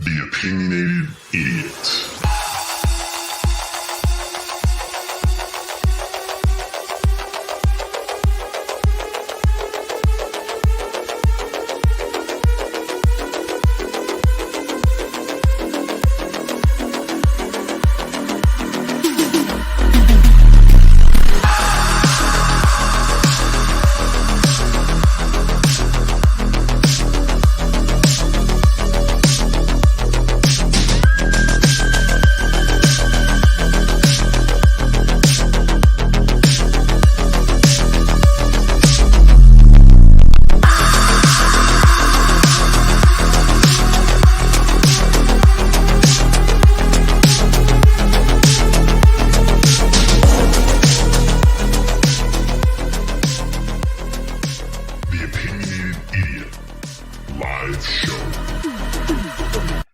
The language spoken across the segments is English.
The Opinionated Idiot.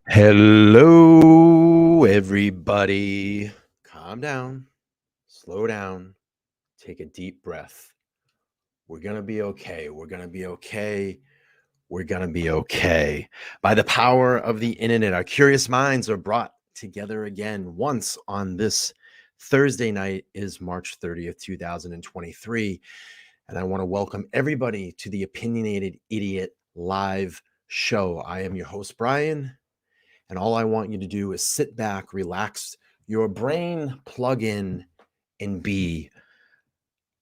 Hello, everybody. Calm down, slow down, take a deep breath. We're going to be okay. We're going to be okay. We're going to be okay. By the power of the internet, our curious minds are brought together again once on this Thursday night is March 30th, 2023. And I want to welcome everybody to the Opinionated Idiot live show. I am your host, Bryan. And all I want you to do is sit back, relax your brain, plug in, and be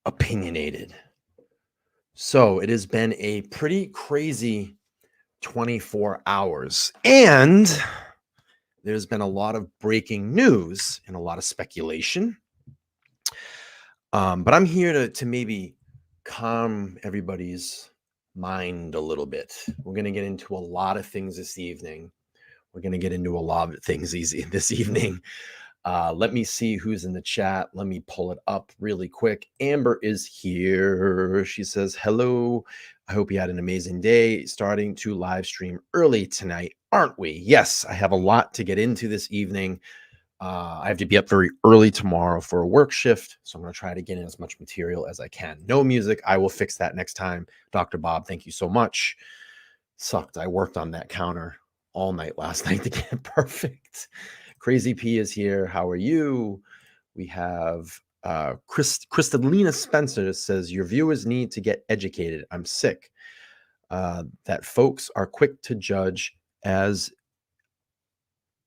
opinionated. So it has been a pretty crazy 24 hours. And there's been a lot of breaking news and a lot of speculation. But I'm here to maybe calm everybody's mind a little bit. We're going to get into a lot of things this evening. We're going to get into a lot of things this evening. Let me see who's in the chat. Let me pull it up really quick. Amber is here. She says, hello. I hope you had an amazing day. Starting to live stream early tonight, aren't we? Yes, I have a lot to get into this evening. I have to be up very early tomorrow for a work shift, so I'm going to try to get in as much material as I can. No music. I will fix that next time. Dr. Bob, thank you so much. Sucked. I worked on that counter all night last night to get it perfect. Crazy P is here. How are you? We have Kristalina Spencer says, your viewers need to get educated. I'm sick. That folks are quick to judge as,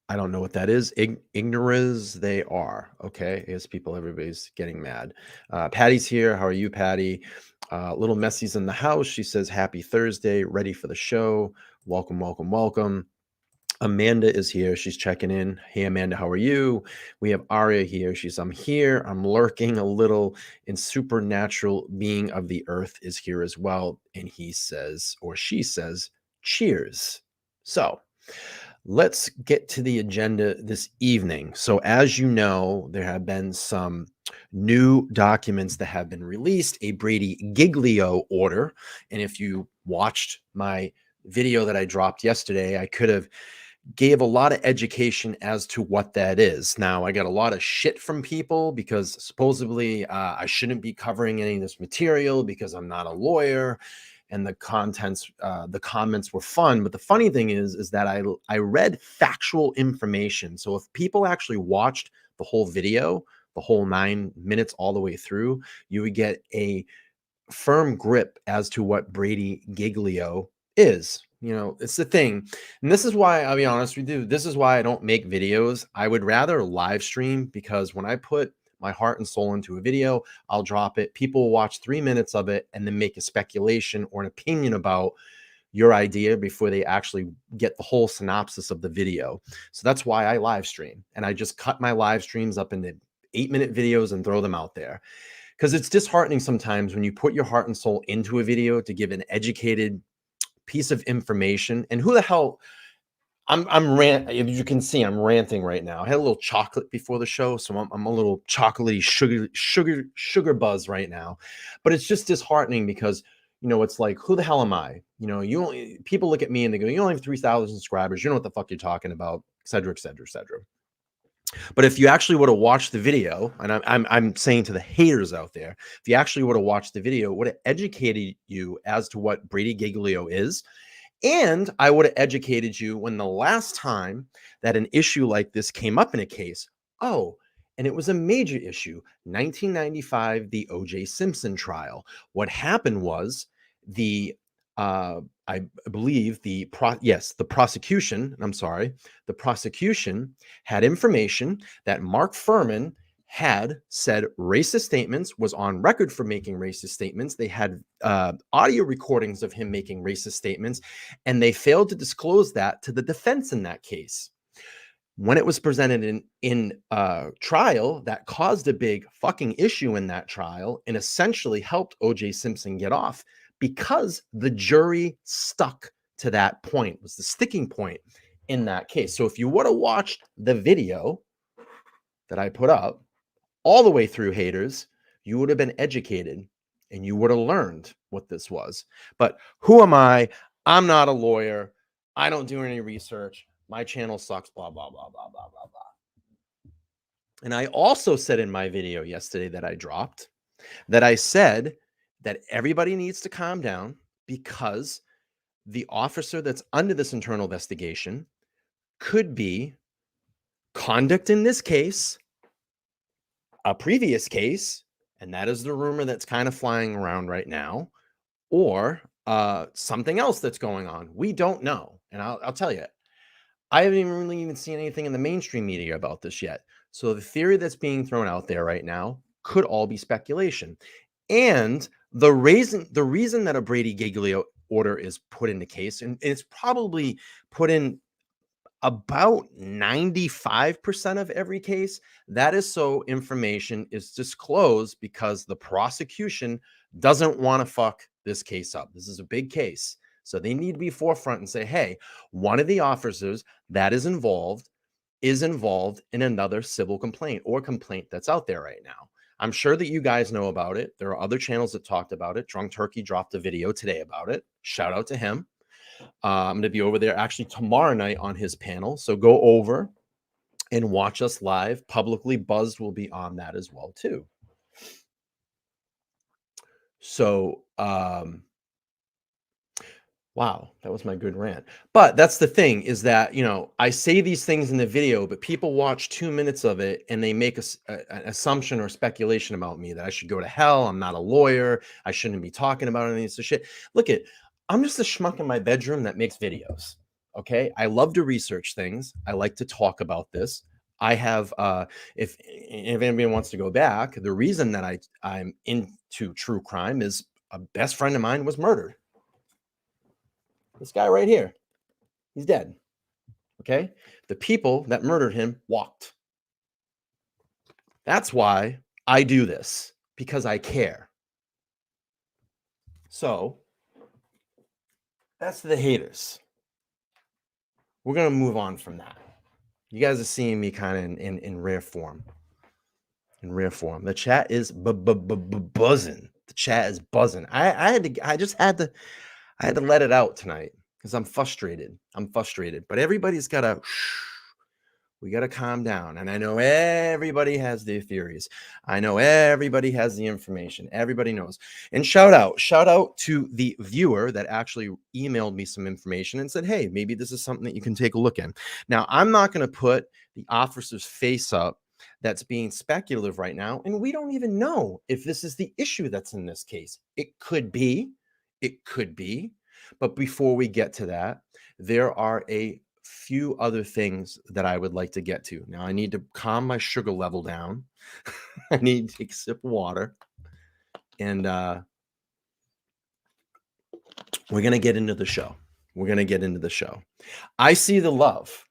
I don't know what that is. Ignorance they are. Okay. I guess everybody's getting mad. Patty's here. How are you, Patty? Little Messy's in the house. She says, happy Thursday. Ready for the show. Welcome, welcome, welcome. Amanda is here. She's checking in. Hey, Amanda, how are you? We have Aria here. I'm here. I'm lurking a little. And supernatural being of the earth is here as well. And he says, or she says, cheers. So let's get to the agenda this evening. So as you know, there have been some new documents that have been released, a Brady Giglio order. And if you watched my video that I dropped yesterday, I could have gave a lot of education as to what that is. Now, I got a lot of shit from people because supposedly I shouldn't be covering any of this material because I'm not a lawyer, and the comments were fun. But the funny thing is that I read factual information. So if people actually watched the whole video, the whole 9 minutes all the way through, you would get a firm grip as to what Brady Giglio is. You know, it's the thing. And this is why, I'll be honest with you, this is why I don't make videos. I would rather live stream, because when I put my heart and soul into a video, I'll drop it. People will watch 3 minutes of it and then make a speculation or an opinion about your idea before they actually get the whole synopsis of the video. So that's why I live stream. And I just cut my live streams up into 8-minute videos and throw them out there. Because it's disheartening sometimes when you put your heart and soul into a video to give an educated piece of information. And who the hell, if you can see, I'm ranting right now. I had a little chocolate before the show, so I'm a little chocolatey sugar buzz right now. But it's just disheartening because, you know, it's like, who the hell am I? You know, people look at me and they go, you only have 3,000 subscribers. You know what the fuck you're talking about, et cetera, et cetera, et cetera. But if you actually would have watched the video, and I'm saying to the haters out there, if you actually would have watched the video, it would have educated you as to what Brady Giglio is And I would have educated you when the last time that an issue like this came up in a case. Oh, and it was a major issue. 1995, the O.J. Simpson trial. What happened was the I believe the prosecution. I'm sorry, the prosecution had information that Mark Furman had said racist statements, was on record for making racist statements. They had audio recordings of him making racist statements, and they failed to disclose that to the defense in that case. When it was presented in trial, that caused a big fucking issue in that trial and essentially helped O.J. Simpson get off because the jury stuck to that point. It was the sticking point in that case. So if you would have watched the video that I put up all the way through, haters, you would have been educated and you would have learned what this was. But who am I? I'm not a lawyer. I don't do any research. My channel sucks, blah, blah, blah, blah, blah, blah, blah. And I also said in my video yesterday that I dropped that I said that everybody needs to calm down because the officer that's under this internal investigation could be conduct in this case, a previous case, and that is the rumor that's kind of flying around right now, or something else that's going on. We don't know. And I'll tell you, I haven't even seen anything in the mainstream media about this yet. So the theory that's being thrown out there right now could all be speculation. And the reason that a Brady Giglio order is put in the case, and it's probably put in about 95% of every case, that is so information is disclosed because the prosecution doesn't want to fuck this case up. This is a big case. So they need to be forefront and say, hey, one of the officers that is involved in another civil complaint or complaint that's out there right now. I'm sure that you guys know about it. There are other channels that talked about it. Drunk Turkey dropped a video today about it. Shout out to him. I'm going to be over there actually tomorrow night on his panel. So go over and watch us live publicly. Buzzed will be on that as well too. So, wow, that was my good rant. But that's the thing is that, I say these things in the video, but people watch 2 minutes of it and they make an assumption or speculation about me that I should go to hell. I'm not a lawyer. I shouldn't be talking about any of this shit. Look I'm just a schmuck in my bedroom that makes videos. Okay. I love to research things. I like to talk about this. I have, if anybody wants to go back, the reason that I'm into true crime is a best friend of mine was murdered. This guy right here, he's dead. Okay. The people that murdered him walked. That's why I do this, because I care. So that's the haters. We're going to move on from that. You guys are seeing me kind of in rare form. In rare form. The chat is buzzing. The chat is buzzing. I had to let it out tonight because I'm frustrated. But everybody's got we got to calm down. And I know everybody has their theories. I know everybody has the information. Everybody knows. And shout out to the viewer that actually emailed me some information and said, hey, maybe this is something that you can take a look at. Now, I'm not going to put the officer's face up that's being speculative right now. And we don't even know if this is the issue that's in this case. It could be. But before we get to that, there are a few other things that I would like to get to. Now, I need to calm my sugar level down. I need to take a sip of water. And we're going to get into the show. I see the love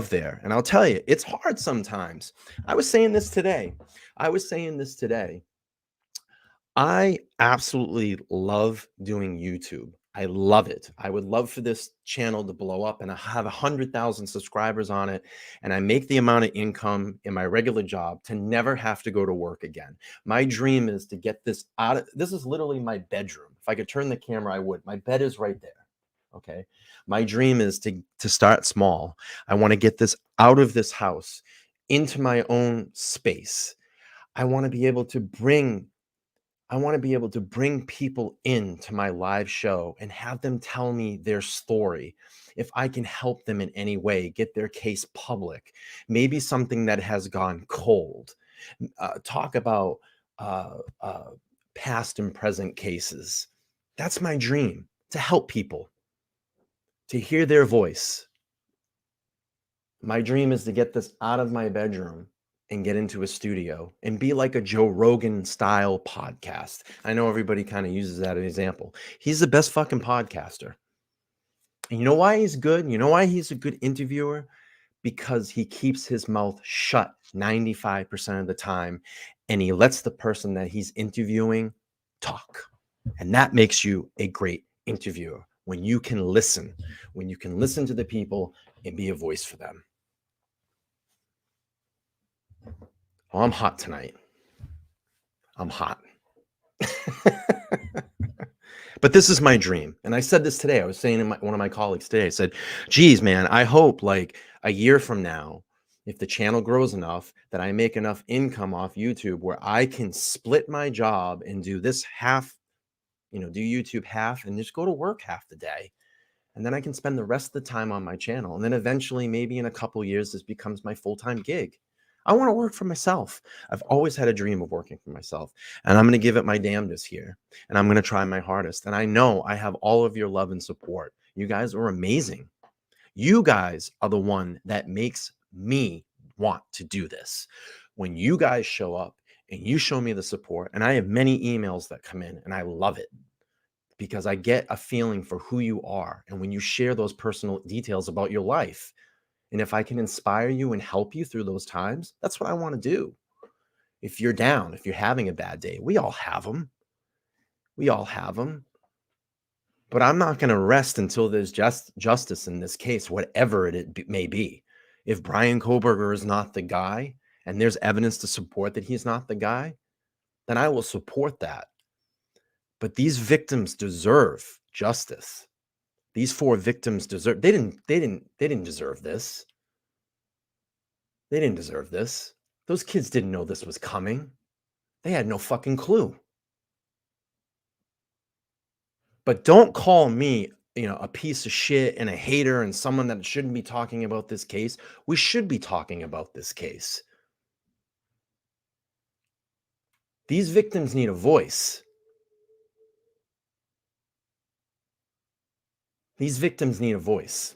there. And I'll tell you, it's hard sometimes. I was saying this today. I absolutely love doing YouTube. I love it. I would love for this channel to blow up and I have 100,000 subscribers on it. And I make the amount of income in my regular job to never have to go to work again. My dream is to get this out of, this is literally my bedroom. If I could turn the camera, I would. My bed is right there. Okay. My dream is to start small. I want to get this out of this house into my own space. I want to be able to bring I want to be able to bring people into my live show and have them tell me their story. If I can help them in any way, get their case public, maybe something that has gone cold, talk about past and present cases. That's my dream, to help people, to hear their voice. My dream is to get this out of my bedroom and get into a studio and be like a Joe Rogan style podcast. I know everybody kind of uses that as an example. He's the best fucking podcaster. And you know why he's good? You know why he's a good interviewer? Because he keeps his mouth shut 95% of the time and he lets the person that he's interviewing talk. And that makes you a great interviewer, when you can listen to the people and be a voice for them. Oh, I'm hot tonight. I'm hot. But this is my dream. And I said this today. I was saying to one of my colleagues today, I said, geez, man, I hope like a year from now, if the channel grows enough, that I make enough income off YouTube where I can split my job and do this half, do YouTube half and just go to work half the day. And then I can spend the rest of the time on my channel. And then eventually, maybe in a couple of years, this becomes my full-time gig. I want to work for myself. I've always had a dream of working for myself. And I'm going to give it my damnedest here. And I'm going to try my hardest. And I know I have all of your love and support. You guys are amazing. You guys are the one that makes me want to do this. When you guys show up and you show me the support, and I have many emails that come in, and I love it, because I get a feeling for who you are. And when you share those personal details about your life, and if I can inspire you and help you through those times, that's what I want to do. If you're down, if you're having a bad day, we all have them. We all have them. But I'm not going to rest until there's justice in this case, whatever it may be. If Bryan Kohberger is not the guy, and there's evidence to support that he's not the guy, then I will support that. But these victims deserve justice. These 4 victims deserve, they didn't deserve this. They didn't deserve this. Those kids didn't know this was coming. They had no fucking clue. But don't call me, a piece of shit and a hater and someone that shouldn't be talking about this case. We should be talking about this case. These victims need a voice. These victims need a voice.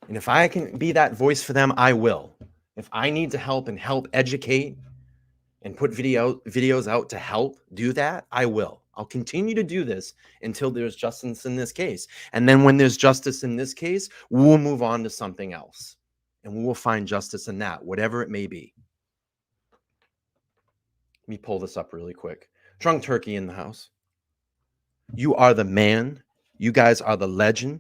And if I can be that voice for them, I will. If I need to help educate and put videos out to help do that, I will. I'll continue to do this until there's justice in this case. And then when there's justice in this case, we'll move on to something else. And we will find justice in that, whatever it may be. Let me pull this up really quick. Drunk Turkey in the house. You are the man. You guys are the legend.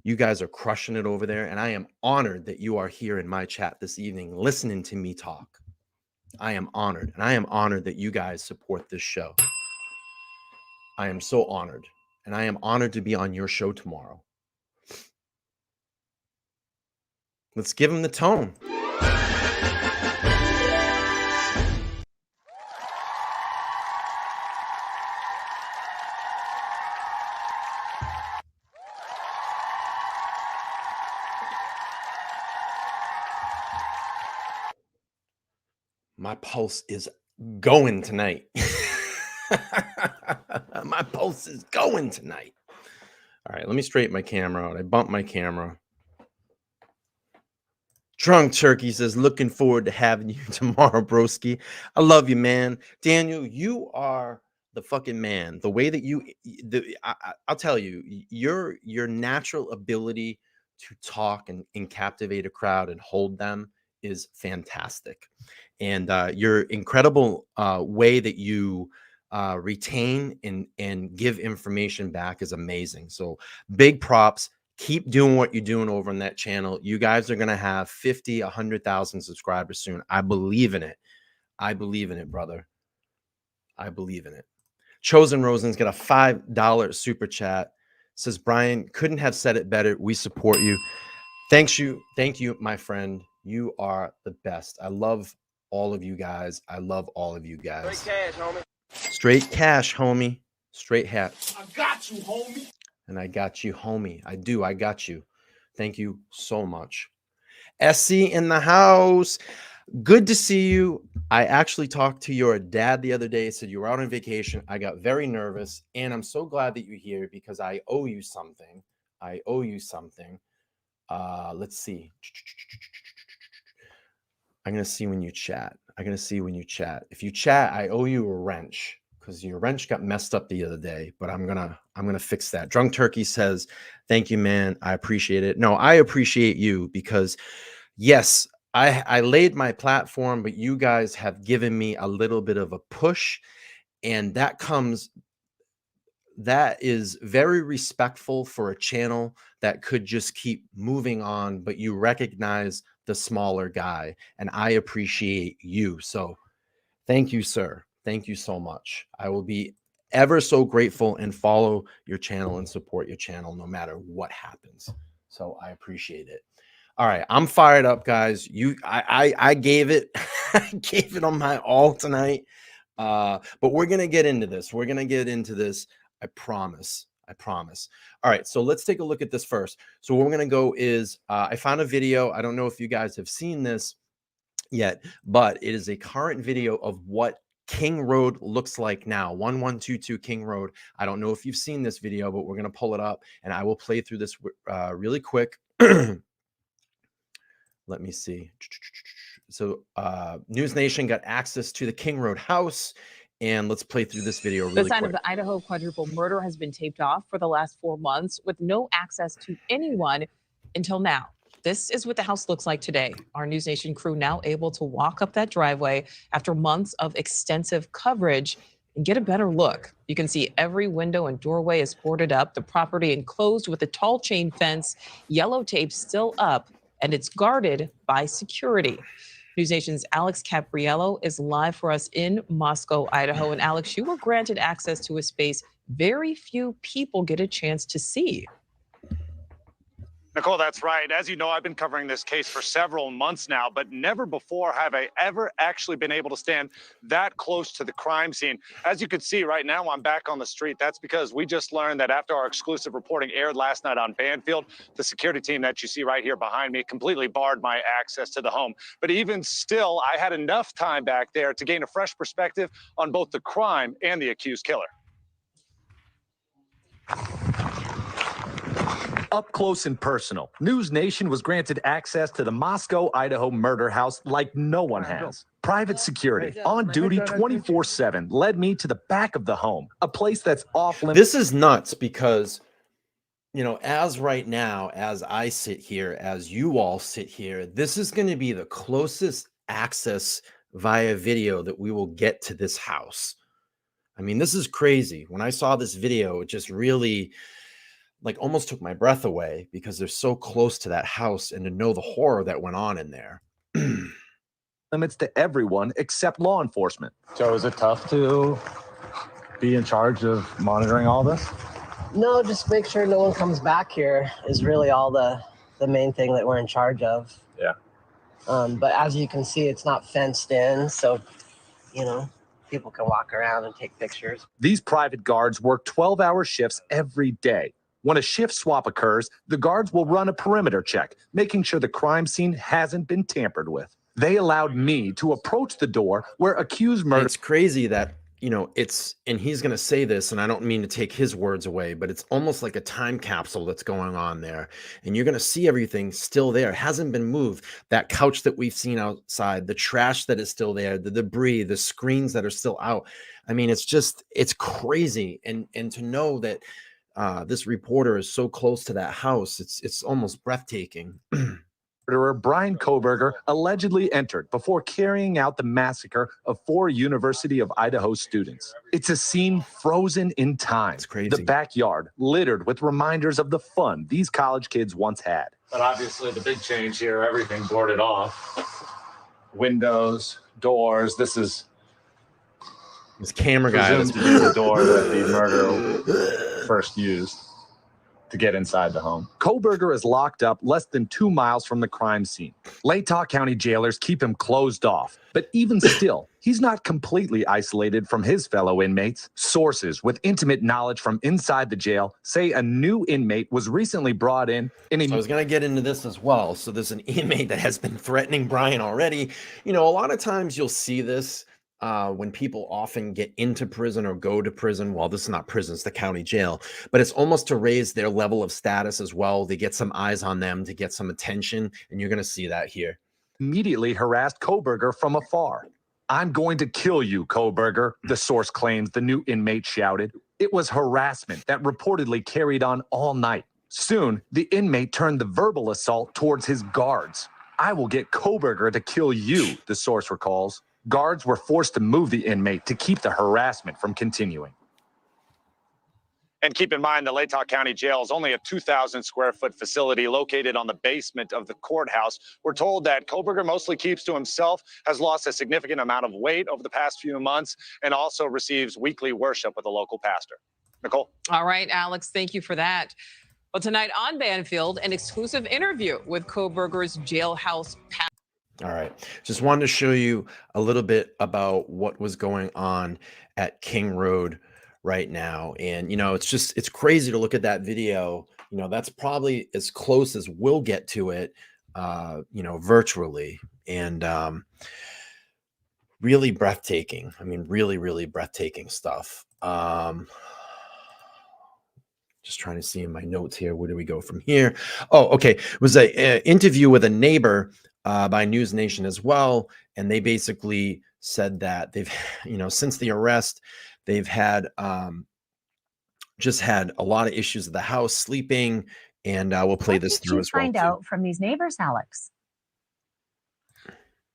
You guys are crushing it over there. And I am honored that you are here in my chat this evening, listening to me talk. I am honored. And I am honored that you guys support this show. I am so honored. And I am honored to be on your show tomorrow. Let's give him the tone. My pulse is going tonight. My pulse is going tonight. All right, let me straighten my camera out. I bumped my camera. Drunk Turkey says, looking forward to having you tomorrow, broski. I love you, man. Daniel, you are the fucking man. The way that I'll tell you, your natural ability to talk and captivate a crowd and hold them is fantastic. And your incredible way that you retain and give information back is amazing. So big props. Keep doing what you're doing over on that channel. You guys are going to have 50, 100,000 subscribers soon. I believe in it. I believe in it, brother. I believe in it. Chosen Rosen's got a $5 super chat. Says, Bryan, couldn't have said it better. We support you. Thank you, my friend. You are the best. I love all of you guys. I love all of you guys. Great cash, homie. Straight Straight cash, homie. Straight hat. I got you, homie. And I got you, homie. I do. I got you. Thank you so much. SC in the house. Good to see you. I actually talked to your dad the other day. Said you were out on vacation. I got very nervous, and I'm so glad that you're here because I owe you something. I owe you something. Let's see. I'm gonna see when you chat. I'm gonna see when you chat. If you chat, I owe you a wrench because your wrench got messed up the other day. But I'm gonna fix that. Drunk Turkey says, "Thank you, man. I appreciate it." No, I appreciate you because, yes, I laid my platform, but you guys have given me a little bit of a push, and that is very respectful for a channel that could just keep moving on, but you recognize the smaller guy, and I appreciate you. So thank you, sir. Thank you so much. I will be ever so grateful and follow your channel and support your channel no matter what happens. So I appreciate it. All right, I'm fired up, guys. I gave it I gave it on my all tonight. But we're gonna get into this. We're gonna get into this. I promise. I promise. All right, so let's take a look at this first. So where we're gonna go is I found a video. I don't know if you guys have seen this yet, but it is a current video of what King Road looks like now. 1122 King Road. I don't know if you've seen this video, but we're gonna pull it up and I will play through this really quick. Let me see. So News Nation got access to the King Road house, and let's play through this video really quick. The sign of the Idaho quadruple murder has been taped off for the last 4 months with no access to anyone until now. This is what the house looks like today. Our News Nation crew now able to walk up that driveway after months of extensive coverage and get a better look. You can see every window and doorway is boarded up, the property enclosed with a tall chain fence, yellow tape still up, and it's guarded by security. News Nation's Alex Capriello is live for us in Moscow, Idaho. And Alex, you were granted access to a space very few people get a chance to see. Nicole, that's right. As you know, I've been covering this case for several months now, but never before have I ever actually been able to stand that close to the crime scene. As you can see right now, I'm back on the street. That's because we just learned that after our exclusive reporting aired last night on Banfield, the security team that you see right here behind me completely barred my access to the home. But even still, I had enough time back there to gain a fresh perspective on both the crime and the accused killer. Up close and personal, News Nation was granted access to the Moscow, Idaho murder house like no one has. Private security, on duty 24/7, led me to the back of the home, a place that's off limits. This is nuts because, you know, as right now, as I sit here, as you all sit here, this is going to be the closest access via video that we will get to this house. I mean, this is crazy. When I saw this video, it just really like almost took my breath away because they're so close to that house and to know the horror that went on in there. Limits to everyone except law enforcement. So is it tough to be in charge of monitoring all this? No, just make sure no one comes back here is really all the main thing that we're in charge of. Yeah. But as you can see, it's not fenced in, so, you know, people can walk around and take pictures. These private guards work 12-hour shifts every day. When a shift swap occurs, the guards will run a perimeter check, making sure the crime scene hasn't been tampered with. They allowed me to approach the door where accused murder. It's crazy that, you know, and he's going to say this, and I don't mean to take his words away, but it's almost like a time capsule that's going on there. And you're going to see everything still there. It hasn't been moved. That couch that we've seen outside, the trash that is still there, the debris, the screens that are still out. I mean, it's crazy. And to know that this reporter is so close to that house, it's almost breathtaking. Murderer Bryan Kohberger allegedly entered before carrying out the massacre of 4 University of Idaho students. It's a scene frozen in time. It's crazy. The backyard littered with reminders of the fun these college kids once had. But obviously the big change here, everything boarded off. Windows, doors, this This camera guy, presumed to be the door that the murder first used. to get inside the home. Kohberger is locked up less than 2 miles from the crime scene. Latah County jailers keep him closed off. But even still, he's not completely isolated from his fellow inmates. Sources with intimate knowledge from inside the jail say a new inmate was recently brought in. So I was going to get into this as well. So there's an inmate that has been threatening Bryan already. You know, a lot of times you'll see this when people often get into prison or go to prison. Well, this is not prison, it's the county jail, but it's almost to raise their level of status as well. They get some eyes on them, to get some attention, and you're going to see that here. Immediately harassed Kohberger from afar. "I'm going to kill you, Kohberger," the source claims the new inmate shouted. It was harassment that reportedly carried on all night. Soon, the inmate turned the verbal assault towards his guards. "I will get Kohberger to kill you," the source recalls. Guards were forced to move the inmate to keep the harassment from continuing. And keep in mind, the Latah County Jail is only a 2,000 square foot facility located on the basement of the courthouse. We're told that Kohberger mostly keeps to himself, has lost a significant amount of weight over the past few months, and also receives weekly worship with a local pastor. Nicole? All right, Alex, thank you for that. Well, tonight on Banfield, an exclusive interview with Kohberger's jailhouse pastor. All right. Just wanted to show you a little bit about what was going on at King Road right now. And, you know, it's crazy to look at that video. You know, that's probably as close as we'll get to it, you know, virtually. And really breathtaking. I mean, really, really breathtaking stuff. Just trying to see in my notes here. Where do we go from here? Oh, okay. It was an interview with a neighbor by News Nation as well. And they basically said that they've, you know, since the arrest, they've had just had a lot of issues at the house, sleeping. And we'll play this through as well. What did you find out from these neighbors, Alex?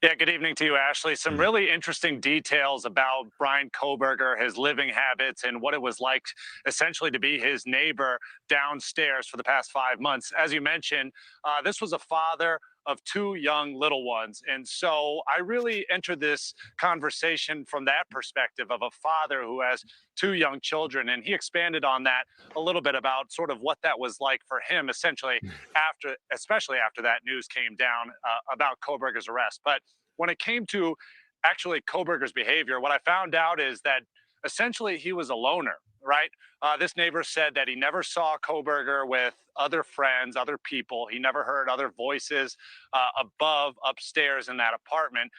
Yeah, good evening to you, Ashley. Some really interesting details about Bryan Kohberger, his living habits, and what it was like essentially to be his neighbor downstairs for the past 5 months. As you mentioned, this was a father of 2 young little ones. And so I really entered this conversation from that perspective of a father who has 2 young children. And he expanded on that a little bit about sort of what that was like for him, essentially, especially after that news came down about Kohberger's arrest. But when it came to actually Kohberger's behavior, what I found out is that essentially he was a loner, right? This neighbor said that he never saw Kohberger with other friends, other people. He never heard other voices upstairs in that apartment.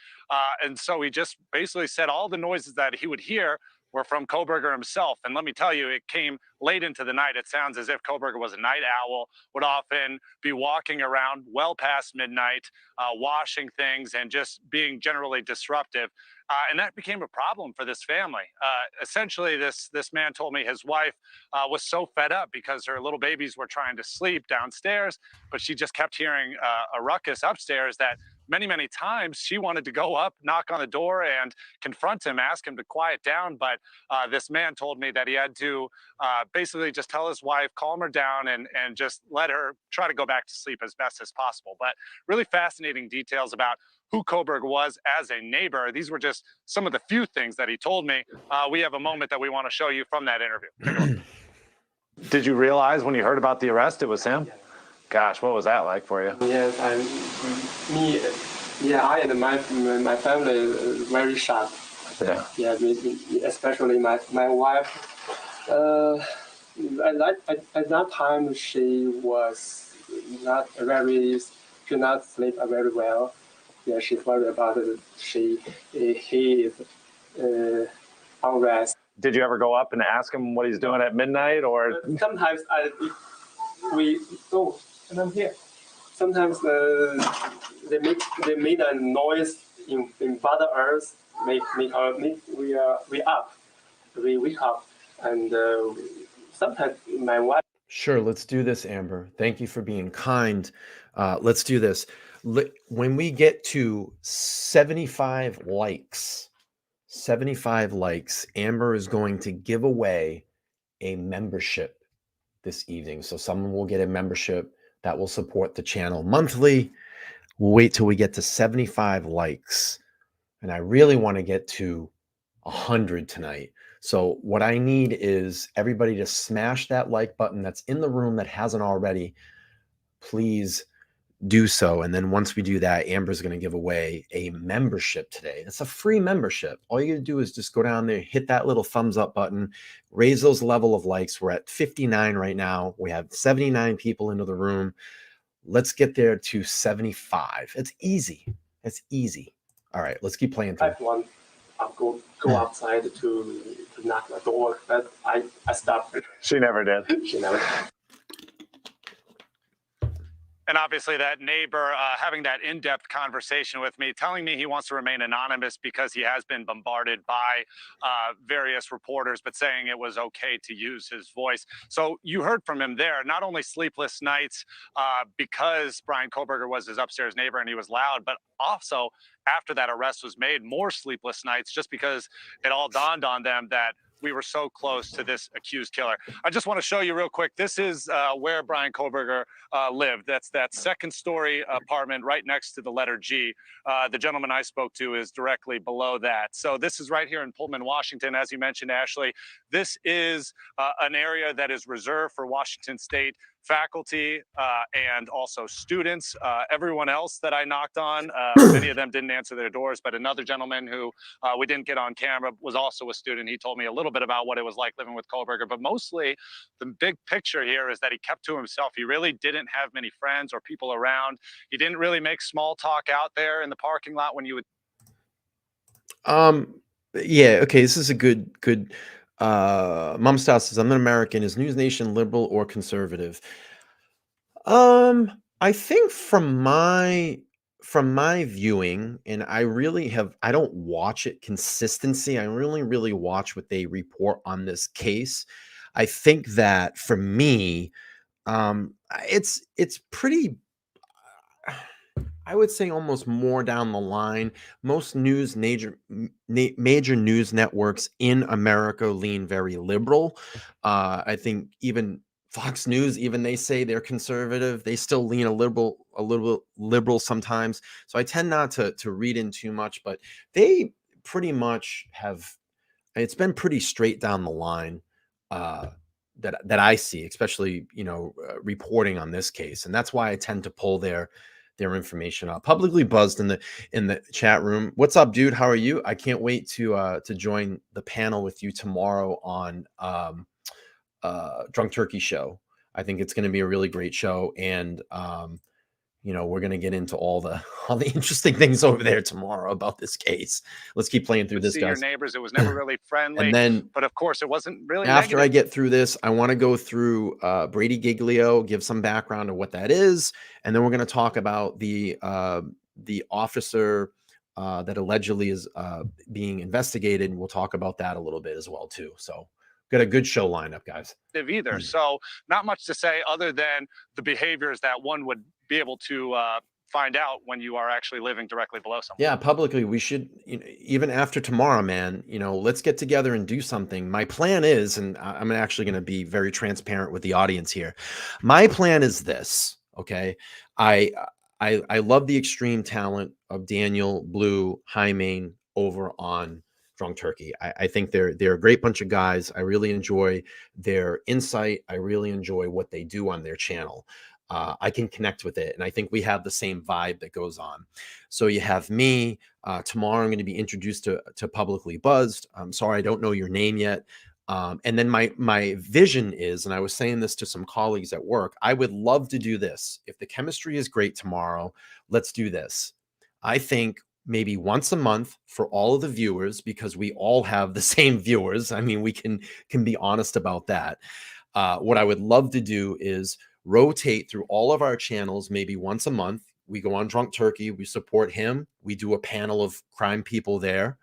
And so he just basically said all the noises that he would hear were from Kohberger himself. And let me tell you, it came late into the night. It sounds as if Kohberger was a night owl, would often be walking around well past midnight, washing things and just being generally disruptive. And that became a problem for this family. Essentially, this man told me his wife was so fed up because her little babies were trying to sleep downstairs, but she just kept hearing a ruckus upstairs that many times she wanted to go up, knock on the door and confront him, ask him to quiet down. But this man told me that he had to basically just tell his wife, calm her down and just let her try to go back to sleep as best as possible. But really fascinating details about who Kohberger was as a neighbor. These were just some of the few things that he told me. We have a moment that we want to show you from that interview. Did you realize when you heard about the arrest, it was him? Gosh, what was that like for you? Yes, I and my family very shocked. Yeah, especially my wife. At that time, she was could not sleep very well. Yeah, she's worried about it. He is unrest. Did you ever go up and ask him what he's doing at midnight, or? Sometimes we go. And I'm here. Sometimes they made a noise in bother us. We wake up, and sometimes my wife. Sure, let's do this, Amber. Thank you for being kind. Let's do this. When we get to 75 likes, Amber is going to give away a membership this evening. So someone will get a membership that will support the channel monthly. We'll wait till we get to 75 likes. And I really want to get to 100 tonight. So what I need is everybody to smash that like button that's in the room that hasn't already. Please do so. And then once we do that, Amber's going to give away a membership today. It's a free membership. All you got to do is just go down there, hit that little thumbs up button, raise those level of likes. We're at 59 right now. We have 79 people into the room. Let's get there to 75. It's easy. It's easy. All right, let's keep playing through. I'll go outside to knock the door, but I stopped. She never did. She never. And obviously that neighbor having that in-depth conversation with me, telling me he wants to remain anonymous because he has been bombarded by various reporters, but saying it was okay to use his voice. So you heard from him there, not only sleepless nights because Bryan Kohberger was his upstairs neighbor and he was loud, but also after that arrest was made, more sleepless nights just because it all dawned on them that we were so close to this accused killer. I just want to show you real quick. This is where Bryan Kohberger lived. That's that second story apartment right next to the letter G. The gentleman I spoke to is directly below that. So this is right here in Pullman, Washington. As you mentioned, Ashley, this is an area that is reserved for Washington State faculty and also students. Everyone else that I knocked on, many of them didn't answer their doors, but another gentleman who we didn't get on camera was also a student. He told me a little bit about what it was like living with Kohberger, but mostly the big picture here is that he kept to himself. He really didn't have many friends or people around. He didn't really make small talk out there in the parking lot when you would. Yeah, okay, this is a good Mom Style says, I'm an American. Is News Nation liberal or conservative? I think from my viewing, and I don't watch it consistency. I really watch what they report on this case. I think that for me, it's pretty, I would say almost more down the line. Most major news networks in America lean very liberal. I think even Fox News, even they say they're conservative. They still lean a little liberal sometimes. So I tend not to read in too much, but they pretty much have. It's been pretty straight down the line that I see, especially reporting on this case, and that's why I tend to pull their information up. Publicly Buzzed in the chat room. What's up, dude? How are you? I can't wait to join the panel with you tomorrow on Drunk Turkey Show. I think it's going to be a really great show, and we're going to get into all the interesting things over there tomorrow about this case. Let's keep playing through this, see guys. Your neighbors, it was never really friendly. And then, but of course, it wasn't really after negative. I get through this, I want to go through Brady Giglio, give some background of what that is, and then we're going to talk about the officer that allegedly is being investigated, and we'll talk about that a little bit as well too. So, got a good show lined up, guys. Either. So, not much to say other than the behaviors that one would be able to find out when you are actually living directly below someone. Yeah, publicly, we should, even after tomorrow, man, let's get together and do something. My plan is, and I'm actually going to be very transparent with the audience here. My plan is this, okay? I love the extreme talent of Daniel, Blue, Jaime over on Drunk Turkey. I think they're a great bunch of guys. I really enjoy their insight. I really enjoy what they do on their channel. I can connect with it. And I think we have the same vibe that goes on. So you have me. Tomorrow I'm going to be introduced to Publicly Buzzed. I'm sorry, I don't know your name yet. And then my vision is, and I was saying this to some colleagues at work, I would love to do this. If the chemistry is great tomorrow, let's do this. I think maybe once a month for all of the viewers, because we all have the same viewers. I mean, we can be honest about that. What I would love to do is rotate through all of our channels, maybe once a month. We go on Drunk Turkey, we support him, we do a panel of crime people there,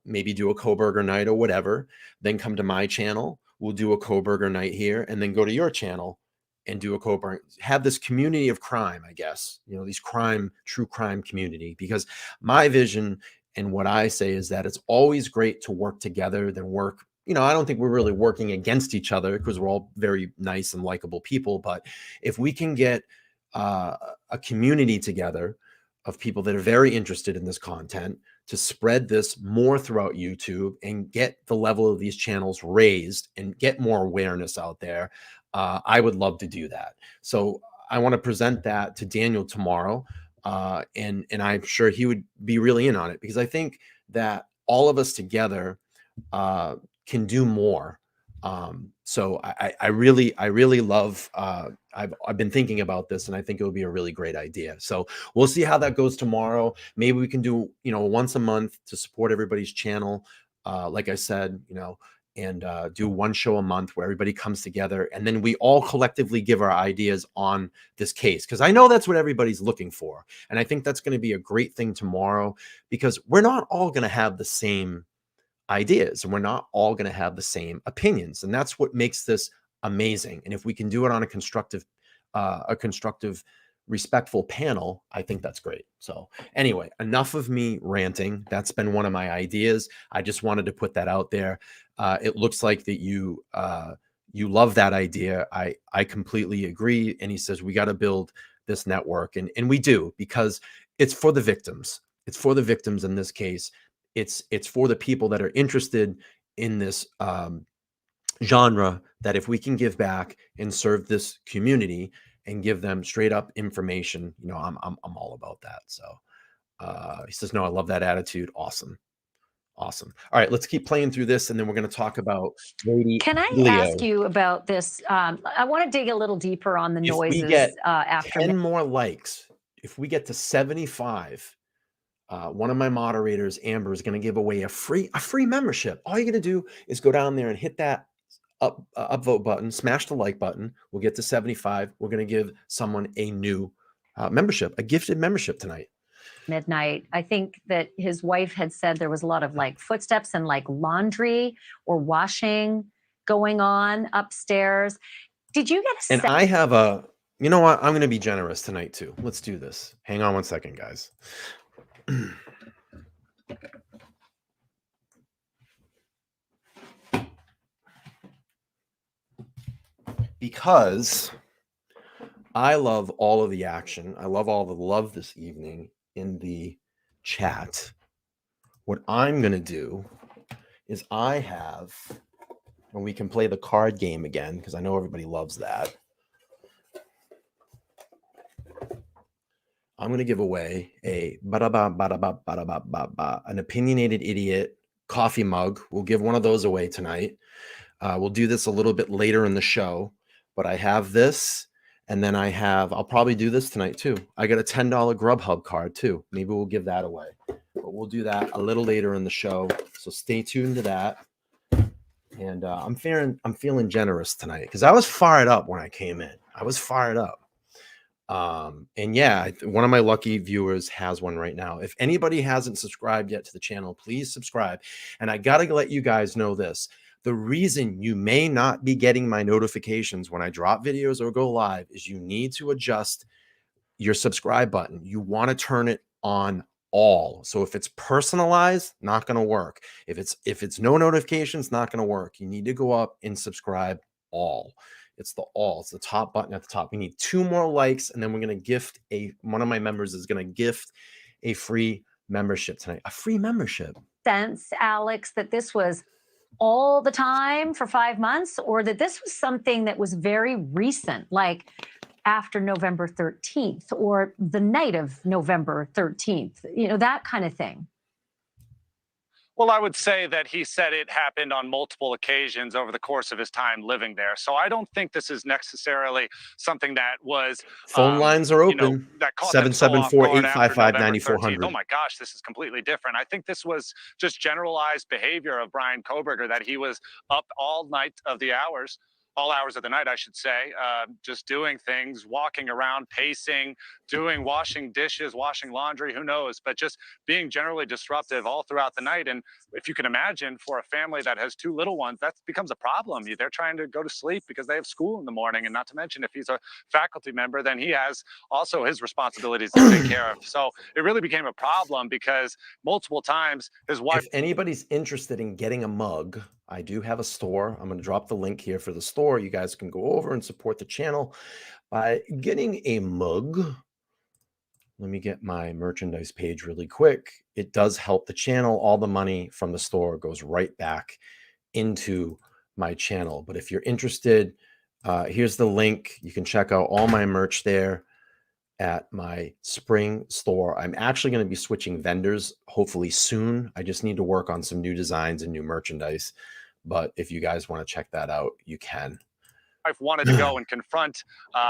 maybe do a Kohberger night or whatever, then come to my channel, we'll do a Kohberger night here, and then go to your channel and do a Kohberger, have this community of crime, I guess, these true crime community, because my vision and what I say is that it's always great to work together than work. I don't think we're really working against each other because we're all very nice and likable people. But if we can get a community together, of people that are very interested in this content to spread this more throughout YouTube and get the level of these channels raised and get more awareness out there, I would love to do that. So I want to present that to Daniel tomorrow. And I'm sure he would be really in on it, because I think that all of us together can do more. So I really love, I've been thinking about this, and I think it would be a really great idea. So we'll see how that goes tomorrow. Maybe we can do, once a month to support everybody's channel. Like I said, and do one show a month where everybody comes together, and then we all collectively give our ideas on this case, because I know that's what everybody's looking for. And I think that's going to be a great thing tomorrow, because we're not all going to have the same ideas, and we're not all going to have the same opinions, and that's what makes this amazing. And if we can do it on a constructive, respectful panel, I think that's great. So anyway, enough of me ranting. That's been one of my ideas. I just wanted to put that out there. It looks like that you love that idea. I completely agree. And he says we got to build this network, and we do, because it's for the victims. It's for the victims in this case. It's for the people that are interested in this genre, that if we can give back and serve this community and give them straight up information, I'm all about that. So he says, no, I love that attitude. Awesome. All right, let's keep playing through this, and then we're going to talk about Lady Can I Leo. ask you about this? I want to dig a little deeper on the noises. If we get after 10 more likes, if we get to 75, one of my moderators, Amber, is going to give away a free membership. All you're going to do is go down there and hit that upvote button, smash the like button. We'll get to 75. We're going to give someone a new membership, a gifted membership tonight. midnight. I think that his wife had said there was a lot of footsteps and laundry or washing going on upstairs. Did you get a And I have you know what? I'm going to be generous tonight too. Let's do this. Hang on one second, guys. Because I love all of the action. I love all the love this evening in the chat. What I'm going to do is and we can play the card game again, because I know everybody loves that. I'm going to give away an Opinionated Idiot coffee mug. We'll give one of those away tonight. We'll do this a little bit later in the show, but I have this, and then I'll probably do this tonight too. I got a $10 Grubhub card too. Maybe we'll give that away, but we'll do that a little later in the show. So stay tuned to that. And I'm feeling generous tonight, because I was fired up when I came in. I was fired up. And yeah, one of my lucky viewers has one right now. If anybody hasn't subscribed yet to the channel, please subscribe. And I got to let you guys know this. The reason you may not be getting my notifications when I drop videos or go live is you need to adjust your subscribe button. You want to turn it on all. So if it's personalized, not going to work. If it's no notifications, not going to work. You need to go up and subscribe all. It's the top button at the top. We need 2 more likes, and then we're going to gift one of my members is going to gift a free membership tonight. A free membership. sense, Alex, that this was all the time for 5 months, or that this was something that was very recent, like after November 13th or the night of November 13th, that kind of thing? Well, I would say that he said it happened on multiple occasions over the course of his time living there. So I don't think this is necessarily something that was phone lines are open. That caught 774-855-9400. Oh my gosh, this is completely different. I think this was just generalized behavior of Bryan Kohberger, that he was up all hours of the night, I should say, just doing things, walking around, pacing, washing dishes, washing laundry, who knows, but just being generally disruptive all throughout the night. And if you can imagine, for a family that has 2 little ones, that becomes a problem. They're trying to go to sleep because they have school in the morning. And not to mention, if he's a faculty member, then he has also his responsibilities to take care of. So it really became a problem, because multiple times his wife... If anybody's interested in getting a mug, I do have a store. I'm going to drop the link here for the store. You guys can go over and support the channel by getting a mug. Let me get my merchandise page really quick. It does help the channel. All the money from the store goes right back into my channel. But if you're interested, here's the link. You can check out all my merch there at my spring store. I'm actually going to be switching vendors hopefully soon. I just need to work on some new designs and new merchandise. But if you guys want to check that out, you can. I've wanted to go and confront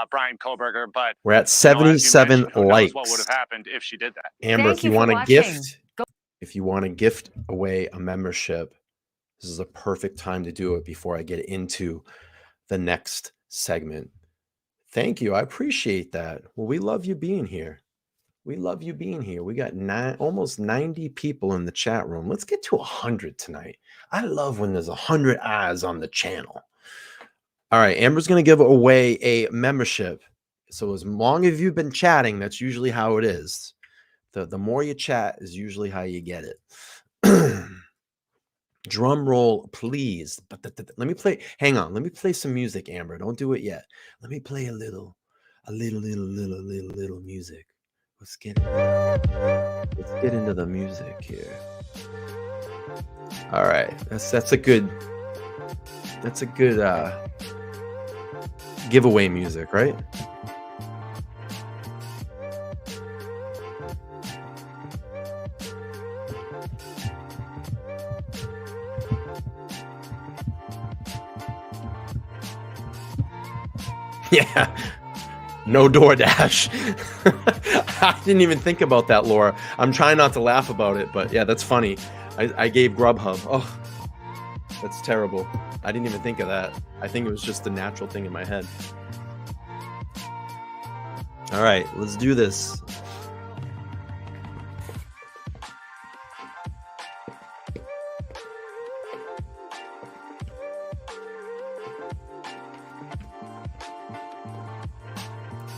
Bryan Kohberger, but we're at 77 who likes. knows what would have happened if she did that. Amber, Thank if you you for want to watching. gift, if you want to gift away a membership, this is a perfect time to do it before I get into the next segment. Thank you. I appreciate that. Well, we love you being here. We love you being here. We got almost 90 people in the chat room. Let's get to 100 tonight. I love when there's 100 eyes on the channel. All right, Amber's going to give away a membership. So as long as you've been chatting, that's usually how it is. The more you chat is usually how you get it. Drum roll, please. But let me play. Hang on. Let me play some music, Amber. Don't do it yet. Let me play a little music. Let's get into the music here. All right. That's a good giveaway music, right? Yeah, no DoorDash. I didn't even think about that, Laura. I'm trying not to laugh about it, but yeah, that's funny. I gave Grubhub. Oh, that's terrible. I didn't even think of that. I think it was just a natural thing in my head. All right, let's do this.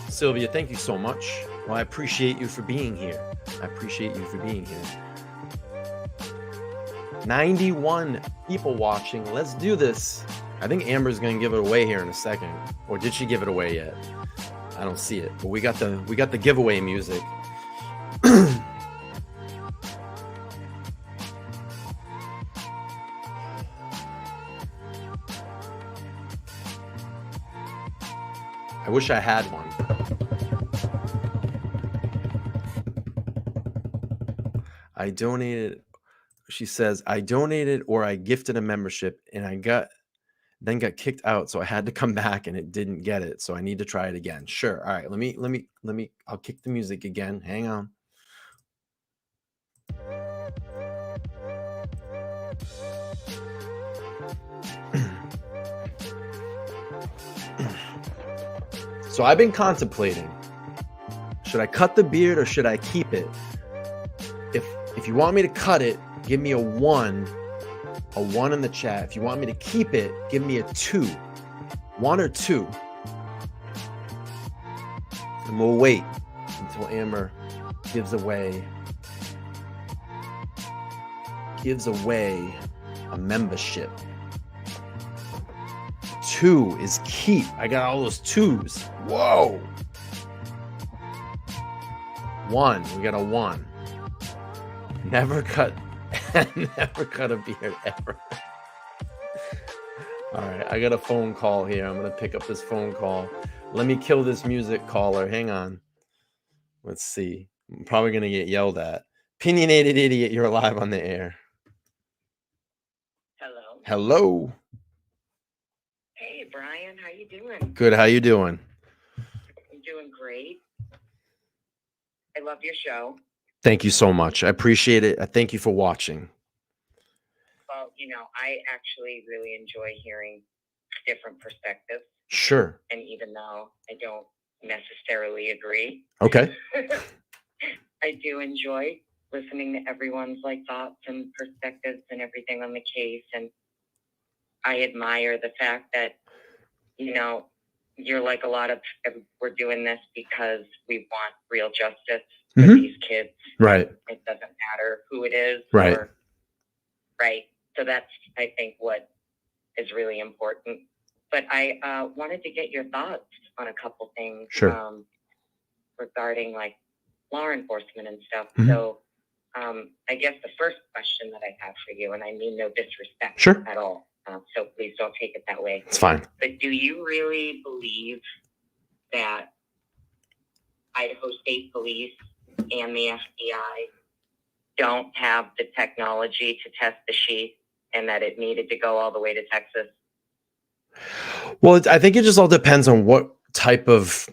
Sylvia, thank you so much. Well, I appreciate you for being here. 91 people watching. Let's do this. I think Amber's going to give it away here in a second. Or did she give it away yet? I don't see it. But we got the giveaway music. I wish I had one. I donated, she says, I donated or I gifted a membership and I got kicked out. So I had to come back and it didn't get it. So I need to try it again. Sure. All right. Let me, I'll kick the music again. Hang on. So I've been contemplating, should I cut the beard or should I keep it? If you want me to cut it, give me a 1 in the chat. If you want me to keep it, give me a 2. 1 or 2. And we'll wait until Amber gives away a membership. 2 is keep. I got all those 2s. Whoa. 1. We got a 1. Never cut a beard ever. All right, I got a phone call here. I'm gonna pick up this phone call. Let me kill this music caller. Hang on. Let's see. I'm probably gonna get yelled at. Opinionated Idiot, you're live on the air. Hello. Hello. Hey, Bryan, how you doing? Good. How you doing? I'm doing great. I love your show. Thank you so much. I appreciate it. I thank you for watching. Well, I actually really enjoy hearing different perspectives. Sure. And even though I don't necessarily agree. Okay. I do enjoy listening to everyone's thoughts and perspectives and everything on the case. And I admire the fact that, you're like a lot of, we're doing this because we want real justice for these kids. Right. It doesn't matter who it is. Right. Right. So that's, I think, what is really important. But I wanted to get your thoughts on a couple things. Sure. Regarding law enforcement and stuff. Mhm. So I guess the first question that I have for you, and I mean no disrespect Sure. at all, so please don't take it that way. It's fine. But do you really believe that Idaho State Police and the FBI don't have the technology to test the sheet and that it needed to go all the way to Texas? Well, I think it just all depends on what type of.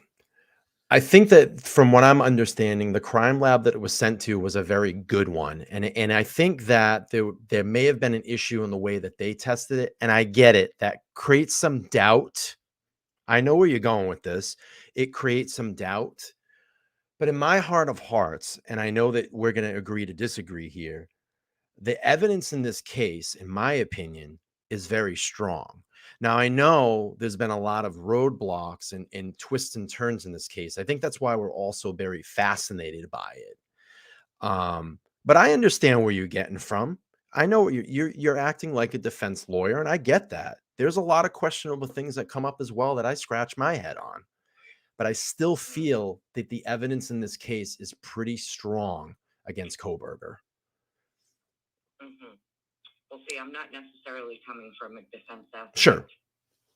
I think that from what I'm understanding, the crime lab that it was sent to was a very good one, and I think that there may have been an issue in the way that they tested it, and I get it. That creates some doubt. I know where you're going with this. It creates some doubt, but in my heart of hearts, and I know that we're going to agree to disagree here, the evidence in this case, in my opinion, is very strong. Now, I know there's been a lot of roadblocks and twists and turns in this case. I think that's why we're also very fascinated by it. But I understand where you're getting from. I know you're acting like a defense lawyer, and I get that. There's a lot of questionable things that come up as well that I scratch my head on. But I still feel that the evidence in this case is pretty strong against Kohberger. Mm-hmm. Well, see, I'm not necessarily coming from a defense aspect Sure.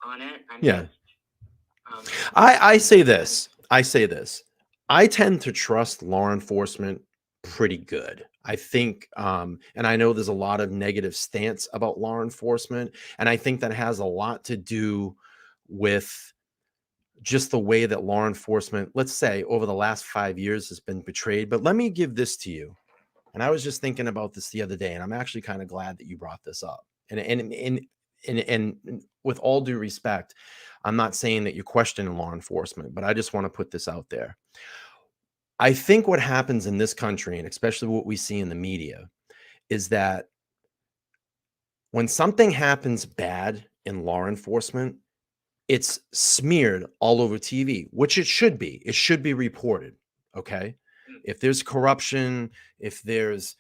on it. I'm Yeah. just, I say this. I tend to trust law enforcement pretty good. I think, and I know there's a lot of negative stance about law enforcement, and I think that has a lot to do with just the way that law enforcement, let's say, over the last 5 years has been portrayed. But let me give this to you. And I was just thinking about this the other day, and I'm actually kind of glad that you brought this up. And with all due respect, I'm not saying that you're questioning law enforcement, but I just want to put this out there. I think what happens in this country, and especially what we see in the media, is that when something happens bad in law enforcement, it's smeared all over TV, which it should be. It should be reported. Okay. If there's corruption, if there's,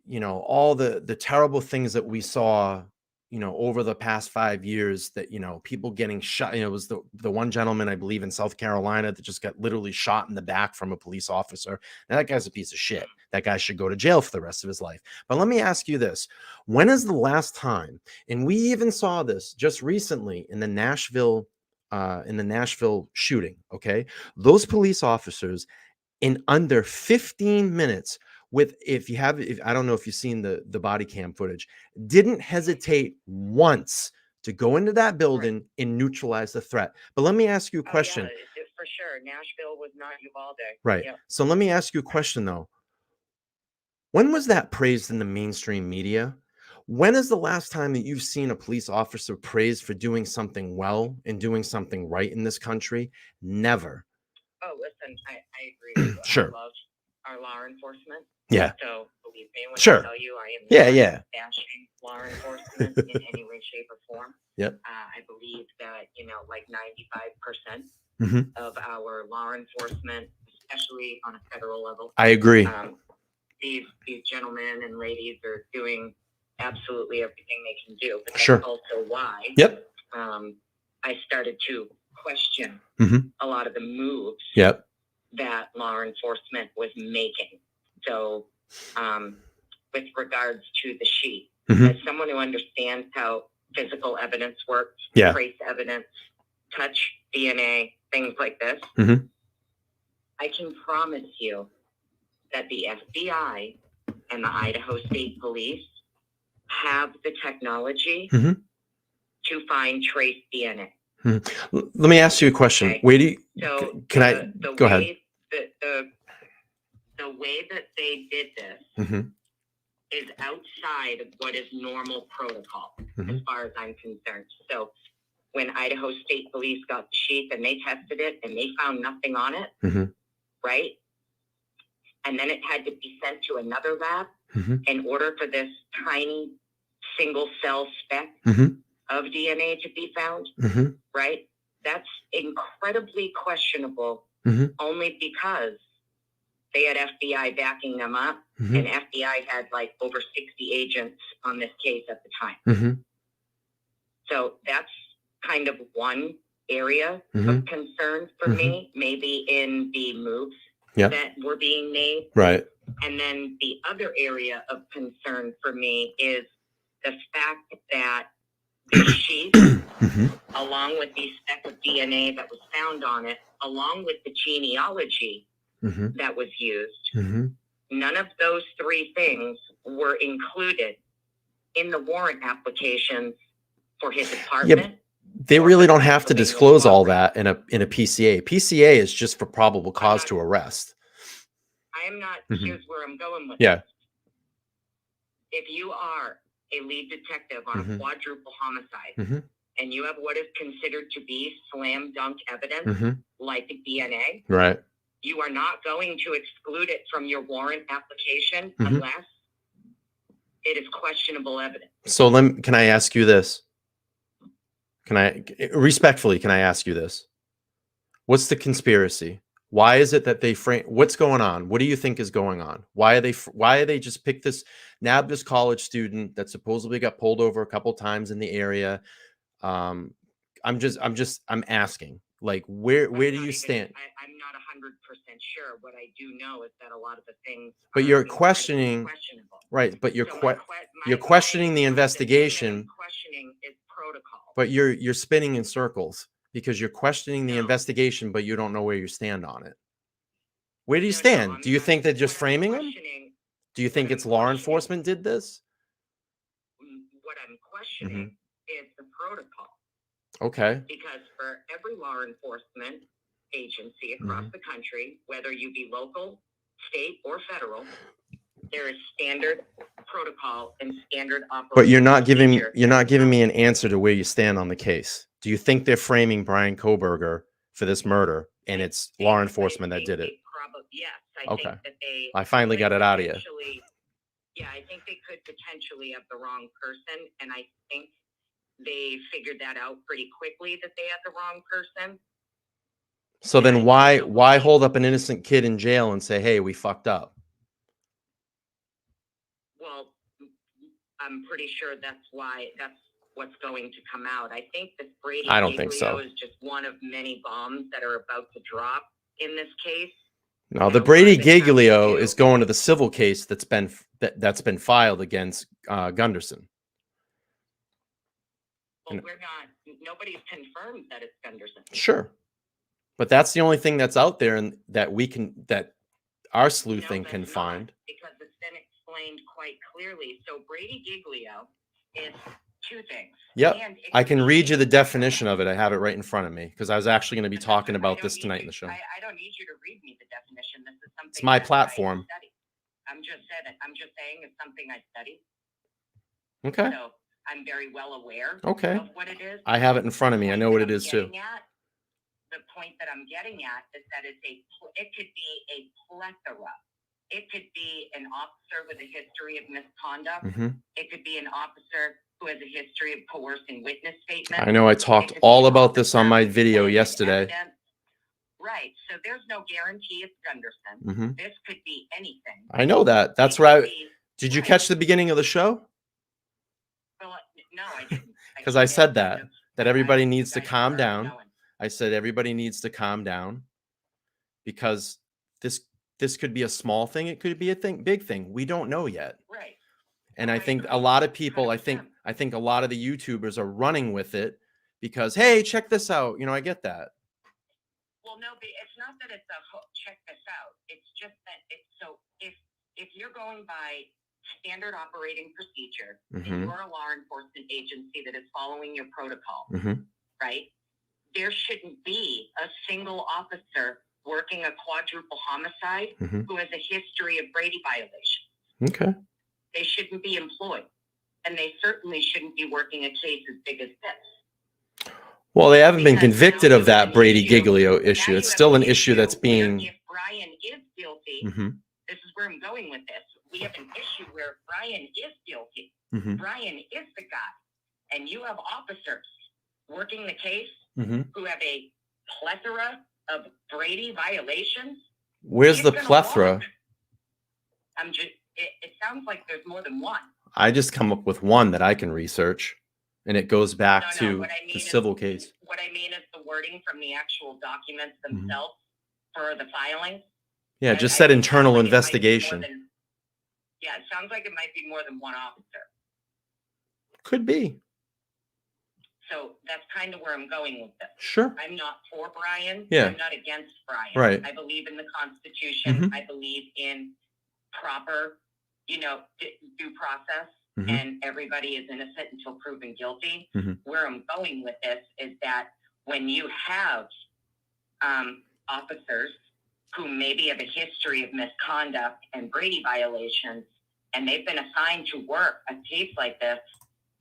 all the terrible things that we saw, over the past 5 years, that, people getting shot, it was the one gentleman, I believe, in South Carolina that just got literally shot in the back from a police officer. Now, that guy's a piece of shit. That guy should go to jail for the rest of his life. But let me ask you this. When is the last time, and we even saw this just recently in the Nashville shooting, okay? Those police officers in under 15 minutes if I don't know if you've seen the body cam footage, didn't hesitate once to go into that building and neutralize the threat. But let me ask you a question. Yeah, for sure. Nashville was not Uvalde. Right. Yep. So let me ask you a question, though. When was that praised in the mainstream media? When is the last time that you've seen a police officer praised for doing something well and doing something right in this country? Never. Oh, listen, I agree with you. Sure. I love our law enforcement. Yeah. So believe me when Sure. I tell you I am Yeah. bashing law enforcement in any way, shape, or form. Yep. I believe that, like 95% Mhm. of our law enforcement, especially on a federal level. I agree. These gentlemen and ladies are doing absolutely everything they can do. But that's Sure. also why Yep. I started to question Mhm. a lot of the moves Yep. that law enforcement was making. So with regards to the sheet, Mhm. as someone who understands how physical evidence works, Yeah. trace evidence, touch, DNA, things like this, Mhm. I can promise you that the FBI and the Idaho State Police have the technology Mhm. to find trace DNA. Let me ask you a question. Okay. Where do you? So Can go ahead? The way that they did this Mhm. is outside of what is normal protocol, as Mhm. far as I'm concerned. So when Idaho State Police got the sheet and they tested it and they found nothing on it, Mhm. right? And then it had to be sent to another lab Mhm. in order for this tiny single cell speck Mhm. of DNA to be found, Mhm. right? That's incredibly questionable, Mhm. only because they had FBI backing them up, Mhm. and FBI had like over 60 agents on this case at the time. Mhm. So that's kind of one area Mhm. of concern for Mhm. me, maybe in the moves Yeah. that were being made. Right. And then the other area of concern for me is the fact that the sheet, along with the speck of DNA that was found on it, along with the genealogy that was used, none of those three things were included in the warrant applications for his apartment. Yeah, they really don't have to disclose all that in a PCA. PCA is just for probable cause to arrest. I am not, here's where I'm going with Yeah. this. If you are a lead detective on a quadruple homicide and you have what is considered to be slam dunk evidence, like DNA, Right. you are not going to exclude it from your warrant application unless it is questionable evidence. So can I ask you this? Can I ask you this? What's the conspiracy? Why is it that they frame? What's going on? What do you think is going on? Why are they just pick nab this college student that supposedly got pulled over a couple times in the area? I'm asking, like, where do you stand? I'm not 100% sure. What I do know is that a lot of the things. But you're questioning, right? But you're questioning the investigation. Questioning is protocol. But you're spinning in circles because you're questioning the investigation, but you don't know where you stand on it. Where do you stand? Do you think they're just framing him? Do you think it's law enforcement did this? What I'm questioning is the protocol. Okay. Because for every law enforcement agency across the country, whether you be local, state, or federal, there is standard protocol and standard operation. But you're not giving me an answer to where you stand on the case. Do you think they're framing Bryan Kohberger for this murder and it's law enforcement that did it? Yes. Okay. Think that I finally got it out of you. Yeah, I think they could potentially have the wrong person, and I think they figured that out pretty quickly that they had the wrong person. So then why hold up an innocent kid in jail and say, hey, we fucked up? Well, I'm pretty sure that's what's going to come out. I think that Brady I don't think so. is just one of many bombs that are about to drop in this case. No, the Brady Giglio is going to the civil case that's been filed against Gunderson. Well, nobody's confirmed that it's Gunderson. Sure. But that's the only thing that's out there and that our sleuthing can find. Because it's been explained quite clearly. So Brady Giglio is two things. Yep. I can read you the definition of it. I have it right in front of me because I was actually going to be talking about this tonight in the show. I don't need you to read me the definition. This is something. It's my platform. I'm just saying it's something I study. Okay. So I'm very well aware of what it is. I have it in front of me. I know what it is too. The point that I'm getting at is that it could be a plethora. It could be an officer with a history of misconduct. It could be an officer who has a history of coercing witness statements. I know I talked all about this on my video yesterday. Right. So there's no guarantee it's Gunderson. This could be anything. I know that. That's right. Did you catch the beginning of the show? Well, no, I didn't. Because I said that everybody needs to calm down. I said everybody needs to calm down because this could be a small thing. It could be a big thing. We don't know yet. Right. And I think a lot of people, I think a lot of the YouTubers are running with it because, hey, check this out. I get that. Well, no, it's not that it's a check this out. It's just that if you're going by standard operating procedure, and you're a law enforcement agency that is following your protocol, right? There shouldn't be a single officer working a quadruple homicide who has a history of Brady violations. Okay. They shouldn't be employed. And they certainly shouldn't be working a case as big as this. Well, they haven't been convicted of that Brady Giglio issue. It's still an issue that's being... If Bryan is guilty, this is where I'm going with this. We have an issue where Bryan is guilty. Bryan is the guy. And you have officers working the case who have a plethora of Brady violations. Where's the plethora? It sounds like there's more than one. I just come up with one that I can research, and it goes back to the civil case. What I mean is the wording from the actual documents themselves for the filing. Yeah, I- just I said think it sounds internal like it might be more investigation. Yeah, it sounds like it might be more than one officer. Could be. So that's kind of where I'm going with this. Sure. I'm not for Bryan. Yeah. I'm not against Bryan. Right. I believe in the Constitution. Mhm. I believe in proper, due process, Mhm. and everybody is innocent until proven guilty. Mhm. Where I'm going with this is that when you have officers who maybe have a history of misconduct and Brady violations, and they've been assigned to work a case like this,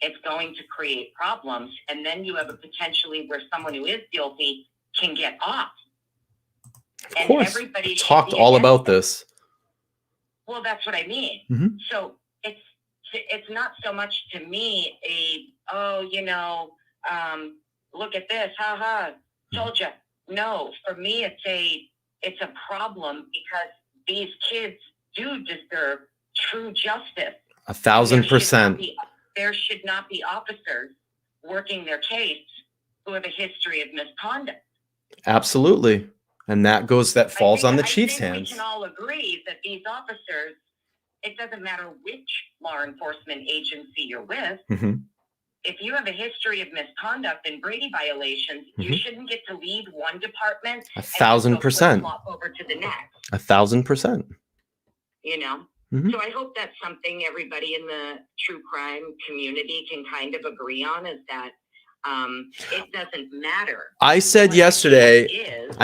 it's going to create problems. And then you have a potentially where someone who is guilty can get off. Of course. Everybody We should talked be all against about it. this. Well, that's what I mean. Mhm. So it's not so much to me look at this, told you. No, for me it's a problem because these kids do deserve true justice. 1,000%. There should not be officers working their case who have a history of misconduct. Absolutely. And that falls on the chief's I think hands. we can all agree that these officers, it doesn't matter which law enforcement agency you're with, Mhm. if you have a history of misconduct and Brady violations, you Mhm. shouldn't get to leave one department 1,000%. and flip-flop over to the next. 1,000%. Mhm. So I hope that's something everybody in the true crime community can kind of agree on, is that it doesn't matter. I said what yesterday, the case is.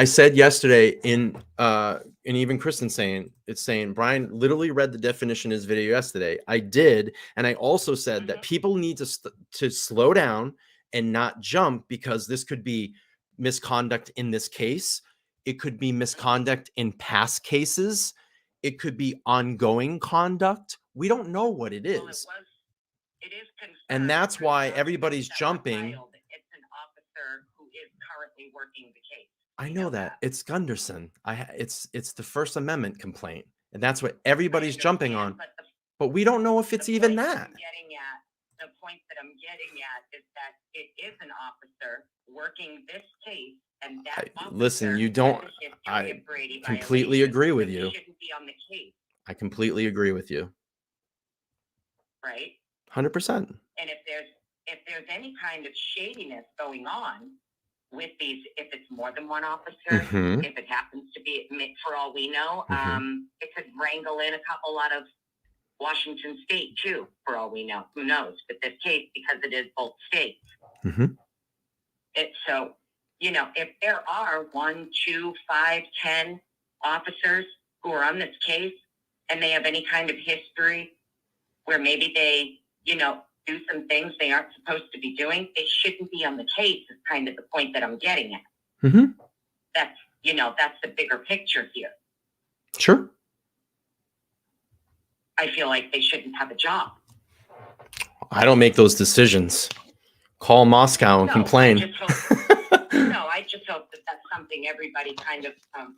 and even Kristen saying, Bryan literally read the definition in his video yesterday. I did. And I also said that people need to slow down and not jump, because this could be misconduct in this case. It could be misconduct in past cases. It could be ongoing conduct. We don't know what it Well, is. it is confirmed And that's through why documents everybody's that were jumping. filed. It's an officer who is currently working the case. I know that. It's Gunderson. It's the First Amendment complaint. And that's what everybody's jumping on. But we don't know if it's even that. The point that I'm getting at is that it is an officer working this case, and that Listen, you officer don't. has a history I of Brady completely violations, agree so with he you. shouldn't be on the case, I completely agree with you. right? 100%. And if there's any kind of shadiness going on with these, if it's more than one officer, Mhm. if it happens to be, for all we know, Mhm. it could wrangle in a couple out of Washington State too, for all we know. Who knows? But this case, because it is both states. Mhm. So, if there are 1, 2, 5, 10 officers who are on this case and they have any kind of history where maybe they, do some things they aren't supposed to be doing, they shouldn't be on the case, is kind of the point that I'm getting at. Mhm. That's the bigger picture here. Sure. I feel like they shouldn't have a job. I don't make those decisions. Call Moscow and complain. I just hope that that's something everybody kind of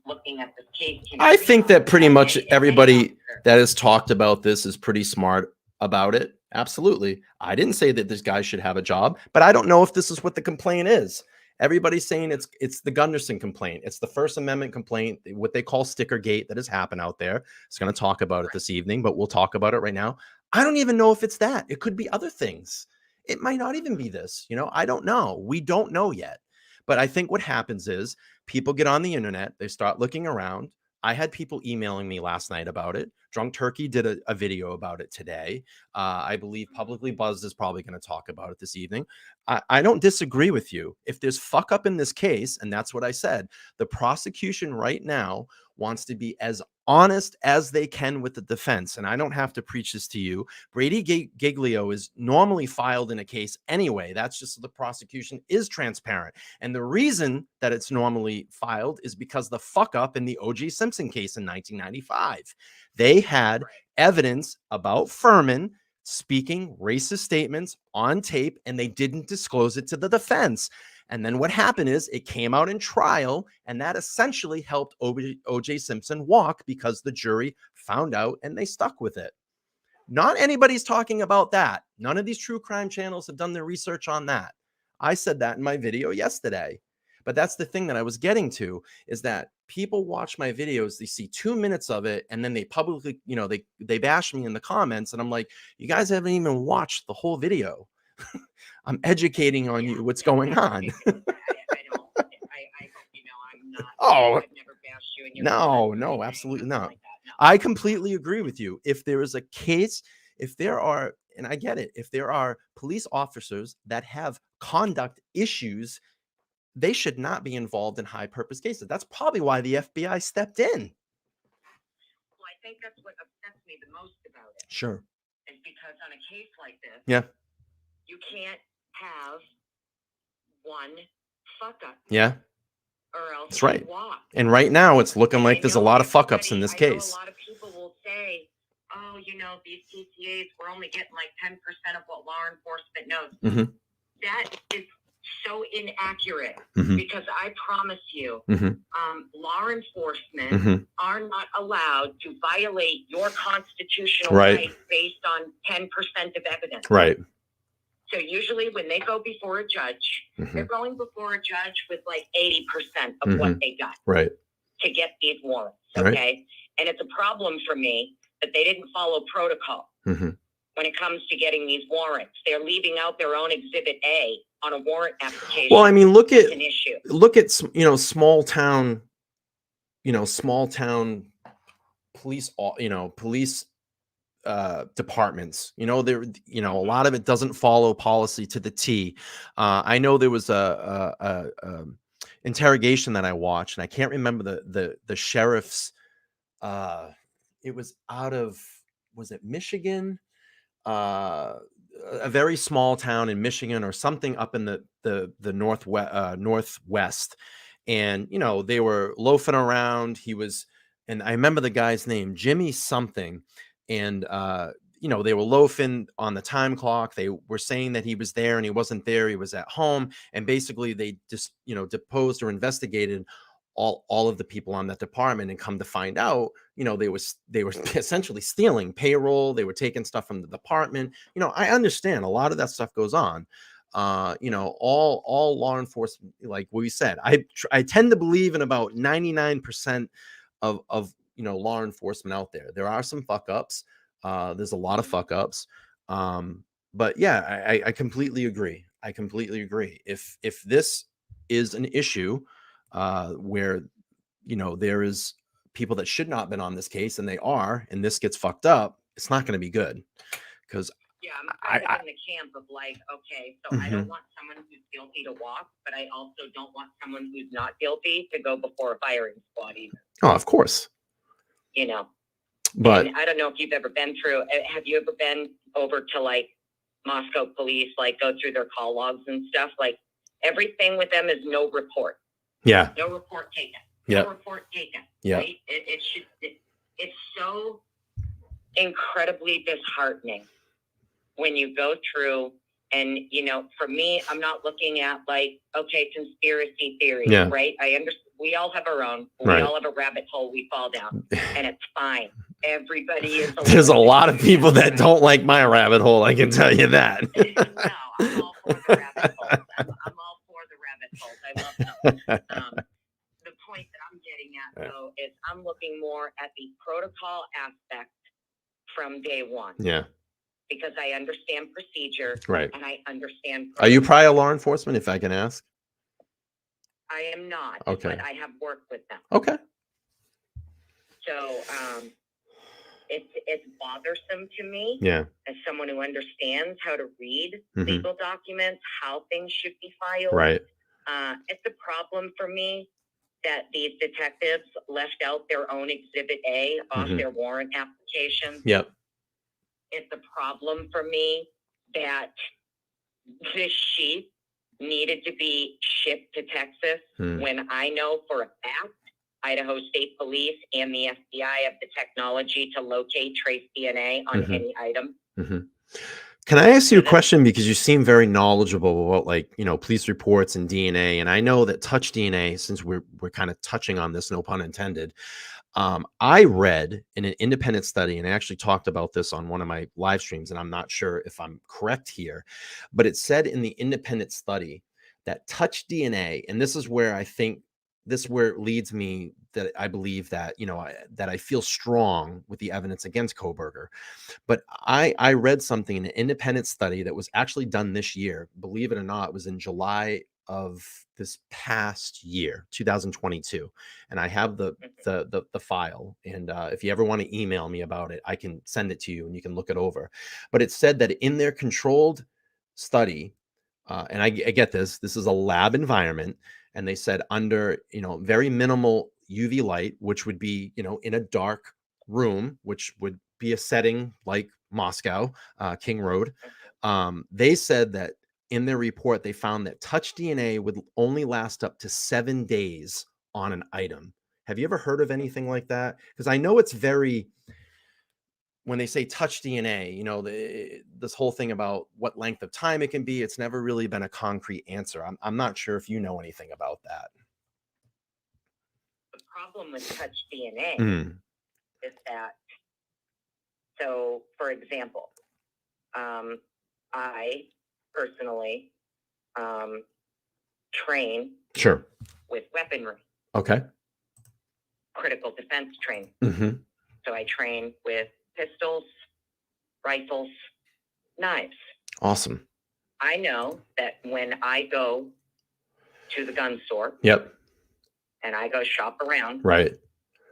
looking at this case. I think that pretty much everybody that has talked about this is pretty smart about it. Absolutely. I didn't say that this guy should have a job, but I don't know if this is what the complaint is. Everybody's saying it's the Gunderson complaint. It's the First Amendment complaint, what they call Stickergate, that has happened out there. It's going to talk about it this evening, but we'll talk about it right now. I don't even know if it's that. It could be other things. It might not even be this. I don't know. We don't know yet. But I think what happens is people get on the internet. They start looking around. I had people emailing me last night about it. Drunk Turkey did a video about it today. I believe Publicly Buzzed is probably going to talk about it this evening. I don't disagree with you. If there's fuck up in this case, and that's what I said, the prosecution right now wants to be as honest as they can with the defense. And I don't have to preach this to you. Brady Giglio is normally filed in a case anyway. That's just so the prosecution is transparent. And the reason that it's normally filed is because the fuck up in the O.J. Simpson case in 1995. They had evidence about Furman speaking racist statements on tape, and they didn't disclose it to the defense. And then what happened is it came out in trial, and that essentially helped O.J. Simpson walk because the jury found out and they stuck with it. Not anybody's talking about that. None of these true crime channels have done their research on that. I said that in my video yesterday. But that's the thing that I was getting to, is that people watch my videos, they see 2 minutes of it, and then they publicly, they bash me in the comments, and I'm like, you guys haven't even watched the whole video. I'm educating on you what's going on. I hope you know I'm not. Oh, I've never bashed you in your no, absolutely not. like that. No. I completely agree with you. If there is a case, if there are, and I get it, if there are police officers that have conduct issues, they should not be involved in high purpose cases. That's probably why the FBI stepped in. Well, I think that's what upsets me the most about it. Sure. Is because on a case like this, Yeah. you can't have one fuck up. Yeah. Or else That's right. you walk. And right now it's looking like there's a lot of fuck ups in this I know case. a lot of people will say, oh, these TTAs, we're only getting like 10% of what law enforcement knows. Mm-hmm. That is so inaccurate, Mm-hmm. because I promise you, Mm-hmm. law enforcement Mm-hmm. are not allowed to violate your constitutional Right. rights based on 10% of evidence. Right. So usually when they go before a judge, Mm-hmm. they're going before a judge with like 80% of what they got Right. to get these warrants, Right. okay? And it's a problem for me that they didn't follow protocol Mm-hmm. when it comes to getting these warrants. They're leaving out their own Exhibit A on a warrant application. Well, I mean, look That's at an issue. small town, small town police, police departments. There, a lot of it doesn't follow policy to the T. I know there was a interrogation that I watched, and I can't remember the sheriff's. It was out of, was it Michigan? A very small town in Michigan or something up in the northwest, and they were loafing around. And I remember the guy's name, Jimmy something, and they were loafing on the time clock. They were saying that he was there and he wasn't there. He was at home, and basically they just deposed or investigated all of the people on that department, and come to find out, they were essentially stealing payroll. They were taking stuff from the department. I understand a lot of that stuff goes on. All law enforcement, like we said, I tend to believe in about 99% of law enforcement out there. There are some fuck ups. There's a lot of fuck ups. But yeah, I completely agree. If this is an issue where there is people that should not have been on this case, and they are, and this gets fucked up, it's not going to be good. Because I'm kind of in the camp of like, okay, so I don't want someone who's guilty to walk, but I also don't want someone who's not guilty to go before a firing squad either. Oh, of course. But and I don't know if you've ever been through. Have you ever been over to like Moscow police, like go through their call logs and stuff? Like everything with them is no report. Yeah. No report taken. Yeah. No report taken. Yeah. Right? It's so incredibly disheartening when you go through, and for me, I'm not looking at like, okay, conspiracy theories, right? I understand. We all have our own. We all have a rabbit hole we fall down, and it's fine. Everybody is. There's a lot of people that don't like my rabbit hole. I can tell you that. No, I'm all for the rabbit holes. I'm all for the rabbit holes. I love them. The point that I'm getting at, though, is I'm looking more at the protocol aspect from day one. Yeah. Because I understand procedure. Right. And I understand. Are you prior law enforcement, if I can ask? I am not. Okay. But I have worked with them. Okay. So it's bothersome to me. Yeah. As someone who understands how to read legal documents, how things should be filed. Right. It's a problem for me that these detectives left out their own Exhibit A off their warrant application. Yep. It's a problem for me that this sheet needed to be shipped to Texas when I know for a fact Idaho State Police and the FBI have the technology to locate trace DNA on any item. Can I ask you a question? Because you seem very knowledgeable about police reports and DNA. And I know that touch DNA, since we're kind of touching on this, no pun intended. I read in an independent study, and I actually talked about this on one of my live streams, and I'm not sure if I'm correct here, but it said in the independent study that touch DNA, and this is where I think this where it leads me that I believe that, that I feel strong with the evidence against Kohberger. But I read something in an independent study that was actually done this year. Believe it or not, it was in July of this past year, 2022. And I have the file. And if you ever want to email me about it, I can send it to you and you can look it over. But it said that in their controlled study, and I get this is a lab environment, and they said under, very minimal UV light, which would be, in a dark room, which would be a setting like Moscow, King Road. They said that in their report, they found that touch DNA would only last up to 7 days on an item. Have you ever heard of anything like that? Because I know it's very, when they say touch DNA, this whole thing about what length of time it can be, it's never really been a concrete answer. I'm not sure if you know anything about that. The problem with touch DNA is that, so for example, I personally train Sure. with weaponry, Okay. critical defense training. Mm-hmm. So I train with pistols, rifles, knives. Awesome. I know that when I go to the gun store Yep. and I go shop around, Right.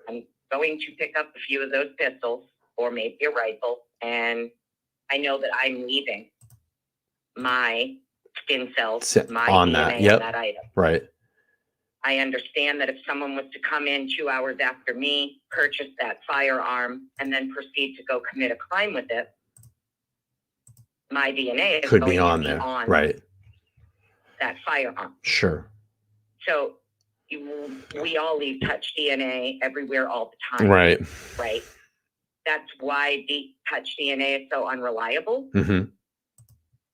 I'm going to pick up a few of those pistols or maybe a rifle, and I know that I'm leaving my skin cells, my on DNA that. on Yep. that item. Right. I understand that if someone was to come in 2 hours after me, purchase that firearm, and then proceed to go commit a crime with it, my DNA is Could going be to on be there. on Right. that firearm. Sure. So we all leave touch DNA everywhere all the time. Right. Right. That's why the touch DNA is so unreliable. Mm-hmm.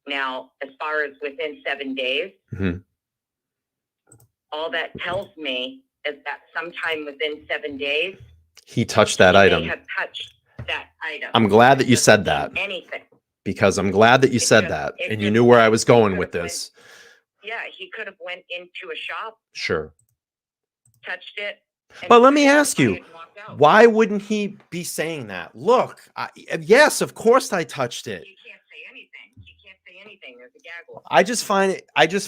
Now, as far as within 7 days, Mm-hmm. all that tells me is that sometime within 7 days, He touched that he item. may have touched that item. I'm glad that you said Doesn't that, mean anything. because I'm glad that you said Because that, it and you just knew where I means was he going could with have this. Yeah, he could have went into a shop, Sure. touched it. and But let me put it in the ask you, fire and walked out. why wouldn't he be saying that? Look, yes, of course I touched it. He can't say anything. He can't say anything. There's a gag order. I just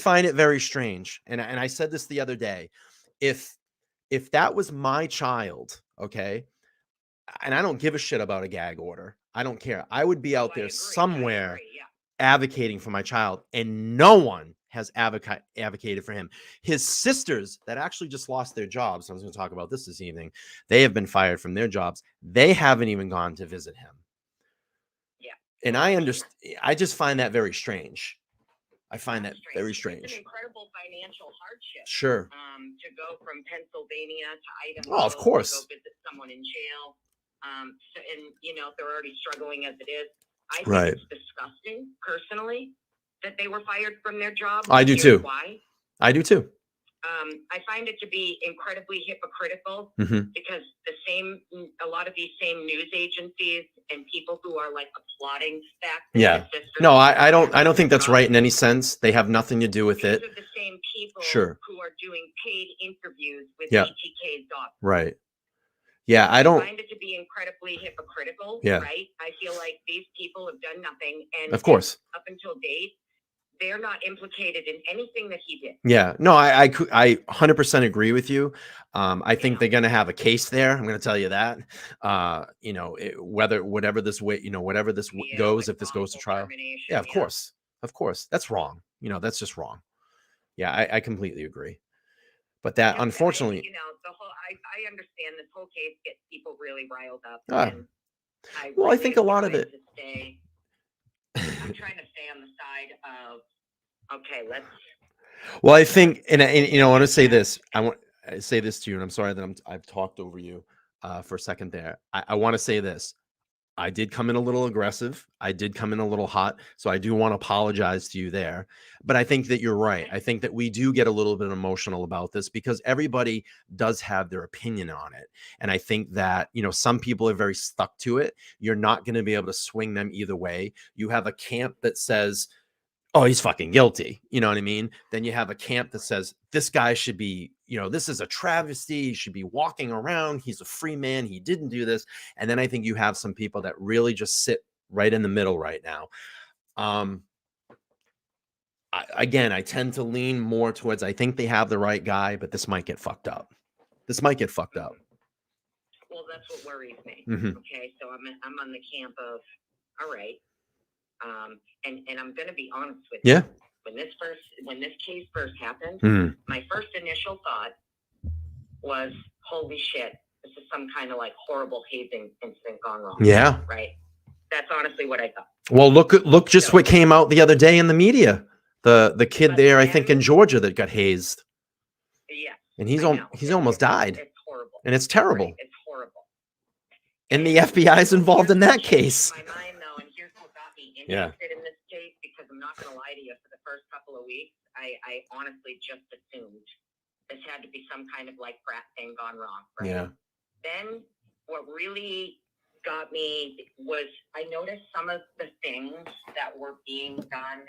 find it very strange. And I said this the other day. If that was my child, okay, and I don't give a shit about a gag order. I don't care. I would be out I there agree. somewhere Yeah. advocating for my child, and no one has advocated for him. His sisters that actually just lost their jobs, I was going to talk about this evening, they have been fired from their jobs. They haven't even gone to visit him. Yeah. And I just find that very strange. I find that very It's strange. an incredible financial hardship. Sure. To go from Pennsylvania to Idaho. Oh, of course. To go visit someone in jail. And they're already struggling as it is. I think Right. it's disgusting, personally, that they were fired from their job. I do Here's too. Why? I do too. I find it to be incredibly hypocritical Mhm. because a lot of these same news agencies and people who are like applauding the fact that Yeah. the sisters No, were I don't fired from think their that's jobs. right in any sense. They have nothing to do with These it. are the same people Sure. who are doing paid interviews with Yeah. BTK's daughter. Right. Yeah, I I don't. find it to be incredibly hypocritical, Yeah. right? I feel like these people have done nothing, and Of course. up until date, they're not implicated in anything that he did. Yeah. No, I 100% agree with you. I think Yeah. they're going to have a case there. I'm going to tell you that. Whatever this way, whatever this Yeah, goes, like if this goes to wrongful trial. termination, Yeah, of course. Of course. That's wrong. That's just wrong. Yeah, I completely agree. But that, Yeah, unfortunately, the whole I understand this whole case gets people really riled up. Ah. And I Well, I think a lot of trying it- to stay, I'm trying to stay on the side of let's. well, I think, and I want to say this. I say this to you, and I'm sorry that I've talked over you for a second there. I want to say this. I did come in a little aggressive. I did come in a little hot. So I do want to apologize to you there. But I think that you're right. I think that we do get a little bit emotional about this because everybody does have their opinion on it. And I think that, some people are very stuck to it. You're not going to be able to swing them either way. You have a camp that says oh, he's fucking guilty. You know what I mean? Then you have a camp that says this guy should be, this is a travesty. He should be walking around. He's a free man. He didn't do this. And then I think you have some people that really just sit right in the middle right now. I tend to lean more towards, I think they have the right guy, but this might get fucked up. Well, that's what worries me. Okay, so I'm on the camp of, all right, and I'm going to be honest with you. Yeah. When this case first happened, my first initial thought was, holy shit, this is some kind of like horrible hazing incident gone wrong. Yeah. Right. That's honestly what I thought. Well, look just what came out the other day in the media. The kid there, I think in Georgia, that got hazed. Yeah. And he's almost died. It's horrible. And it's terrible. Right, it's horrible. And the FBI is involved in that case. My mind, though, and here's what got me interested in this case, because I'm not going to lie to you, for the first couple of weeks, I honestly just assumed this had to be some kind of like frat thing gone wrong. Right? Yeah. Then what really got me was I noticed some of the things that were being done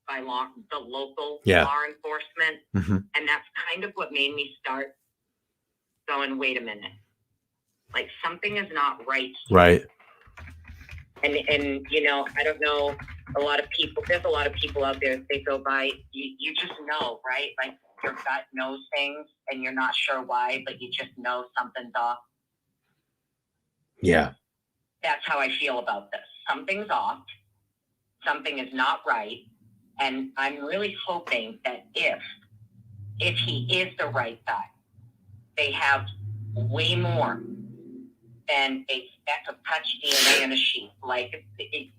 by the local law enforcement. And that's kind of what made me start going, wait a minute. Like something is not right here. Right. And I don't know, there's a lot of people out there, they go by, you just know, right? Like your gut knows things and you're not sure why, but you just know something's off. Yeah. That's how I feel about this. Something's off. Something is not right. And I'm really hoping that if he is the right guy, they have way more than a speck of touch DNA in a sheet. Like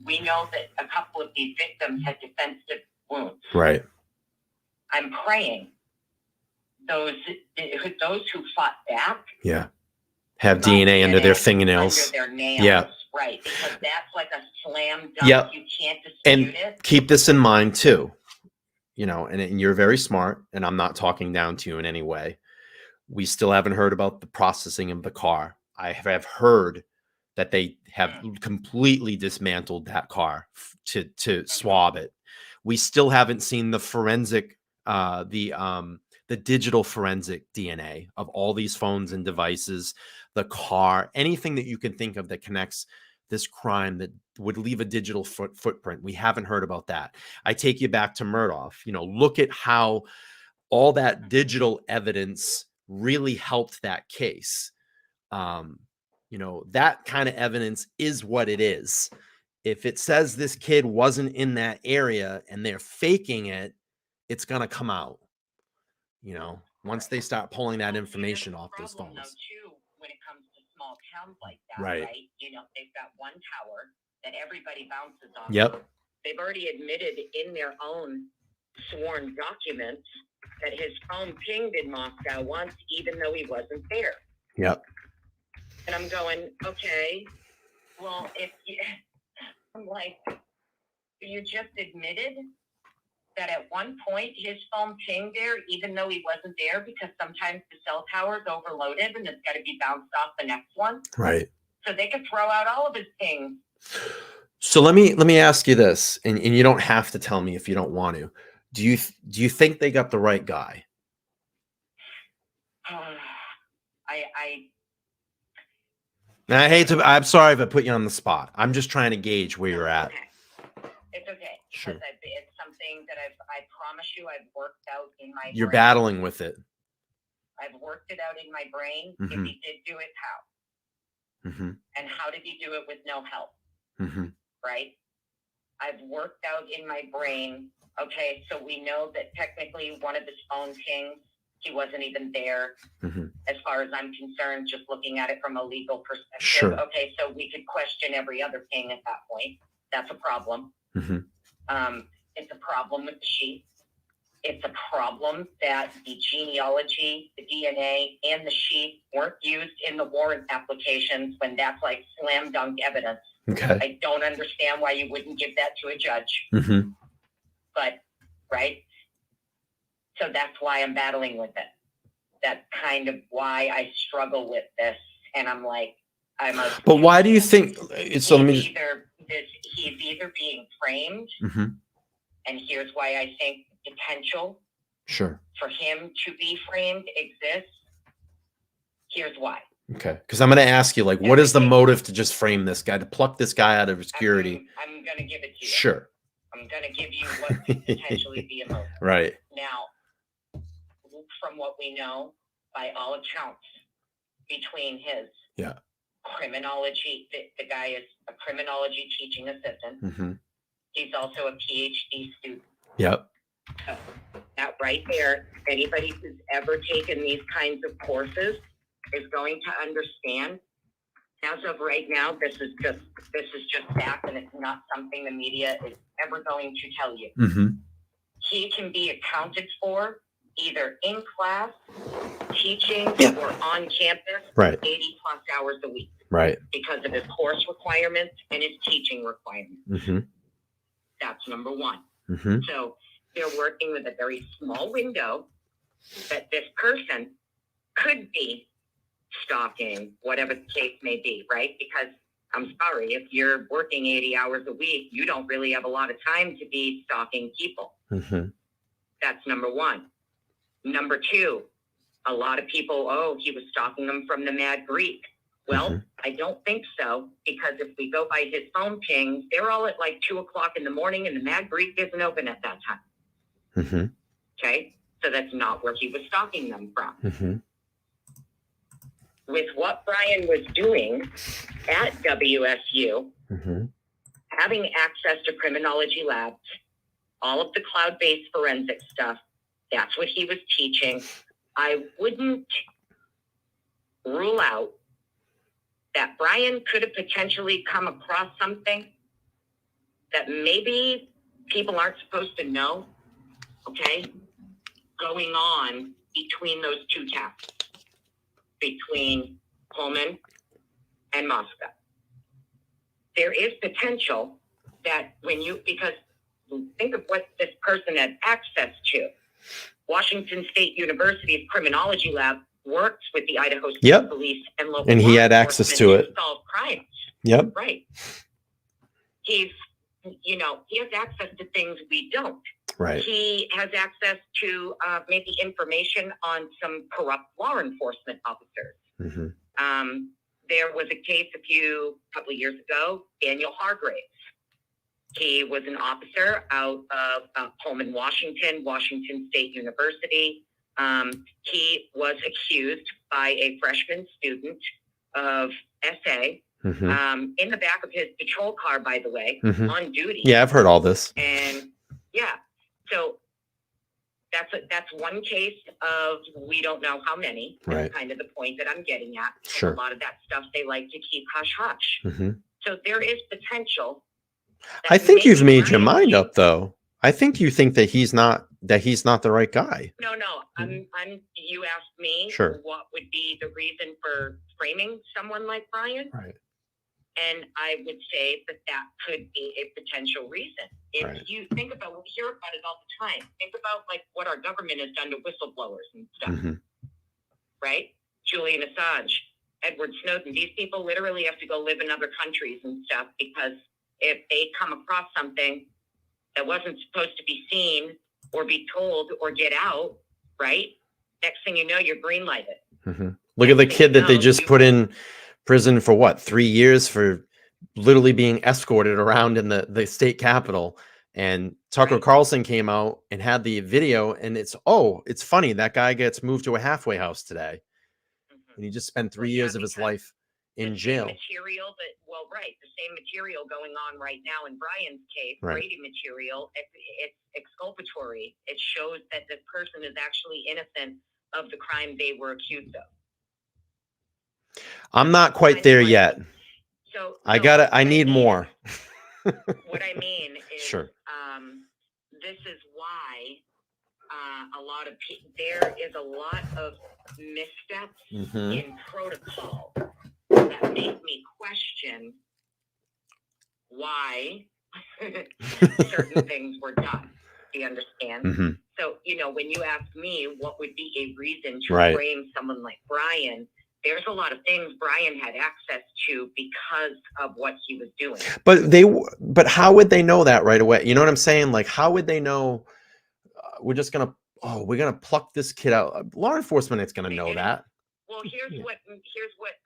we know that a couple of these victims had defensive wounds. Right. I'm praying those who fought back. Yeah. Have DNA under their fingernails. Under their nails. Yeah. Right. Because that's like a slam dunk. Yep. You can't dispute And it. keep this in mind too, and you're very smart, and I'm not talking down to you in any way. We still haven't heard about the processing of the car. I have heard that they have completely dismantled that car to swab it. We still haven't seen the forensic, the digital forensic DNA of all these phones and devices, the car, anything that you can think of that connects this crime that would leave a digital footprint. We haven't heard about that. I take you back to Murdoch. Look at how all that digital evidence really helped that case. That kind of evidence is what it is. If it says this kid wasn't in that area and they're faking it, it's going to come out, once they start pulling that information off those phones. Too, when it comes to small towns like that, right? They've got one tower that everybody bounces off. Yep. They've already admitted in their own sworn documents that his phone pinged in Moscow once, even though he wasn't there. Yep. And I'm going, okay, well, I'm like, you just admitted that at one point his phone pinged there, even though he wasn't there, because sometimes the cell tower's overloaded and it's got to be bounced off the next one. Right. So they could throw out all of his pings. So let me ask you this, and you don't have to tell me if you don't want to. Do you think they got the right guy? I'm sorry if I put you on the spot. I'm just trying to gauge where you're at. It's okay. Sure. It's something that I promise you I've worked out in my You're brain. battling with it. I've worked it out in my brain. If he did do it, how? And how did he do it with no help? Right? I've worked out in my brain, okay, so we know that technically one of his phone pings, he wasn't even there. As far as I'm concerned, just looking at it from a legal perspective. Sure. Okay, so we could question every other ping at that point. That's a problem. It's a problem with the sheet. It's a problem that the genealogy, the DNA, and the sheet weren't used in the warrant applications when that's like slam dunk evidence. Okay. I don't understand why you wouldn't give that to a judge. But, right? So that's why I'm battling with it. That's kind of why I struggle with this. And I'm like, But why do you think? So let me. He's either being framed And here's why I think potential Sure. for him to be framed exists. Here's why. Okay. Because I'm going to ask you, like, what is the motive to just frame this guy, to pluck this guy out of obscurity? I'm going to give it to you. Sure. I'm going to give you what could potentially be a motive. Right. Now, from what we know, by all accounts, between his criminology, the guy is a criminology teaching assistant. Mm-hmm. He's also a PhD student. Yep. So that right there, anybody who's ever taken these kinds of courses is going to understand. As of right now, this is just fact, and it's not something the media is ever going to tell you. Mm-hmm. He can be accounted for either in class, teaching, or on campus, 80 plus hours a week. Right. Because of his course requirements and his teaching requirements. Mm-hmm. That's number one. Mm-hmm. So they're working with a very small window that this person could be stalking, whatever the case may be, right? Because I'm sorry, if you're working 80 hours a week, you don't really have a lot of time to be stalking people. Mm-hmm. That's number one. Number two, a lot of people, he was stalking them from the Mad Greek. Well, I don't think so, because if we go by his phone pings, they're all at like 2 o'clock in the morning, and the Mad Greek isn't open at that time. Mm-hmm. Okay? So that's not where he was stalking them from. Mm-hmm. With what Bryan was doing at WSU, having access to criminology labs, all of the cloud-based forensic stuff, that's what he was teaching. I wouldn't rule out that Bryan could have potentially come across something that maybe people aren't supposed to know, okay, going on between those two towns, between Pullman and Moscow. There is potential that because think of what this person had access to. Washington State University's criminology lab works with the Idaho State Police and local and he had access to it. Solve crimes. Yep. Right. He has access to things we don't. Right. He has access to maybe information on some corrupt law enforcement officers. Mm-hmm. There was a case a couple of years ago, Daniel Hargraves. He was an officer out of Pullman, Washington State University. He was accused by a freshman student of SA in the back of his patrol car, by the way, on duty. Yeah, I've heard all this. And so that's one case of we don't know how many. Right. That's kind of the point that I'm getting at. Sure. A lot of that stuff they like to keep hush-hush. Mm-hmm. So there is potential. I think you've made your mind up, though. I think you think that he's not the right guy. No. You asked me what would be the reason for framing someone like Bryan. Right. And I would say that could be a potential reason. If you think about, we hear about it all the time. Think about like what our government has done to whistleblowers and stuff. Right? Julian Assange, Edward Snowden. These people literally have to go live in other countries and stuff because if they come across something that wasn't supposed to be seen or be told or get out, right? Next thing you know, you're green-lighted. Look at the kid that they just put in prison for 3 years for literally being escorted around in the state capitol. And Tucker Carlson came out and had the video, and it's funny. That guy gets moved to a halfway house today. And he just spent 3 years of his life in jail. The same material going on right now in Bryan's case, Brady material, it's exculpatory. It shows that this person is actually innocent of the crime they were accused of. I'm not quite there yet. So I need more. What I mean is, this is why there is a lot of missteps in protocol that make me question why certain things were done. Do you understand? So, when you ask me what would be a reason to frame someone like Bryan, there's a lot of things Bryan had access to because of what he was doing. But how would they know that right away? You know what I'm saying? Like, how would they know we're just going to, we're going to pluck this kid out? Law enforcement is going to know that. Well, here's what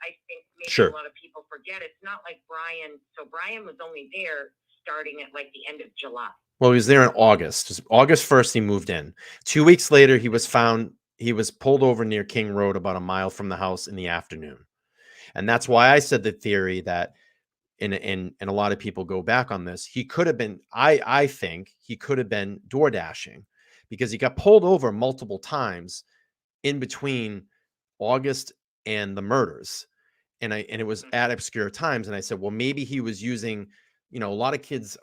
I think maybe Sure. a lot of people forget. It's not like Bryan. So Bryan was only there starting at like the end of July. Well, he was there in August. August 1st, he moved in. 2 weeks later, he was found. He was pulled over near King Road about a mile from the house in the afternoon. And that's why I said the theory that, and a lot of people go back on this, he could have been, I think he could have been door dashing, because he got pulled over multiple times in between August and the murders. And it was at obscure times. And I said, well, maybe he was using, a lot of kids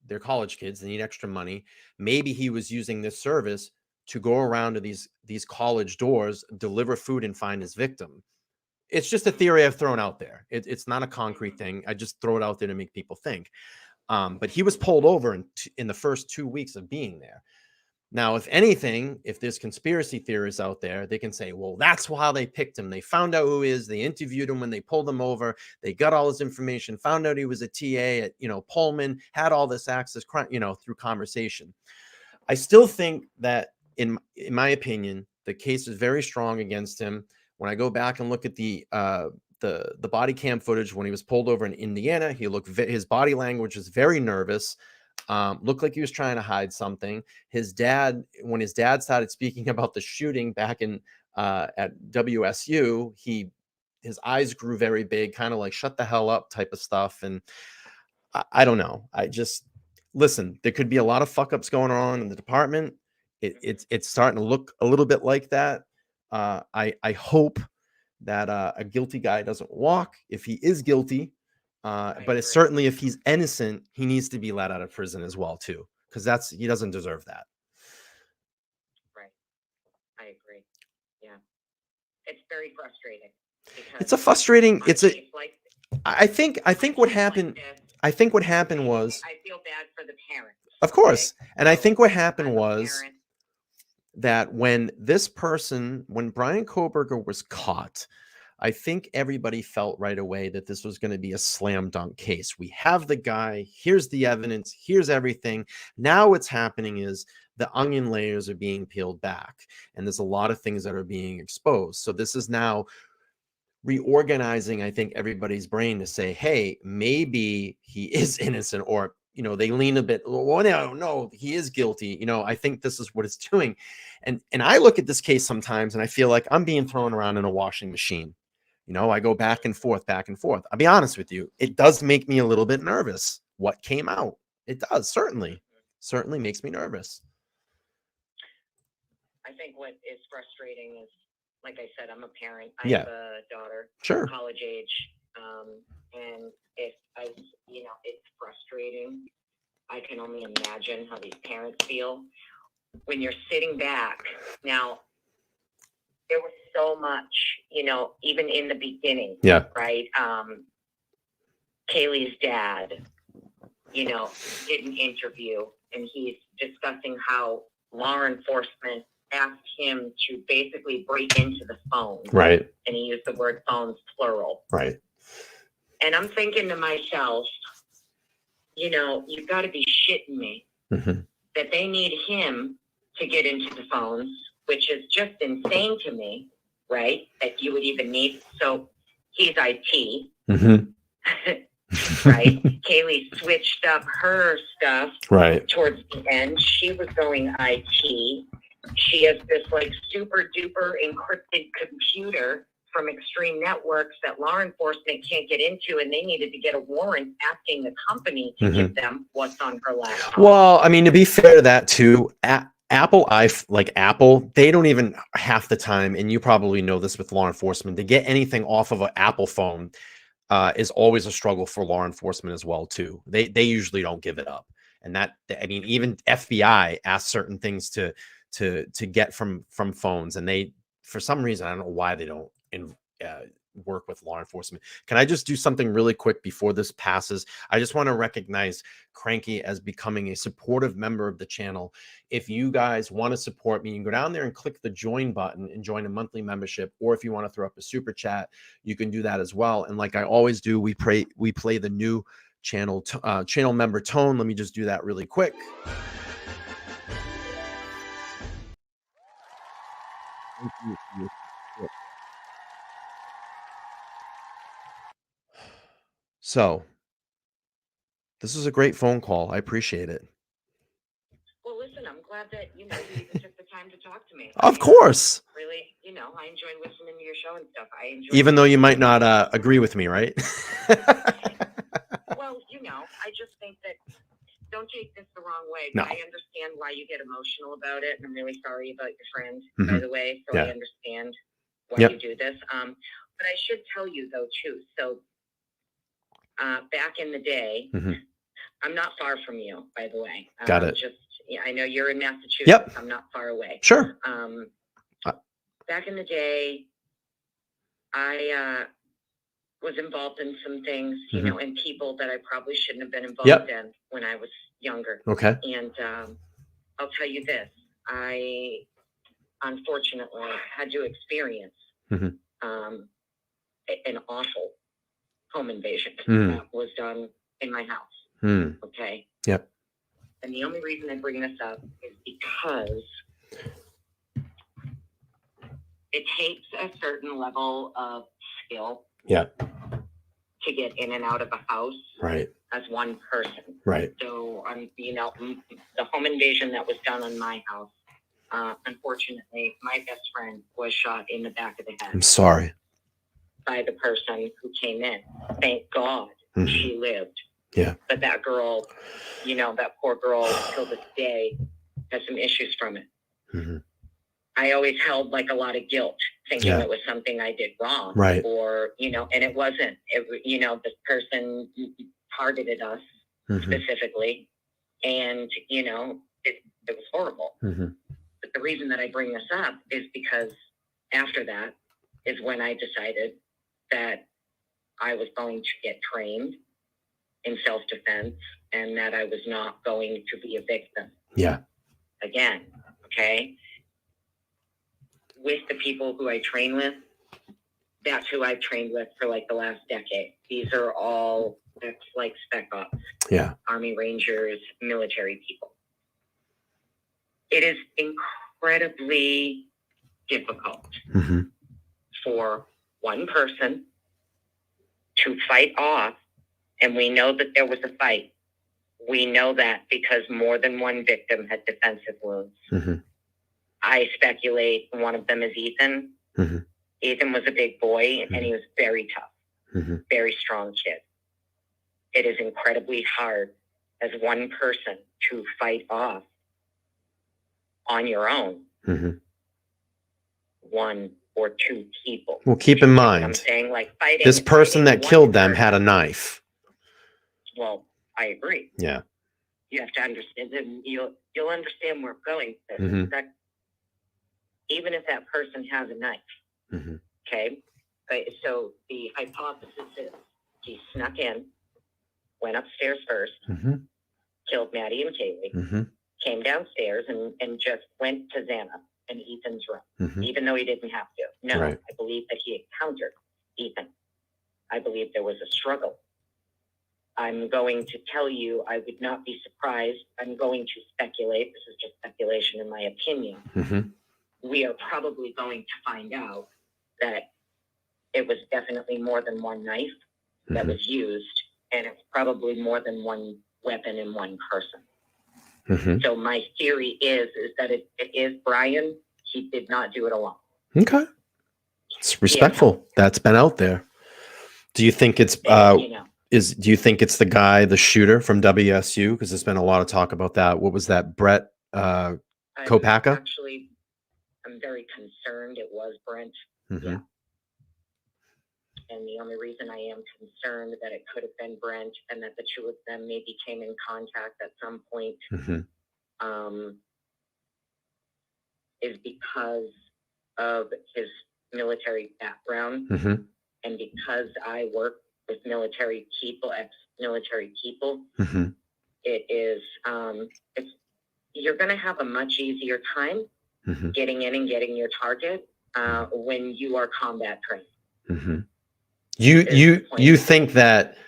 they're college kids, they need extra money. Maybe he was using this service to go around to these college doors, deliver food, and find his victim. It's just a theory I've thrown out there. It's not a concrete thing. I just throw it out there to make people think. But he was pulled over in the first 2 weeks of being there. Now, if anything, if there's conspiracy theorists out there, they can say, well, that's how they picked him. They found out who he is. They interviewed him when they pulled him over. They got all his information, found out he was a TA at, Pullman, had all this access, through conversation. I still think that, in my opinion, the case is very strong against him. When I go back and look at the body cam footage when he was pulled over in Indiana, his body language was very nervous. Looked like he was trying to hide something. When his dad started speaking about the shooting back in at WSU, his eyes grew very big, kind of like shut the hell up type of stuff. And I don't know. Listen, there could be a lot of fuck ups going on in the department. It's starting to look a little bit like that. I hope that a guilty guy doesn't walk if he is guilty. But it's certainly, if he's innocent, he needs to be let out of prison as well, too, because he doesn't deserve that. Right. I agree. Yeah. It's very frustrating. It's a frustrating. I think what happened. I think what happened was. I feel bad for the parents. Of course, and I think what happened was that when Bryan Kohberger was caught, I think everybody felt right away that this was going to be a slam dunk case. We have the guy. Here's the evidence. Here's everything. Now what's happening is the onion layers are being peeled back, and there's a lot of things that are being exposed. So this is now reorganizing, I think, everybody's brain to say, hey, maybe he is innocent, or, they lean a bit, well, no, he is guilty. I think this is what it's doing. And I look at this case sometimes and I feel like I'm being thrown around in a washing machine. I go back and forth. I'll be honest with you. It does make me a little bit nervous what came out. It does. Certainly makes me nervous. I think what is frustrating is, like I said, I'm a parent. I Yeah. have a daughter, Sure. college age. And it's frustrating. I can only imagine how these parents feel when you're sitting back. Now, there was so much, even in the beginning. Yeah. Right. Kaylee's dad, did an interview, and he's discussing how law enforcement asked him to basically break into the phone. Right. And he used the word phones plural. Right. And I'm thinking to myself, you've got to be shitting me that they need him to get into the phones, which is just insane to me, right? That you would even need. So he's IT. Right. Kaylee switched up her stuff towards the end. She was going IT. She has this super duper encrypted computer from Extreme Networks that law enforcement can't get into, and they needed to get a warrant asking the company to give them what's on her laptop. Well, I mean, to be fair to that too, Apple, they don't even half the time, and you probably know this with law enforcement, to get anything off of an Apple phone is always a struggle for law enforcement as well too. They usually don't give it up, and even FBI asks certain things to get from phones, and they, for some reason, I don't know why they don't work with law enforcement. Can I just do something really quick before this passes? I just want to recognize Cranky as becoming a supportive member of the channel. If you guys want to support me, you can go down there and click the join button and join a monthly membership. Or if you want to throw up a super chat, you can do that as well. And like I always do, we play the new channel member tone. Let me just do that really quick. Thank you for your support. So this is a great phone call. I appreciate it. Well, listen, I'm glad that, you know, you even took the time to talk to me. Of course. Really, you know, I enjoy listening to your show and stuff. I enjoy Even though you might not agree with me, right? Well, you know, I just think that, don't take this the wrong way, No. but I understand why you get emotional about it. And I'm really sorry about your friend, Mhm. by the way. So Yeah. I understand why Yep. you do this. But I should tell you, though, too. So back in the day, Mhm. I'm not far from you, by the way. Got it. I know you're in Massachusetts. Yep. I'm not far away. Sure. Back in the day, I was involved in some things, you know, and people that I probably shouldn't have been involved in when I was younger. Okay. And I'll tell you this, I unfortunately had to experience an awful home invasion that was done in my house. Okay. Yep. And the only reason I bring this up is because it takes a certain level of skill Yeah. to get in and out of a house Right. as one person. Right. So, you know, the home invasion that was done on my house, unfortunately, my best friend was shot in the back of the head I'm sorry. by the person who came in. Thank God she lived. Yeah. But that girl, you know, that poor girl till this day has some issues from it. I always held like a lot of guilt, thinking it was something I did wrong. Right. Or, you know, and it wasn't. You know, this person targeted us specifically. And, you know, it was horrible. But the reason that I bring this up is because after that is when I decided that I was going to get trained in self-defense and that I was not going to be a victim. Yeah. Again, okay? With the people who I train with, that's who I've trained with for like the last decade. These are all like spec ops, Army Rangers, military people. It is incredibly difficult for one person to fight off, and we know that there was a fight. We know that because more than one victim had defensive wounds. I speculate one of them is Ethan. Ethan was a big boy, and he was very tough, very strong kid. It is incredibly hard as one person to fight off on your own one or two people. Well, keep in mind, I'm saying, like, fighting, this person that one killed them person- had a knife. Well, I agree. Yeah. You have to understand, and you'll understand where I'm going with this. That even if that person has a knife, okay? So the hypothesis is he snuck in, went upstairs first, killed Maddie and Kaylee, came downstairs and just went to Xana and Ethan's room, even though he didn't have to. No, Right. I believe that he encountered Ethan. I believe there was a struggle. I'm going to tell you, I would not be surprised. I'm going to speculate. This is just speculation in my opinion. We are probably going to find out that it was definitely more than one knife that was used, and it's probably more than one weapon in one person. So my theory is that it is Bryan. He did not do it alone. Okay. It's respectful. That's been out there. Do you think it's do you think it's the guy, the shooter from WSU? Because there's been a lot of talk about that. What was that, Brett Kopaka? Actually, I'm very concerned it was Brent. Mm-hmm. And the only reason I am concerned that it could have been Brent and that the two of them maybe came in contact at some point is because of his military background And because I work with military people, ex-military people, Mm-hmm. it is, you're going to have a much easier time Mm-hmm. getting in and getting your target when you are combat trained. Mm-hmm. You think that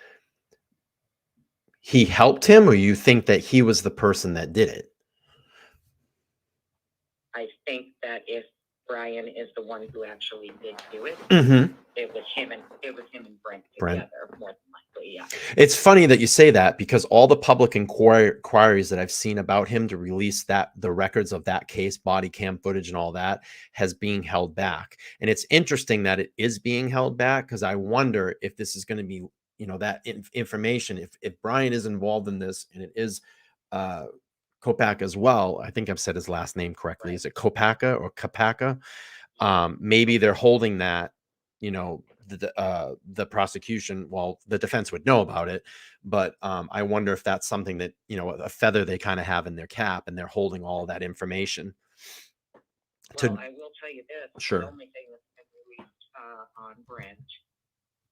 he helped him, or you think that he was the person that did it? I think that if Bryan is the one who actually did do it, Mm-hmm. it was him and Brent Brent. together, more than likely. Yeah. It's funny that you say that, because all the public inquiries that I've seen about him to release the records of that case, body cam footage and all that, has being held back. And it's interesting that it is being held back, because I wonder if this is going to be, that information, if Bryan is involved in this, and it is Kopak as well. I think I've said his last name correctly. Right. Is it Kopaka or Kapaka? Maybe they're holding that, the prosecution, well, the defense would know about it, but I wonder if that's something that, a feather they kind of have in their cap, and they're holding all that information. Well, I will tell you this. Sure. The only thing that's been released on Brent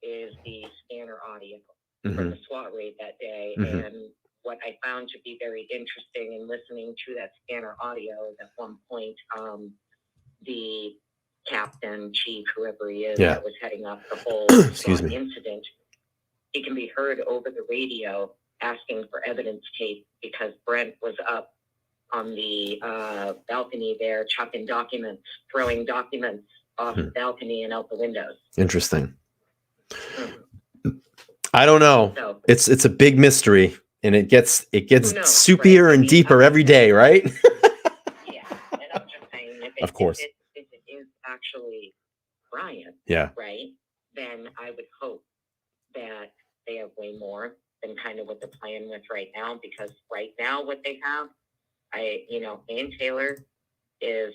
is the scanner audio from the SWAT raid that day. Mhm. And what I found to be very interesting in listening to that scanner audio is at one point, the captain, chief, whoever he is, that was heading up the whole Excuse me. incident, he can be heard over the radio asking for evidence tape, because Brent was up on the balcony there, chucking documents, throwing documents off the balcony and out the windows. Interesting. I don't know. So, It's a big mystery, and it gets Who knows, soupier right? I and mean, deeper every day, right? yeah, and I'm just saying, Of course. if it is actually Bryan, Yeah. right, then I would hope that they have way more than kind of what they're playing with right now, because right now what they have, Ann Taylor is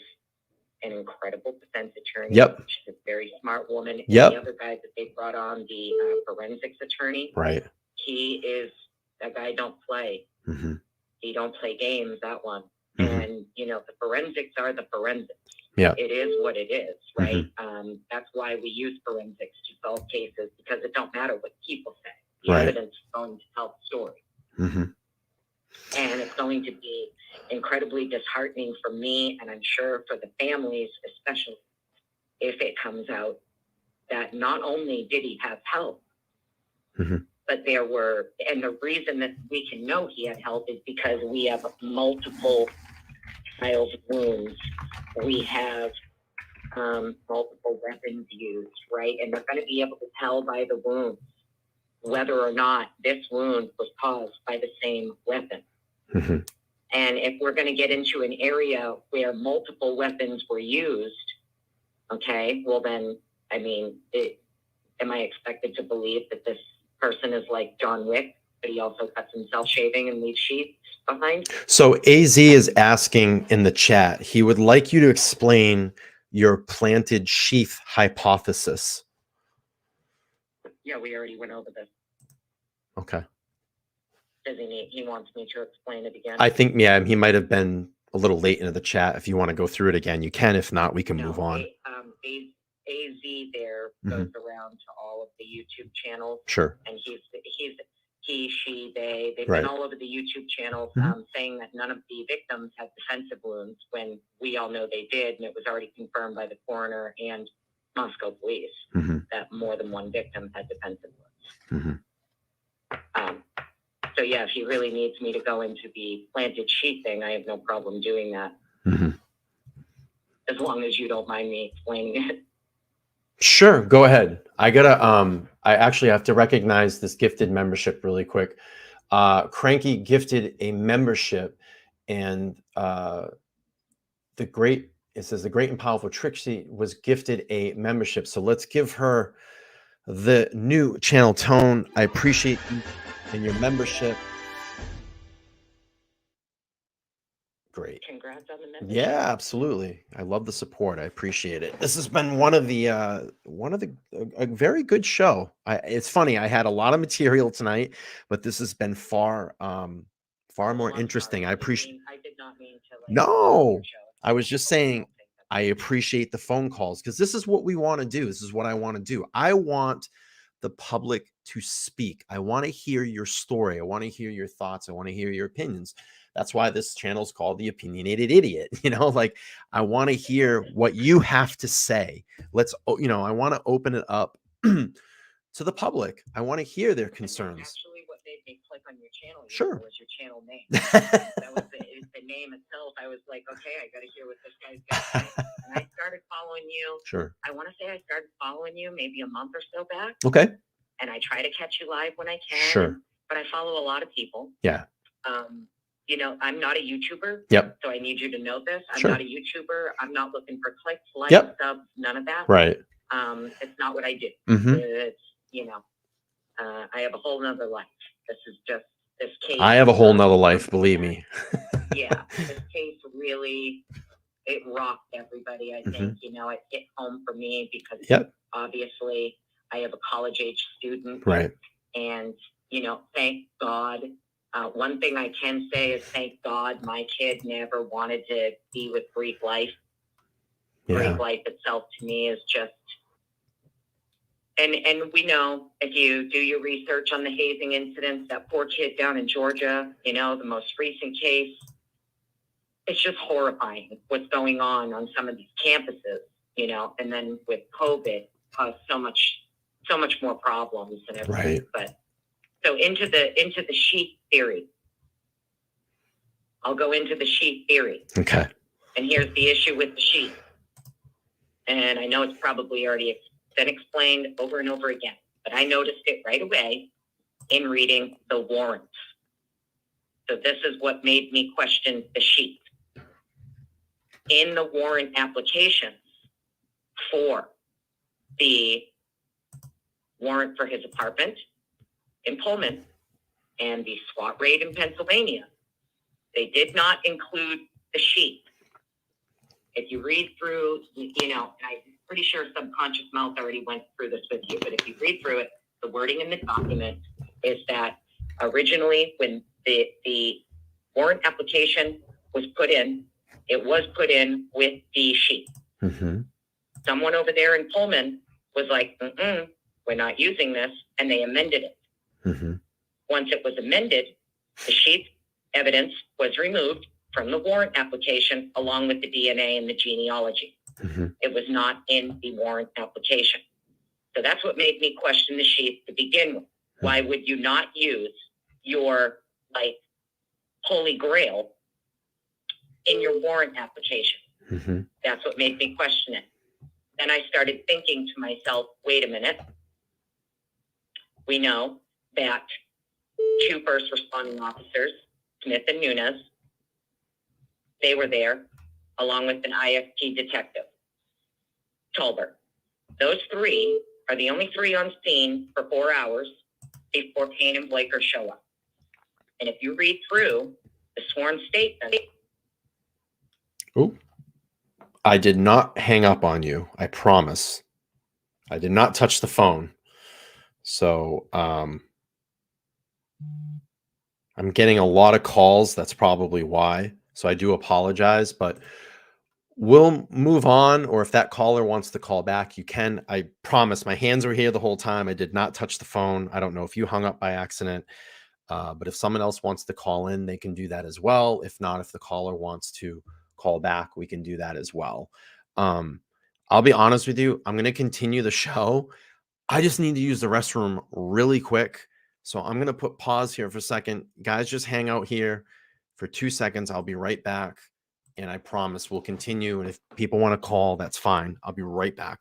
an incredible defense attorney. Yep. She's a very smart woman. And Yep. the other guy that they brought on, the forensics attorney, Right. he is, that guy don't play. Mm-hmm. He don't play games, that one. Mhm. And, the forensics are the forensics. Yeah. It is what it is, right? That's why we use forensics to solve cases, because it don't matter what people say. The Right. evidence is going to tell the story. Mm-hmm. And it's going to be incredibly disheartening for me, and I'm sure for the families, especially if it comes out that not only did he have help, Mhm. but and the reason that we can know he had help is because we have multiple child wounds. We have multiple weapons used, right? And they're going to be able to tell by the wounds whether or not this wound was caused by the same weapon. Mm-hmm. And if we're going to get into an area where multiple weapons were used, okay, well then, am I expected to believe that this person is like John Wick, but he also cuts himself shaving and leaves sheets behind? So AZ is asking in the chat, he would like you to explain your planted sheath hypothesis. Yeah, we already went over this. Okay. Does he wants me to explain it again? I think, he might have been a little late into the chat. If you want to go through it again, you can. If not, we can move on. AZ there goes around to all of the YouTube channels. Sure. And he, she, they've Right. been all over the YouTube channels saying that none of the victims had defensive wounds, when we all know they did, and it was already confirmed by the coroner and Moscow police that more than one victim had defensive wounds. So yeah, if he really needs me to go into the planted sheet thing, I have no problem doing that. As long as you don't mind me explaining it. Sure, go ahead. I actually have to recognize this gifted membership really quick. Cranky gifted a membership, and it says the great and powerful Trixie was gifted a membership. So let's give her the new channel tone. I appreciate you and your membership. Great. Congrats on the membership. Yeah, absolutely. I love the support. I appreciate it. This has been one of the a very good show. It's funny. I had a lot of material tonight, but this has been far more interesting. I appreciate. I did not mean to. No, I was just saying. I appreciate the phone calls because this is what we want to do. This is what I want to do. I want the public to speak. I want to hear your story. I want to hear your thoughts. I want to hear your opinions. That's why this channel is called the Opinionated Idiot. You know, like I want to hear what you have to say. Let's, you know, I want to open it up to the public. I want to hear their concerns. Actually, what made me click on your channel Sure. was your channel name. That was the name itself. I was like, okay, I got to hear what this guy's got to say. And I started following you. Sure. I want to say I started following you maybe a month or so back. Okay. And I try to catch you live when I can. Sure. But I follow a lot of people. Yeah. You know, I'm not a YouTuber. Yep. So I need you to know this. I'm Sure. not a YouTuber. I'm not looking for clicks, likes, Yep. subs, none of that. Right. It's not what I do. Mm-hmm. It's, you know, I have a whole nother life. This is just this case. I have a whole nother life, believe me. Yeah. This case really, it rocked everybody. I think, you know, it hit home for me because Yep. obviously I have a college age student. Right. And, you know, thank God. One thing I can say is thank God my kid never wanted to be with Greek life. Yeah. Greek life itself to me is just, and we know if you do your research on the hazing incidents, that poor kid down in Georgia, you know, the most recent case, it's just horrifying what's going on some of these campuses, you know, and then with COVID caused so much more problems and everything. Right. But so into the sheet theory. I'll go into the sheet theory. Okay. And here's the issue with the sheet. And I know it's probably already been explained over and over again, but I noticed it right away in reading the warrants. So this is what made me question the sheet. In the warrant applications for the warrant for his apartment in Pullman and the SWAT raid in Pennsylvania, they did not include the sheet. If you read through, you know, I'm pretty sure Subconscious Mouth already went through this with you, but if you read through it, the wording in the document is that originally when the warrant application was put in, it was put in with the sheet. Mm-hmm. Someone over there in Pullman was like, we're not using this, and they amended it. Mm-hmm. Once it was amended, the sheet evidence was removed from the warrant application along with the DNA and the genealogy. Mm-hmm. It was not in the warrant application. So that's what made me question the sheet to begin with. Why would you not use your holy grail in your warrant application? Mm-hmm. That's what made me question it. Then I started thinking to myself, wait a minute. We know that two first responding officers, Smith and Nunes, they were there along with an ISP detective, Tolbert. Those three are the only three on scene for 4 hours before Payne and Blaker show up. And if you read through the sworn statement. Oh, I did not hang up on you. I promise. I did not touch the phone. So, I'm getting a lot of calls. That's probably why. So I do apologize, but we'll move on. Or if that caller wants to call back, you can. I promise my hands were here the whole time. I did not touch the phone. I don't know if you hung up by accident, but if someone else wants to call in, they can do that as well. If not, if the caller wants to call back, we can do that as well. I'll be honest with you. I'm going to continue the show. I just need to use the restroom really quick. So I'm going to put pause here for a second. Guys, just hang out here for 2 seconds. I'll be right back. And I promise we'll continue. And if people want to call, that's fine. I'll be right back.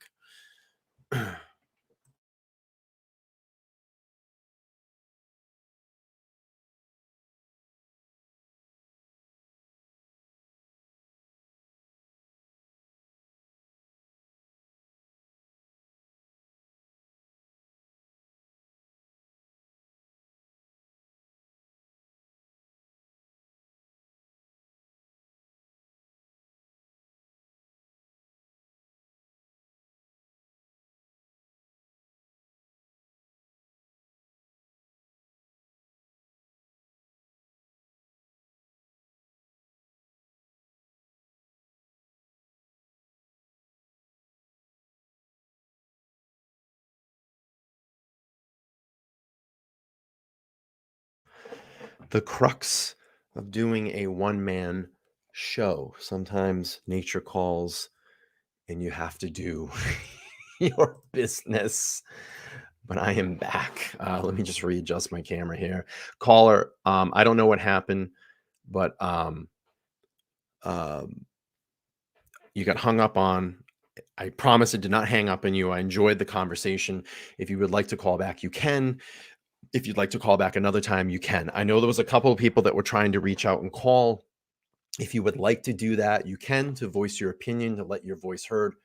the crux of doing a one-man show. Sometimes nature calls and you have to do your business. But I am back. Let me just readjust my camera here. Caller, I don't know what happened, but you got hung up on. I promise it did not hang up on you. I enjoyed the conversation. If you would like to call back, you can. If you'd like to call back another time, you can. I know there was a couple of people that were trying to reach out and call. If you would like to do that, you can, to voice your opinion, to let your voice heard.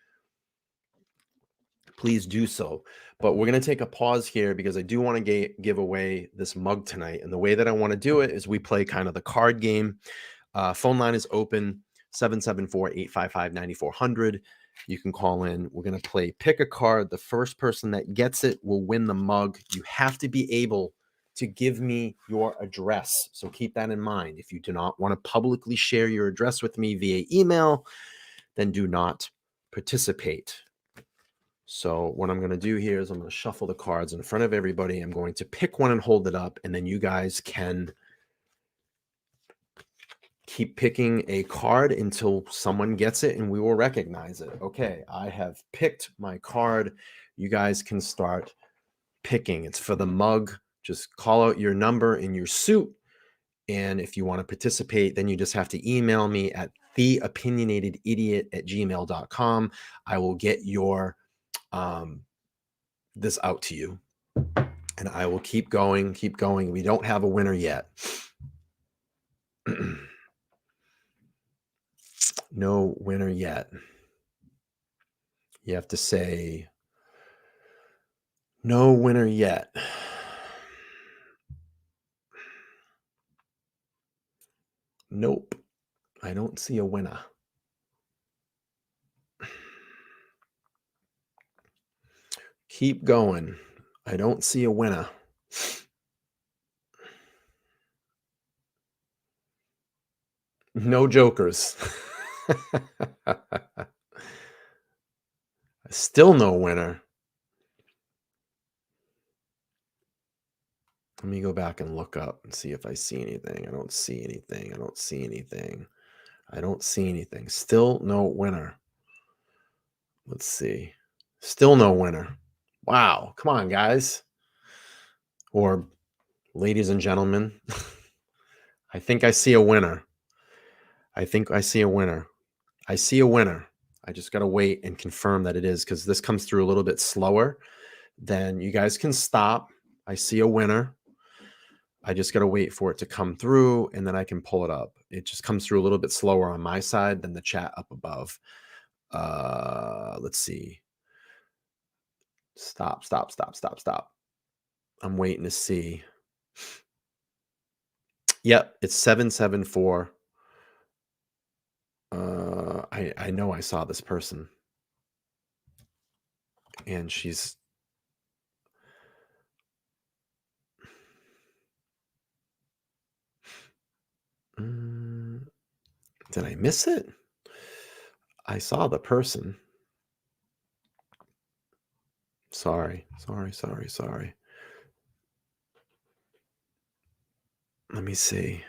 Please do so. But we're going to take a pause here because I do want to give away this mug tonight. And the way that I want to do it is we play kind of the card game. Phone line is open, 774-855-9400. You can call in. We're going to play pick a card. The first person that gets it will win the mug. You have to be able to give me your address. So keep that in mind. If you do not want to publicly share your address with me via email, then do not participate. So what I'm going to do here is I'm going to shuffle the cards in front of everybody. I'm going to pick one and hold it up, and then you guys can keep picking a card until someone gets it and we will recognize it. Okay, I have picked my card. You guys can start picking. It's for the mug. Just call out your number in your suit. And if you want to participate, then you just have to email me at theopinionatedidiot@gmail.com. I will get your this out to you. And I will keep going, keep going. We don't have a winner yet. No winner yet. You have to say, no winner yet. Nope. I don't see a winner. Keep going. I don't see a winner. No jokers. Still no winner. Let me go back and look up and see if I see anything. I don't see anything. I don't see anything. I don't see anything. Still no winner. Let's see. Still no winner. Wow. Come on, guys. Or ladies and gentlemen. I think I see a winner. I think I see a winner. I see a winner. I just got to wait and confirm that it is, because this comes through a little bit slower. Then you guys can stop. I see a winner. I just got to wait for it to come through, and then I can pull it up. It just comes through a little bit slower on my side than the chat up above. Let's see. Stop. I'm waiting to see. Yep, it's 774. I know I saw this person. And she's... Did I miss it? I saw the person. Sorry. Let me see.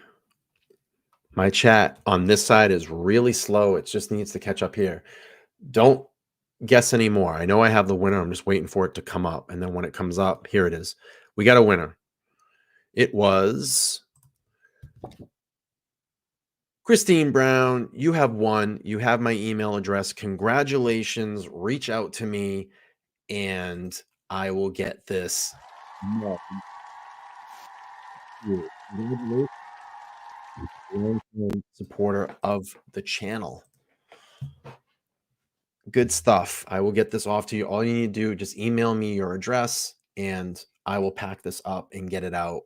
My chat on this side is really slow. It just needs to catch up here. Don't guess anymore. I know I have the winner. I'm just waiting for it to come up. And then when it comes up, here it is. We got a winner. It was Christine Brown. You have won. You have my email address. Congratulations. Reach out to me and I will get this. Supporter of the channel. Good stuff. I will get this off to you. All you need to do, just email me your address and I will pack this up and get it out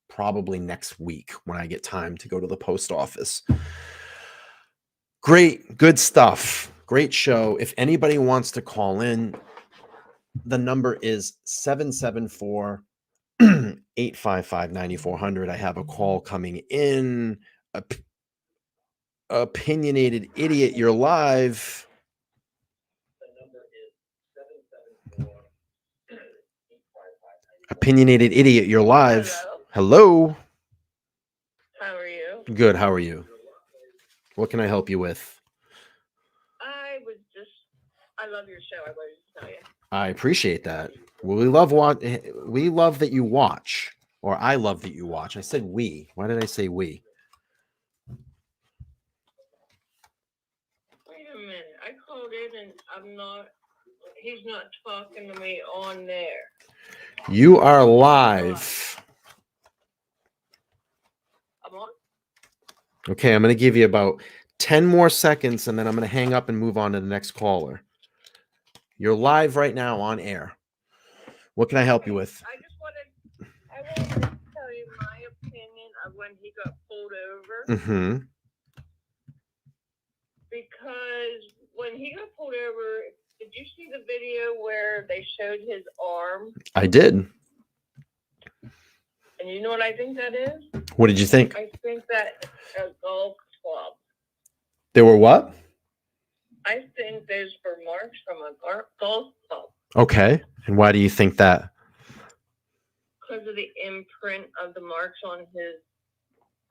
probably next week when I get time to go to the post office. Great. Good stuff. Great show. If anybody wants to call in, the number is 774-855-9400. I have a call coming in. Opinionated Idiot, you're live. Opinionated Idiot, you're live. Hello. Good. How are you? What can I help you with? I love your show. I wanted to tell you. I appreciate that. Well, we love that you watch, or I love that you watch. I said we. Why did I say we? Wait a minute. I called in and he's not talking to me on there. You are live. I'm on? Okay, I'm going to give you about 10 more seconds, and then I'm going to hang up and move on to the next caller. You're live right now on air. What can I help you with? I wanted to tell you my opinion of when he got pulled over. Mm-hmm. Because when he got pulled over, did you see the video where they showed his arm? I did. And you know what I think that is? What did you think? I think that a golf club. There were what? I think those were marks from a golf club. Okay. And why do you think that? Because of the imprint of the marks on his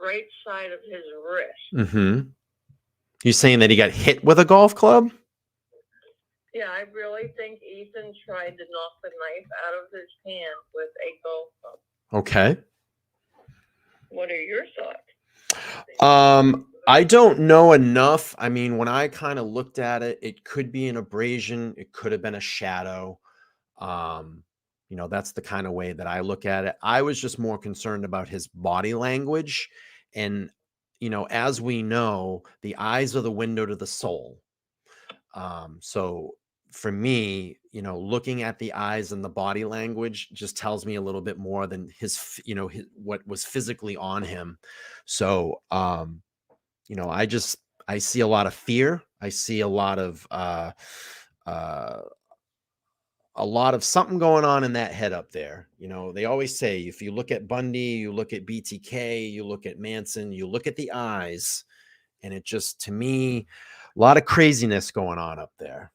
right side of his wrist. Mm-hmm. You saying that he got hit with a golf club? Yeah, I really think Ethan tried to knock the knife out of his hand with a golf club. Okay. What are your thoughts? I don't know enough. I mean, when I kind of looked at it, it could be an abrasion. It could have been a shadow. You know, that's the kind of way that I look at it. I was just more concerned about his body language. And, you know, as we know, the eyes are the window to the soul. So for me, you know, looking at the eyes and the body language just tells me a little bit more than his, you know, what was physically on him. So, you know, I see a lot of fear. I see a lot of something going on in that head up there. You know, they always say, if you look at Bundy, you look at BTK, you look at Manson, you look at the eyes, and it just, to me, a lot of craziness going on up there.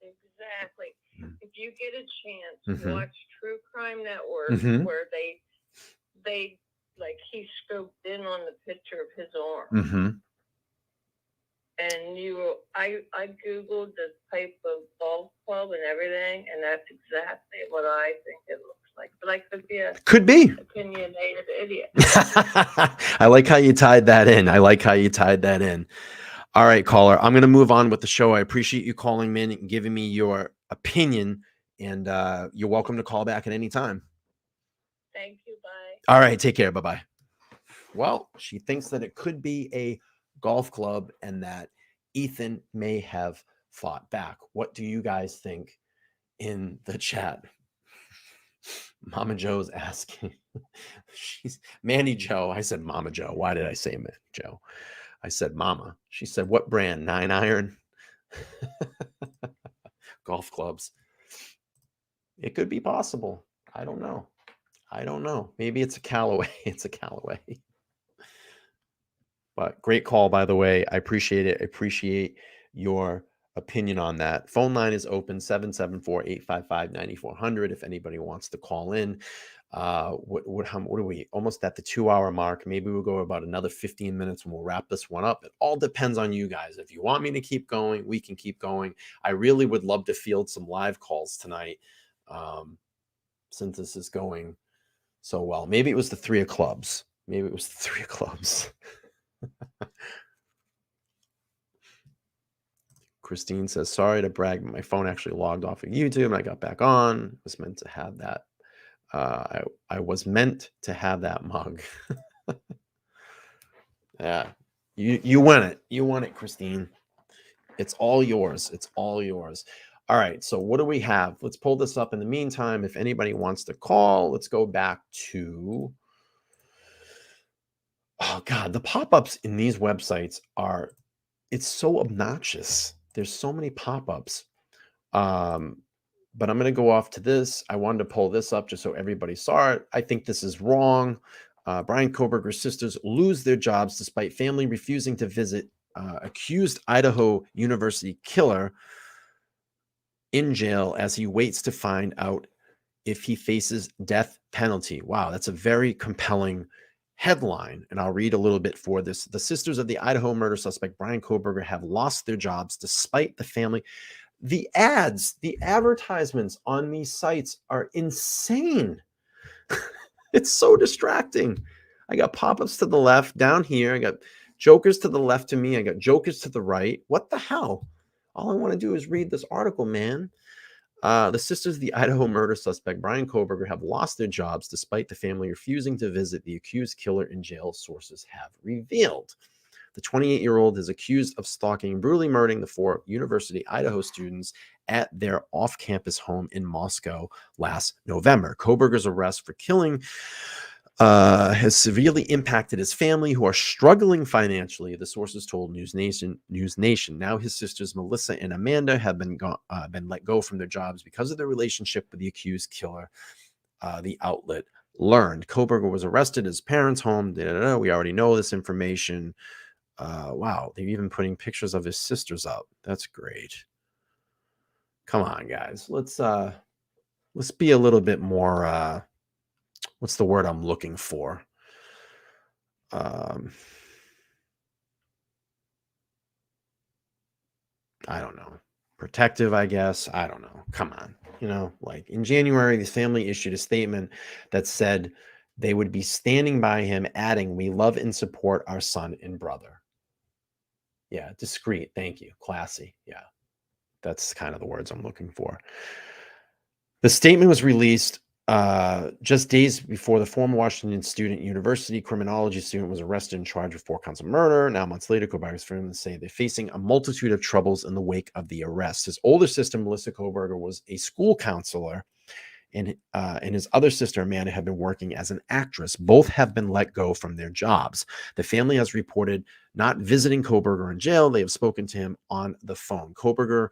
Exactly. If you get a chance, watch True Crime Network, where they like he scoped in on the picture of his arm. And I Googled the type of golf club and everything, and that's exactly what I think it looks like. But I could be an opinionated idiot. I like how you tied that in. All right, caller, I'm going to move on with the show. I appreciate you calling me in and giving me your opinion, and you're welcome to call back at any time. Thank you. Bye. All right, take care. Bye-bye. Well, she thinks that it could be a golf club and that Ethan may have fought back. What do you guys think in the chat? Mama Joe's asking. She's Manny Joe. I said Mama Joe. Why did I say Manny Joe? I said Mama. She said, what brand? 9 iron? Golf clubs. It could be possible. I don't know. Maybe it's a Callaway. But great call, by the way. I appreciate it. I appreciate your opinion on that. Phone line is open, 774-855-9400. If anybody wants to call in. What are we? Almost at the 2-hour mark. Maybe we'll go about another 15 minutes and we'll wrap this one up. It all depends on you guys. If you want me to keep going, we can keep going. I really would love to field some live calls tonight, since this is going so well. Maybe it was the 3 of clubs. Christine says, sorry to brag, but my phone actually logged off of YouTube and I got back on. Was meant to have that. I was meant to have that mug. Yeah, you won it. You won it, Christine. It's all yours. All right. So what do we have? Let's pull this up. In the meantime, if anybody wants to call, let's go back to. Oh God, the pop-ups in these websites it's so obnoxious. There's so many pop-ups. But I'm going to go off to this. I wanted to pull this up just so everybody saw it. I think this is wrong. Bryan Kohberger's sisters lose their jobs despite family refusing to visit accused Idaho University killer in jail as he waits to find out if he faces death penalty. Wow, that's a very compelling Headline, and I'll read a little bit for this. The sisters of the Idaho murder suspect Bryan Kohberger have lost their jobs despite the family. The ads, the advertisements on these sites are insane. It's so distracting. I got pop-ups to the left down here. I got jokers to the left of me. I got jokers to the right. What the hell? All I want to do is read this article, man. The sisters of the Idaho murder suspect Bryan Kohberger have lost their jobs despite the family refusing to visit the accused killer in jail, sources have revealed. The 28-year-old is accused of stalking and brutally murdering the 4 University Idaho students at their off-campus home in Moscow last November. Kohberger's arrest for killing has severely impacted his family, who are struggling financially, the sources told News Nation. Now his sisters Melissa and Amanda have been let go from their jobs because of their relationship with the accused killer, the outlet learned. Kohberger was arrested at his parents' home. We already know this information. Wow, they're even putting pictures of his sisters up. That's great. Come on, guys. Let's be a little bit more what's the word I'm looking for? I don't know. Protective, I guess. I don't know. Come on. You know, like in January, the family issued a statement that said they would be standing by him, adding, "We love and support our son and brother." Yeah, discreet. Thank you. Classy. Yeah, that's kind of the words I'm looking for. The statement was released just days before the former Washington University criminology student was arrested and charged with 4 counts of murder. Now, months later, Kohberger's family say they're facing a multitude of troubles in the wake of the arrest. His older sister, Melissa Kohberger, was a school counselor, and his other sister, Amanda, had been working as an actress. Both have been let go from their jobs. The family has reported not visiting Kohberger in jail. They have spoken to him on the phone. Kohberger,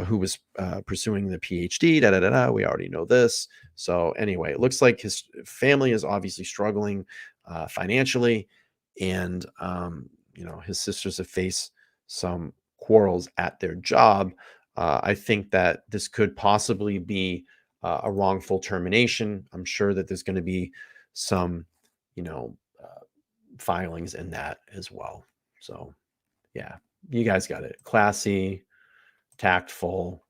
who was pursuing the PhD, we already know this. So anyway, it looks like his family is obviously struggling financially, and his sisters have faced some quarrels at their job. I think that this could possibly be a wrongful termination. I'm sure that there's going to be some, filings in that as well. So yeah, you guys got it. Classy, tactful,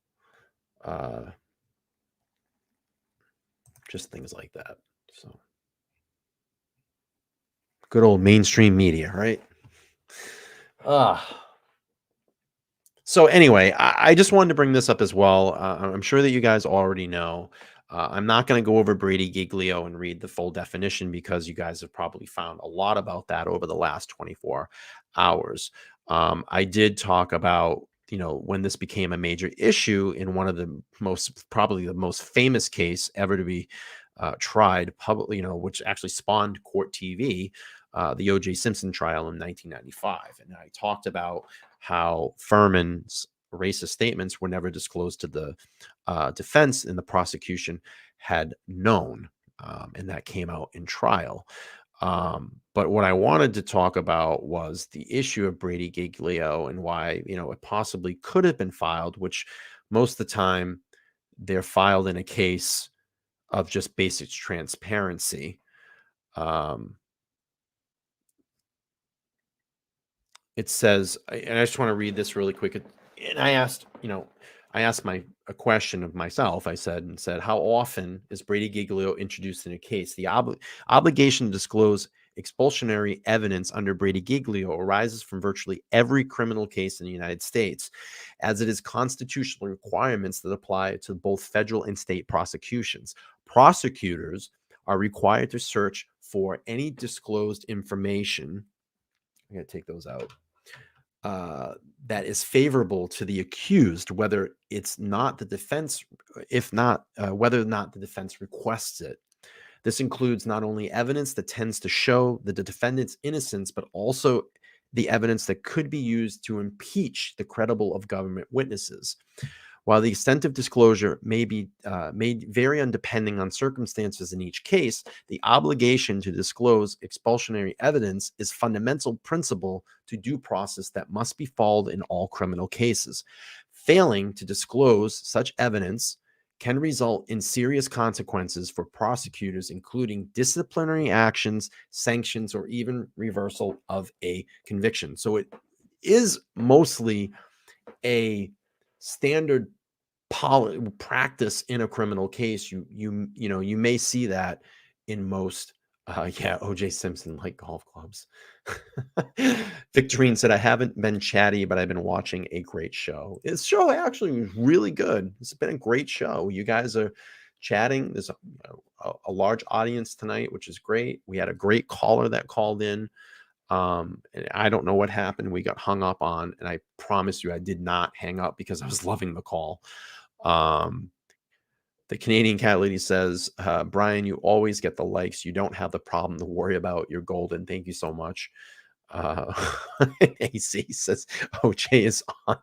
just things like that. So good old mainstream media, right? So anyway, I just wanted to bring this up as well. I'm sure that you guys already know. I'm not going to go over Brady Giglio and read the full definition because you guys have probably found a lot about that over the last 24 hours. I did talk about, when this became a major issue in one of the probably the most famous case ever to be tried publicly, which actually spawned court TV, the O.J. Simpson trial in 1995. And I talked about how Furman's racist statements were never disclosed to the defense, and the prosecution had known, and that came out in trial. But what I wanted to talk about was the issue of Brady Giglio and why, it possibly could have been filed, which most of the time they're filed in a case of just basic transparency. It says, and I just want to read this really quick. And I asked, a question of myself. I said, how often is Brady Giglio introduced in a case? The obligation to disclose expulsionary evidence under Brady Giglio arises from virtually every criminal case in the United States, as it is constitutional requirements that apply to both federal and state prosecutions. Prosecutors are required to search for any disclosed information. I'm going to take those out. That is favorable to the accused, whether it's not the defense, whether or not the defense requests it. This includes not only evidence that tends to show the defendant's innocence, but also the evidence that could be used to impeach the credible of government witnesses. While the extent of disclosure may vary depending on circumstances in each case, the obligation to disclose expulsionary evidence is fundamental principle to due process that must be followed in all criminal cases. Failing to disclose such evidence can result in serious consequences for prosecutors, including disciplinary actions, sanctions, or even reversal of a conviction. So it is mostly a standard practice in a criminal case. You may see that in most OJ Simpson like golf clubs. Victorine said, I haven't been chatty, but I've been watching a great show. This show actually was really good. It's been a great show. You guys are chatting. There's a large audience tonight, which is great. We had a great caller that called in. And I don't know what happened. We got hung up on, and I promise you I did not hang up because I was loving the call. The Canadian Cat Lady says, Bryan, you always get the likes. You don't have the problem to worry about. You're golden. Thank you so much. AC says, OJ is on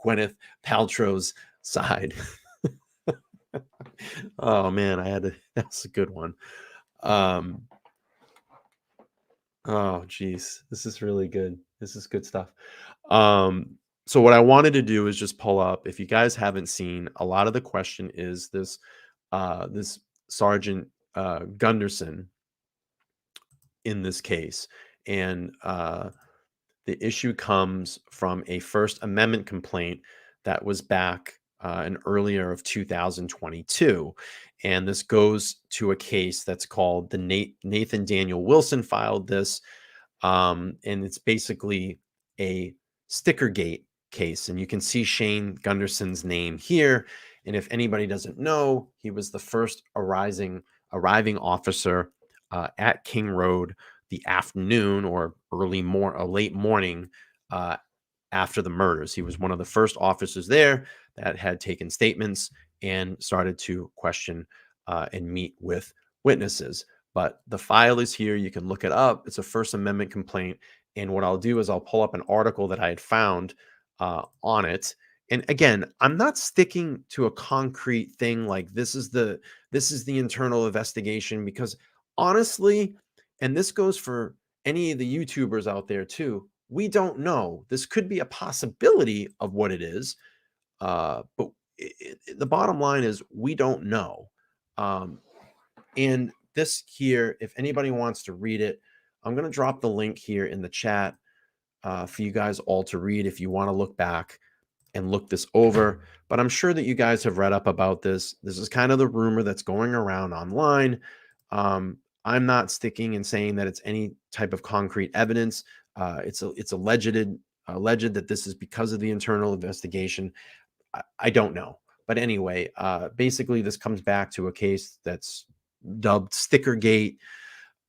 Gwyneth Paltrow's side. Oh, man, that's a good one. Oh, geez. This is really good. This is good stuff. So what I wanted to do is just pull up, if you guys haven't seen, a lot of the question is this Sergeant Gunderson in this case. And the issue comes from a First Amendment complaint that was back in earlier of 2022. And this goes to a case that's called the Nathan Daniel Wilson filed this. And it's basically a Stickergate case. And you can see Shane Gunderson's name here. And if anybody doesn't know, he was the first arriving officer at King Road the afternoon or late morning after the murders. He was one of the first officers there that had taken statements and started to question and meet with witnesses. But the file is here. You can look it up. It's a First Amendment complaint. And what I'll do is I'll pull up an article that I had found on it. And again, I'm not sticking to a concrete thing like this is the internal investigation, because honestly, and this goes for any of the YouTubers out there too, we don't know. This could be a possibility of what it is. But the bottom line is we don't know. And this here, if anybody wants to read it, I'm going to drop the link here in the chat for you guys all to read if you want to look back and look this over. But I'm sure that you guys have read up about this. This is kind of the rumor that's going around online. I'm not sticking and saying that it's any type of concrete evidence. It's alleged that this is because of the internal investigation. I don't know. But anyway, basically this comes back to a case that's dubbed Stickergate.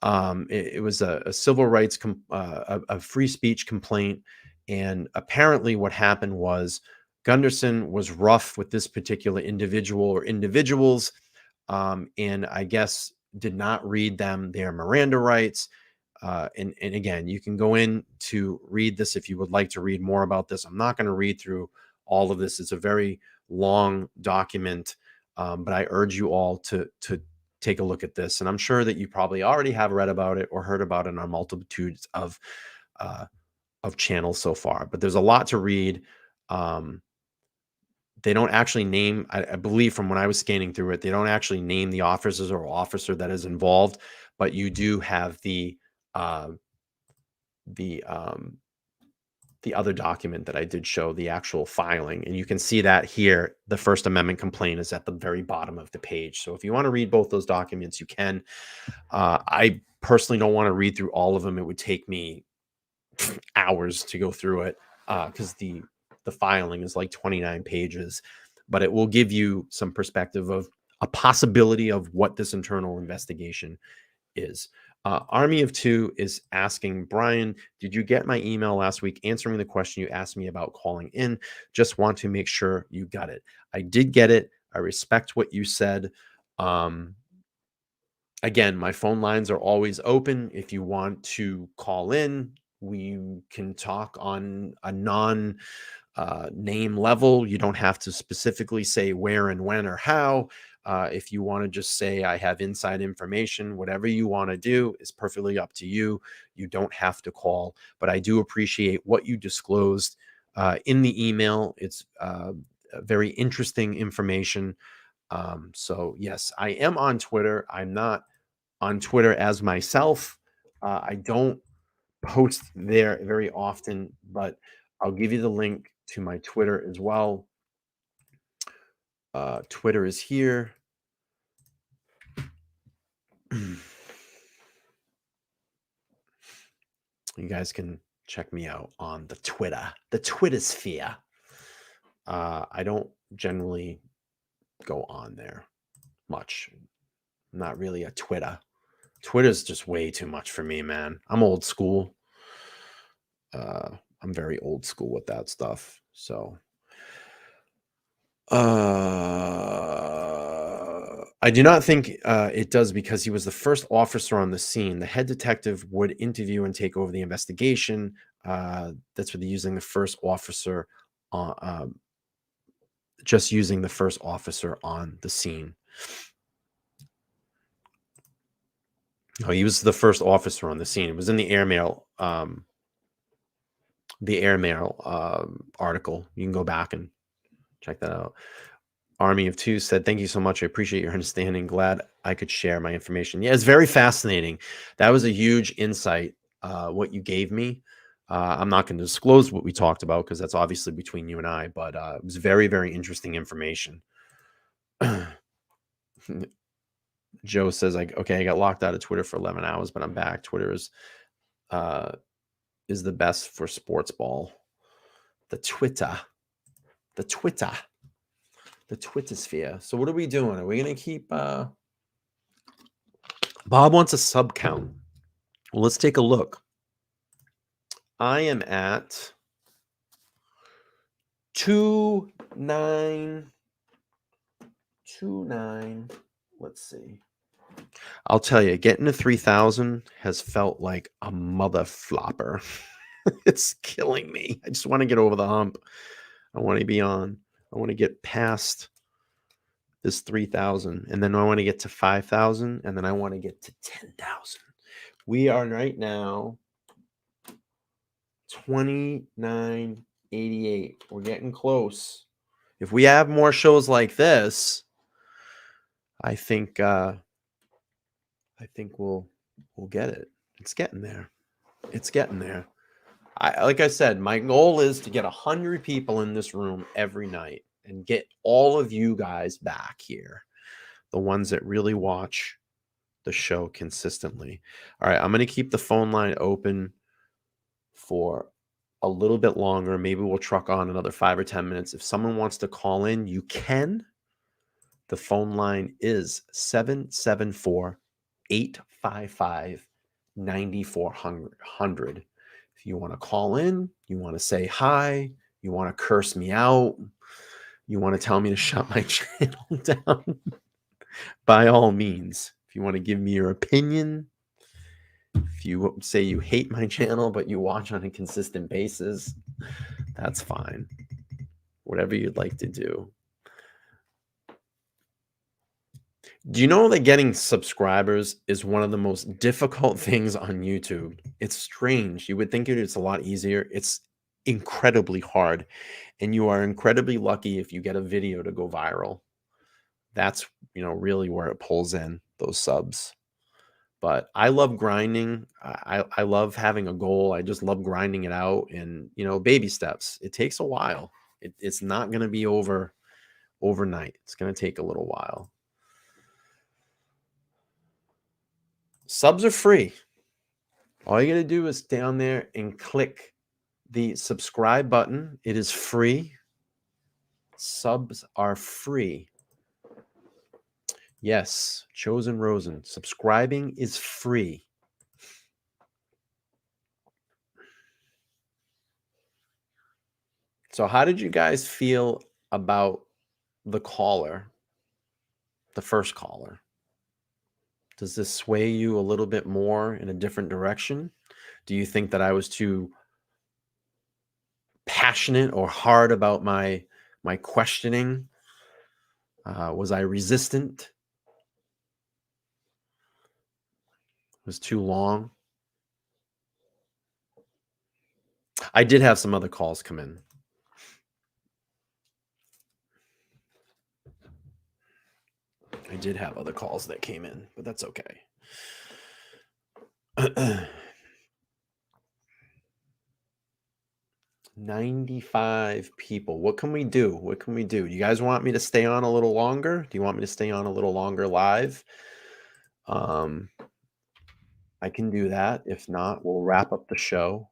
It was a civil rights, a free speech complaint. And apparently what happened was Gunderson was rough with this particular individual or individuals. And I guess did not read them their Miranda rights. And again, you can go in to read this if you would like to read more about this. I'm not going to read through all of this. It's a very long document, but I urge you all to take a look at this. And I'm sure that you probably already have read about it or heard about it on multitudes of channels so far. But there's a lot to read. They don't actually name, I believe from when I was scanning through it, they don't actually name the officers or officer that is involved, but you do have the other document that I did show, the actual filing. And you can see that here, the First Amendment complaint is at the very bottom of the page. So if you want to read both those documents, you can. I personally don't want to read through all of them. It would take me hours to go through it because the filing is like 29 pages, but it will give you some perspective of a possibility of what this internal investigation is. Army of Two is asking, Bryan, did you get my email last week answering the question you asked me about calling in? Just want to make sure you got it. I did get it. I respect what you said. Again, my phone lines are always open. If you want to call in, we can talk on a name level. You don't have to specifically say where and when or how. If you want to just say I have inside information, whatever you want to do is perfectly up to you. You don't have to call, but I do appreciate what you disclosed in the email. It's very interesting information. So yes, I am on Twitter. I'm not on Twitter as myself. I don't post there very often, but I'll give you the link to my Twitter as well. Twitter is here. You guys can check me out on the Twitter sphere. I don't generally go on there much. I'm not really a Twitter. Twitter's just way too much for me, man. I'm old school. I'm very old school with that stuff. So I do not think it does, because he was the first officer on the scene. The head detective would interview and take over the investigation. That's what they're using the first officer on, just using the first officer on the scene. Oh, he was the first officer on the scene. It was in the airmail article. You can go back and check that out. Army of Two said, "Thank you so much. I appreciate your understanding. Glad I could share my information." Yeah, it's very fascinating. That was a huge insight, what you gave me. I'm not going to disclose what we talked about, because that's obviously between you and I, but it was very, very interesting information. Joe says, "Like, okay, I got locked out of Twitter for 11 hours, but I'm back. Twitter is the best for sports ball." The Twitter sphere. So what are we doing? Are we going to keep Bob wants a sub count. Well, let's take a look. I am at 2929. Let's see. I'll tell you, getting to 3,000 has felt like a mother flopper. It's killing me. I just want to get over the hump. I want to be on. I want to get past this 3,000, and then I want to get to 5,000, and then I want to get to 10,000. We are right now 2988. We're getting close. If we have more shows like this, I think we'll get it. It's getting there. It's getting there. Like I said, my goal is to get 100 people in this room every night and get all of you guys back here, the ones that really watch the show consistently. All right, I'm going to keep the phone line open for a little bit longer. Maybe we'll truck on another 5 or 10 minutes. If someone wants to call in, you can. The phone line is 774-855-9400. If you want to call in, you want to say hi, you want to curse me out, you want to tell me to shut my channel down, by all means. If you want to give me your opinion, if you say you hate my channel but you watch on a consistent basis, that's fine. Whatever you'd like to do. Do you know that getting subscribers is one of the most difficult things on YouTube? It's strange. You would think it's a lot easier. It's incredibly hard. And you are incredibly lucky if you get a video to go viral. That's, really where it pulls in those subs. But I love grinding. I love having a goal. I just love grinding it out, and, baby steps. It takes a while. It's not going to be over overnight. It's going to take a little while. Subs are free. All you got to do is down there and click the subscribe button. It is free. Subs are free. Yes, Chosen Rosen. Subscribing is free. So how did you guys feel about the caller, the first caller? Does this sway you a little bit more in a different direction? Do you think that I was too passionate or hard about my questioning? Was I resistant? It was too long? I did have some other calls come in. I did have other calls that came in, but that's okay. 95 people. What can we do? What can we do? You guys want me to stay on a little longer? Do you want me to stay on a little longer live? I can do that. If not, we'll wrap up the show.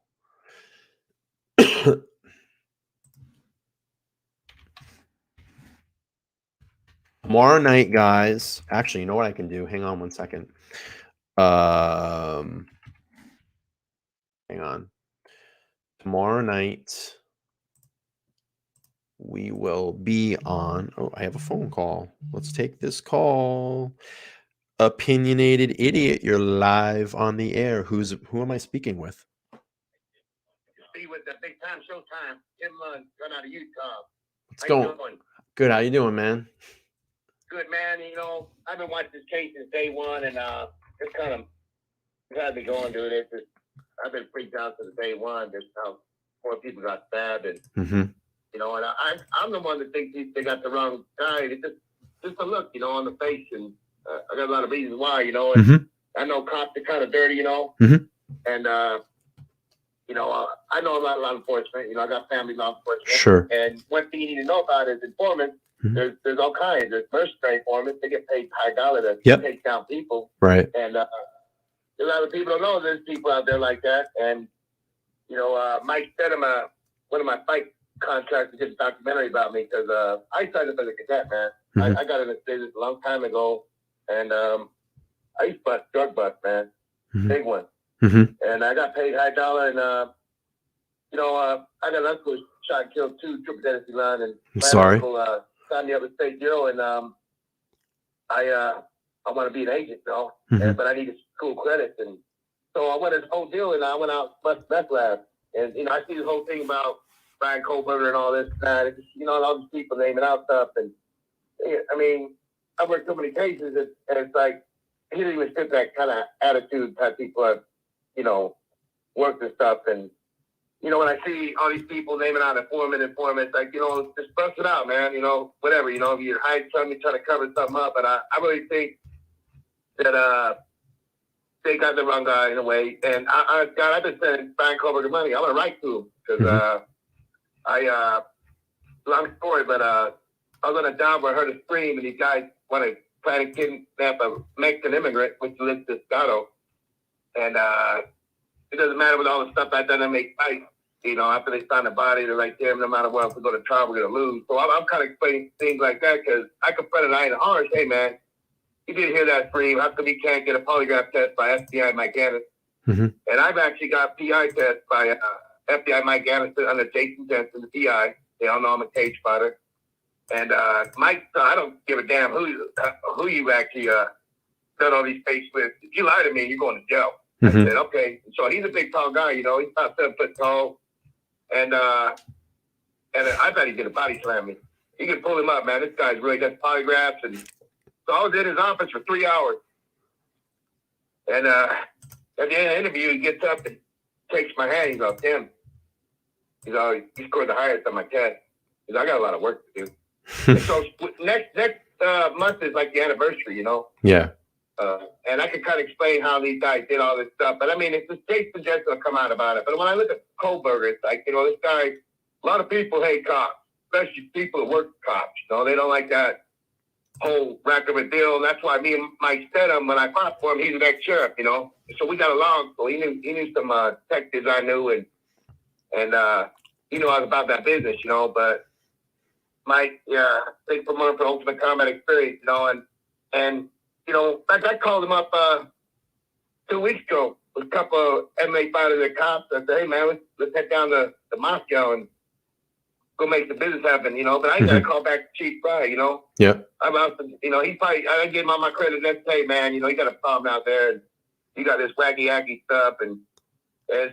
Tomorrow night, guys. Actually, you know what I can do? Hang on one second. Hang on. Tomorrow night, we will be on. Oh, I have a phone call. Let's take this call. Opinionated Idiot, you're live on the air. Who am I speaking with? Be with the big time Showtime. Tim Gun out of Utah. What's going? Good. How you doing, man? Good, man. You know, I've been watching this case since day one, and it's kind of had me going, dude. It's just, I've been freaked out since day one. Just how 4 people got stabbed, and you know, and I'm the one that thinks they got the wrong guy. It's just a look, you know, on the face, and I got a lot of reasons why, you know. And I know cops are kind of dirty, you know, and you know, I know a lot of law enforcement. You know, I got family law enforcement. Sure. And one thing you need to know about is informants. There's all kinds. There's mercenary informants. They get paid high dollar to take down people. Right. And a lot of people don't know there's people out there like that. And you know, Mike Stedham, one of my fight contractors, did a documentary about me because I signed up as a cadet, man. I got in this business a long time ago, and I used to bust drug bust, man, big one. And I got paid high dollar, and you know, I got an uncle who shot and killed 2 triple Tennessee line, and my uncle signed me up with State Bureau, and I want to be an agent, you know, but I needed school credits, and so I went this whole deal, and I went out bust meth lab, and you know, I see the whole thing about Bryan Kohberger and all this, and that. It's just, you know, all these people naming out stuff, and I mean, I've worked so many cases, and it's like he didn't even fit that kind of attitude type people have, you know, worked and stuff. And, you know, when I see all these people naming out informants, like, you know, just bust it out, man, you know, whatever, you know, if you're hiding something, trying to cover something up. But I really think that they got the wrong guy in a way. And I've been sending Bryan Kohberger money. I want to write to him because long story, but I was on a job where I heard a scream, and these guys want to try to kidnap a Mexican immigrant, which lives in Moscow. And it doesn't matter with all the stuff I've done to make fights. You know, after they find the body, they're like, damn, no matter what, if we go to trial, we're going to lose. So I'm kind of explaining things like that because I confronted Ian Harsh. Hey, man, you did hear that scream. How come you can't get a polygraph test by FBI Mike Gannis? And I've actually got PI test by FBI Mike Gannis under Jason Jensen, the PI. They all know I'm a cage fighter. And Mike, I don't give a damn who you actually done all these cases with. If you lie to me, you're going to jail. I said, okay. So he's a big, tall guy, you know. He's about 7 foot tall. And I bet he did a body slam me. You can pull him up, man. This guy's really does polygraphs. And so I was in his office for 3 hours. And at the end of the interview, he gets up and takes my hand. He goes, Tim, he scored the highest on my test. He goes, I got a lot of work to do. And so next month is like the anniversary, you know? Yeah. And I can kind of explain how these guys did all this stuff. But I mean, it's just Jake suggested to come out about it. But when I look at Kohberger, it's like, you know, this guy, a lot of people hate cops, especially people that work for cops. You know, they don't like that whole rack of a deal. And that's why me and Mike Stedham, when I fought for him, he's an ex-sheriff, you know? So we got along. So he knew some detectives I knew, and he knew I was about that business, you know? But Mike, big promoter for Ultimate Combat Experience, you know, and you know, like I called him up 2 weeks ago with a couple of MMA fighters and cops. I said, hey, man, let's head down to Moscow and go make the business happen, you know. But I got to call back to Chief Bryan, you know. Yeah. You know, he probably, I give him all my credit. Let's say, man, you know, he got a problem out there, and he got this wacky stuff. And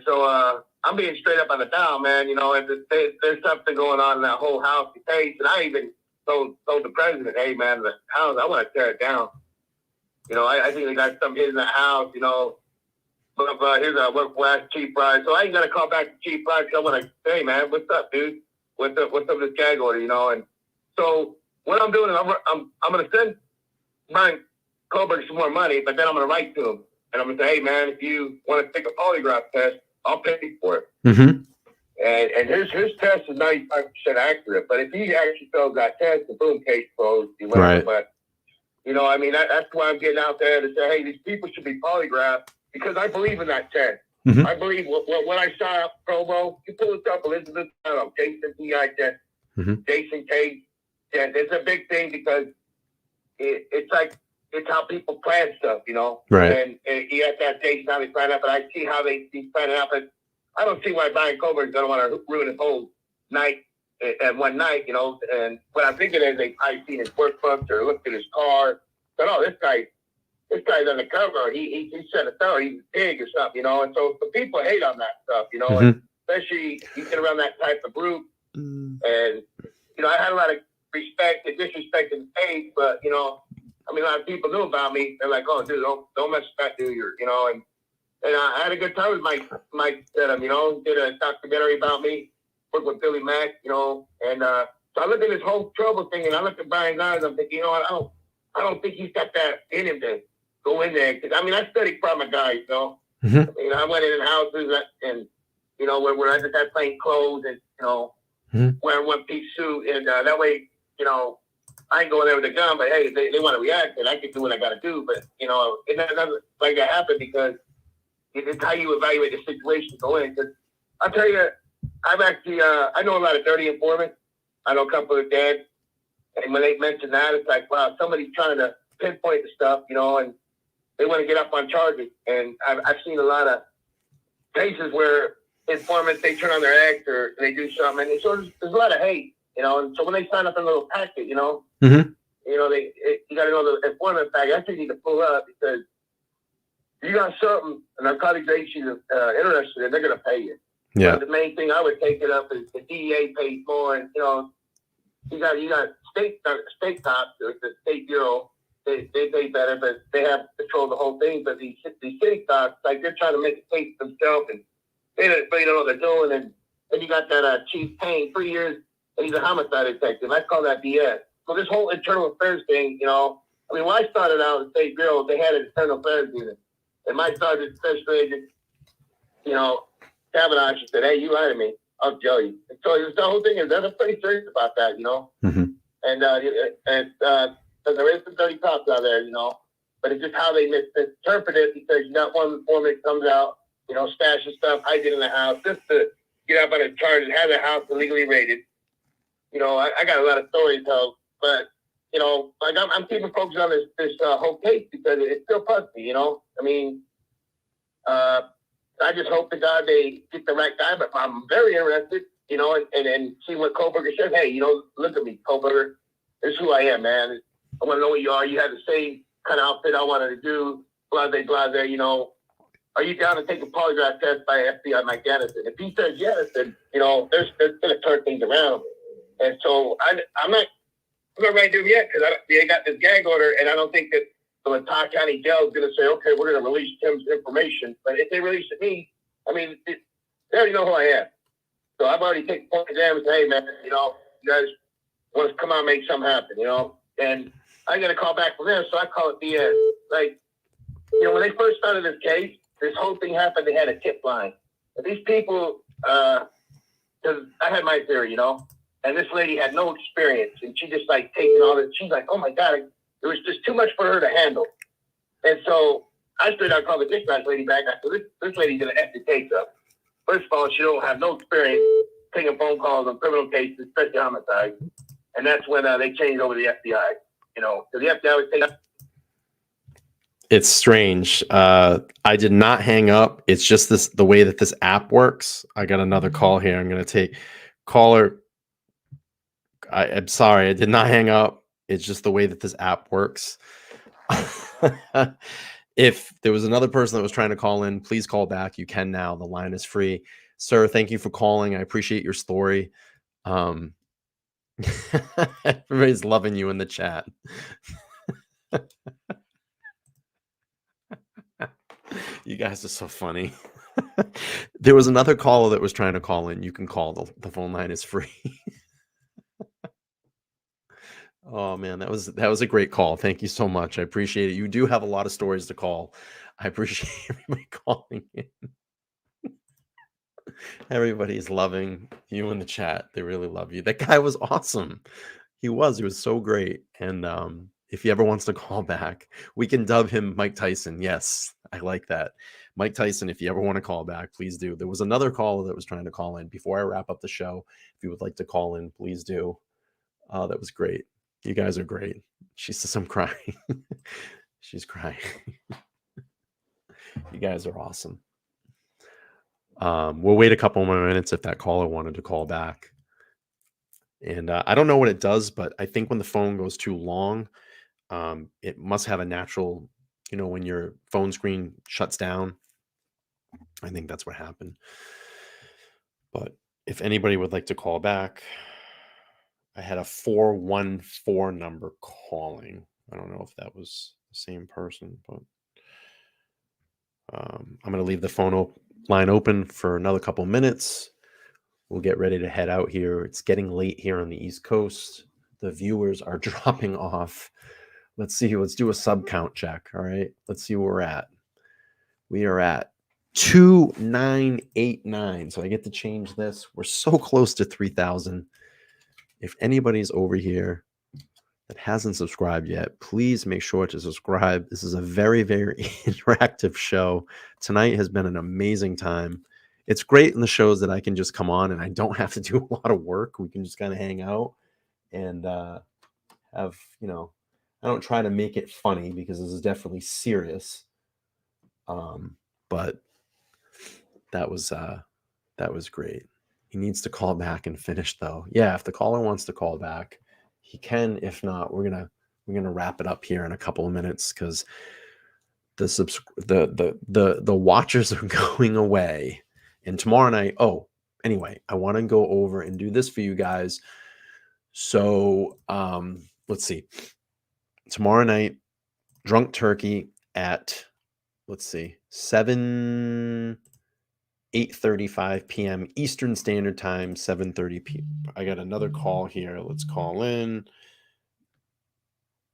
so I'm being straight up on the down, man. You know, and there's something going on in that whole house case. And I even told the president, hey, man, the house, I want to tear it down. You know, I think they got something hidden in the house, you know. But here's our work for Chief Bryan. So I ain't got to call back to Chief Bryan because I want to say, hey, man, what's up, dude? What's up with this gag order, you know? And so what I'm doing is I'm going to send Bryan Kohberger some more money, but then I'm going to write to him. And I'm going to say, hey, man, if you want to take a polygraph test, I'll pay for it. Mm-hmm. And his test is 95% accurate. But if he actually fails that test, the boom, case closed. Right. But, you know, I mean, that's why I'm getting out there to say, hey, these people should be polygraphed because I believe in that test. Mm-hmm. I believe when I saw Provo, you pull this up, Elizabeth, Jason P.I. test, Jason K. test. It's a big thing because it's like, it's how people plan stuff, you know? Right. And you have to have Jason how they plan up, but I see how he's planning out. But I don't see why Bryan Kohberger is going to want to ruin his whole night and one night, you know? And what I'm thinking is they probably seen his workbooks or looked at his car. But, oh, this guy's undercover. He said a thorough. He's a pig or something, you know? And so the people hate on that stuff, you know? And especially you get around that type of group. And, you know, I had a lot of respect and disrespect in the face, but, you know, I mean, a lot of people knew about me. They're like, "Oh, dude, don't mess with that dude," you know. And I had a good time with Mike Stedham, you know. Did a documentary about me. Worked with Billy Mack, you know. And so I looked at this whole trouble thing, and I looked at Bryan's eyes. I'm thinking, you know what? I don't think he's got that in him to go in there. Because I mean, I studied from a guy, you know. I mean, I went in houses and you know where I just had plain clothes and you know wearing one-piece suit, and that way, you know. I ain't going there with a gun, but hey, they want to react, and I can do what I got to do. But, you know, it doesn't like that happen because it's how you evaluate the situation going. Because I'll tell you, I've actually, I know a lot of dirty informants. I know a couple of dead. And when they mention that, it's like, wow, somebody's trying to pinpoint the stuff, you know, and they want to get up on charges. And I've seen a lot of cases where informants, they turn on their act or they do something. And so there's a lot of hate. You know, and so when they sign up in a little packet, you know, you know, you got to know the employment packet. That's what you need to pull up because you got something, and our colleagues agencies are interested in, they're going to pay you. Yeah. But the main thing I would take it up is the DEA pays more, and you know, you got state cops, or the state bureau, they pay better, but they have control of the whole thing. But these city cops, like they're trying to make a case themselves, and they don't know what they're doing. And then you got that Chief Payne, 3 years. And he's a homicide detective. I call that BS. So this whole internal affairs thing, you know, I mean, when I started out at State Bureau, they had an internal affairs unit. And my sergeant, special agent, you know, Kavanaugh, she said, hey, you lied to me. I'll jail you. And so the whole thing is, they're pretty serious about that, you know. And there is some dirty cops out there, you know. But it's just how they misinterpret it because you got one informant that comes out, you know, stashes stuff, hides it in the house, just to get up on a charge and have the house illegally raided. You know, I got a lot of stories to tell, but, you know, like I'm keeping focused on this whole case because it still puzzles me, you know? I mean, I just hope to God they get the right guy, but I'm very interested, you know, and see what Kohberger says. Hey, you know, look at me, Kohberger. This is who I am, man. I want to know what you are. You have the same kind of outfit I wanted to do, blase, you know. Are you down to take a polygraph test by FBI Mike Dennison? If he says yes, then, you know, there's going to turn things around. And so I'm not ready to do it yet because they got this gag order, and I don't think that the Latah County Jail is going to say, okay, we're going to release Tim's information. But if they release it me, I mean, they already know who I am. So I've already taken point to them and say, hey, man, you know, you guys want to come out and make something happen, you know? And I get a call back from them, so I call it BS. Like, you know, when they first started this case, this whole thing happened, they had a tip line. And these people, because I had my theory, you know? And this lady had no experience, and she just like taking all this. She's like, "Oh my God, it was just too much for her to handle." And so I straight out called the dispatch lady back. I said, "This lady's gonna F the case up. First of all, she don't have no experience taking phone calls on criminal cases, especially homicide." And that's when they changed over to the FBI. You know, so the FBI was taking. It's strange. I did not hang up. It's just the way that this app works. I got another call here. I'm gonna take caller. I'm sorry, I did not hang up. It's just the way that this app works. If there was another person that was trying to call in, please call back. You can now. The line is free. Sir, thank you for calling. I appreciate your story. Everybody's loving you in the chat. You guys are so funny. There was another caller that was trying to call in. You can call. The phone line is free. Oh man, that was a great call. Thank you so much. I appreciate it. You do have a lot of stories to call. I appreciate everybody calling in. Everybody's loving you in the chat. They really love you. That guy was awesome. He was so great. And if he ever wants to call back, we can dub him Mike Tyson. Yes, I like that. Mike Tyson, if you ever want to call back, please do. There was another caller that was trying to call in. Before I wrap up the show, if you would like to call in, please do. That was great. You guys are great. She says I'm crying. She's crying. You guys are awesome. We'll wait a couple more minutes if that caller wanted to call back. And I don't know what it does, but I think when the phone goes too long, it must have a natural, when your phone screen shuts down. I think that's what happened. But if anybody would like to call back, I had a 414 number calling. I don't know if that was the same person, but I'm going to leave the phone line open for another couple minutes. We'll get ready to head out here. It's getting late here on the East Coast. The viewers are dropping off. Let's see. Let's do a sub count check. All right. Let's see where we're at. We are at 2989. So I get to change this. We're so close to 3,000. If anybody's over here that hasn't subscribed yet, please make sure to subscribe. This is a very, very interactive show. Tonight has been an amazing time. It's great in the shows that I can just come on and I don't have to do a lot of work. We can just kind of hang out and have, I don't try to make it funny because this is definitely serious. But that was great. He needs to call back and finish though. Yeah, if the caller wants to call back, he can. If not, we're gonna wrap it up here in a couple of minutes because the watchers are going away. And tomorrow night, anyway, I want to go over and do this for you guys. So let's see. Tomorrow night, Drunk Turkey at 8:35 p.m. Eastern Standard Time, 7:30 p.m. I got another call here. Let's call in.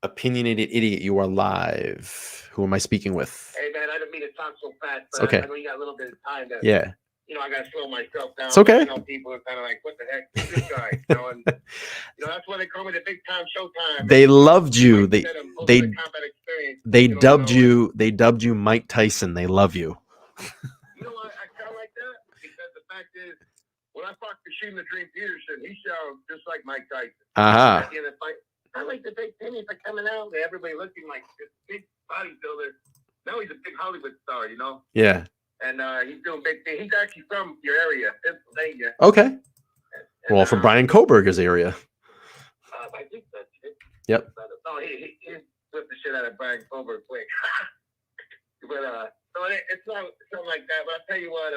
Opinionated Idiot, you are live. Who am I speaking with? Hey, man, I didn't mean to talk so fast, but okay. I know you got a little bit of time. Yeah. I got to slow myself down. It's okay. People are kind of like, what the heck is this guy? And, that's why they call me the big time showtime. They loved you. They dubbed you. They dubbed you Mike Tyson. They love you. You know why I sound like that? Because the fact is, when I fought Kashim the Dream Peterson, he sounds just like Mike Tyson. Uh-huh. At the end of the fight, I like the big pennies are coming out. Everybody looking like this big bodybuilder. Now he's a big Hollywood star, Yeah. And he's doing big things. He's actually from your area, Pennsylvania. Okay. Well, from Bryan Kohberger's area. I think that's it. Yep. No, he whipped the shit out of Bryan Kohberger quick. But no, it's not something like that. But I'll tell you what,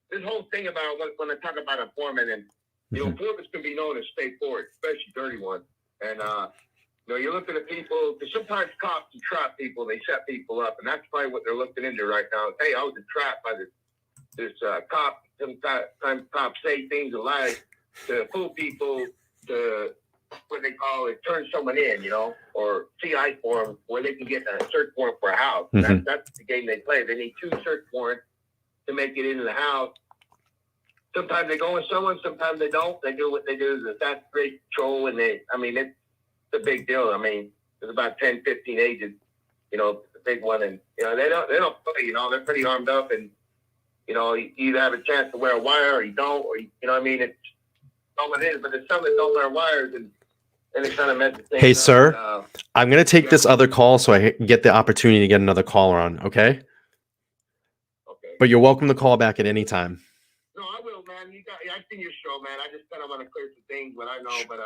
this whole thing about when I talk about informant, and informants can be known as straightforward, especially dirty ones. And you look at the people, because sometimes cops trap people, they set people up, and that's probably what they're looking into right now. Hey, I was trapped by this cop. Sometimes cops say things and lie to fool people, to what they call it, turn someone in, or CI form where they can get a search warrant for a house. Mm-hmm. That's the game they play. They need 2 search warrants to make it into the house. Sometimes they go with someone, sometimes they don't. They do what they do is that's great control, and it's a big deal. I mean, there's about 10, 15 agents, the big one, and they don't play, they're pretty armed up, and you either have a chance to wear a wire or you don't, or it's all it is. But there's some that don't wear wires, and it kind of messes things Hey, up. sir, I'm gonna take this other call so I can get the opportunity to get another caller on. Okay. Okay. But you're welcome to call back at any time. No, I will, man. I've seen your show, man. I just kind of want to clear some things, but I know, but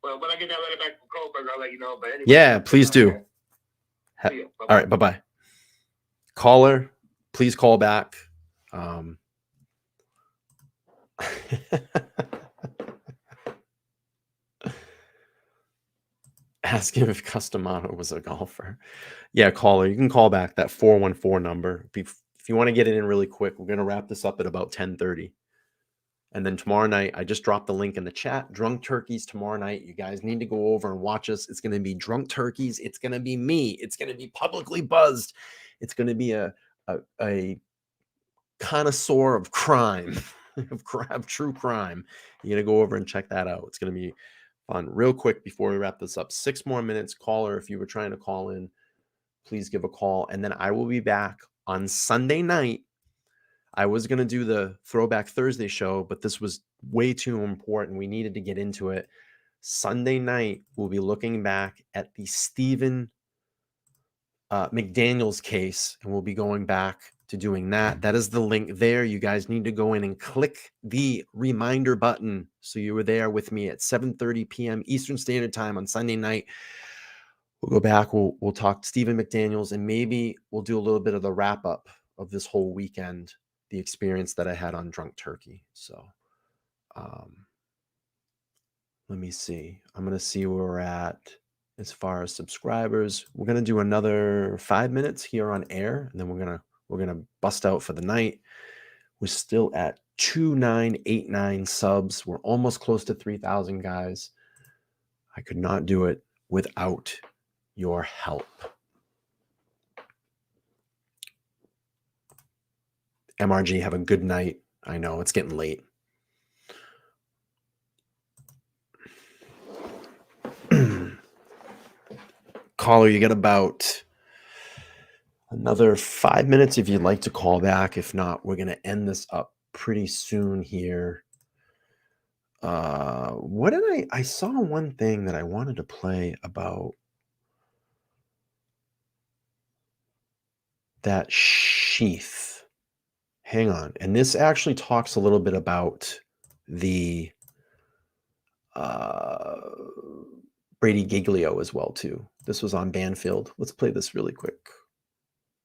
Well, when I get that letter back from Kohberger, I'll let you know. But anyway, yeah, please do. See you. All right, bye-bye. Caller, please call back. Ask him if Customano was a golfer. Yeah, caller, you can call back that 414 number. If you want to get it in really quick, we're going to wrap this up at about 10:30. And then tomorrow night, I just dropped the link in the chat. Drunk Turkeys tomorrow night. You guys need to go over and watch us. It's going to be Drunk Turkeys. It's going to be me. It's going to be Publicly Buzzed. It's going to be a connoisseur of crime, of true crime. You got to go over and check that out. It's going to be fun. Real quick before we wrap this up, 6 more minutes. Caller, if you were trying to call in, please give a call. And then I will be back on Sunday night. I was going to do the Throwback Thursday show, but this was way too important. We needed to get into it. Sunday night, we'll be looking back at the Stephen McDaniels case, and we'll be going back to doing that. That is the link there. You guys need to go in and click the reminder button so you were there with me at 7:30 p.m. Eastern Standard Time on Sunday night. We'll go back. We'll talk Stephen McDaniels, and maybe we'll do a little bit of the wrap up of this whole weekend, the experience that I had on Drunk Turkey. So let me see. I'm going to see where we're at as far as subscribers. We're going to do another 5 minutes here on air, and then we're going to bust out for the night. We're still at 2989 subs. We're almost close to 3,000 guys. I could not do it without your help. MRG, have a good night. I know it's getting late. Caller, you got about another 5 minutes if you'd like to call back. If not, we're going to end this up pretty soon here. What did I saw one thing that I wanted to play about that sheath. Hang on. And this actually talks a little bit about the Brady Giglio as well, too. This was on Banfield. Let's play this really quick.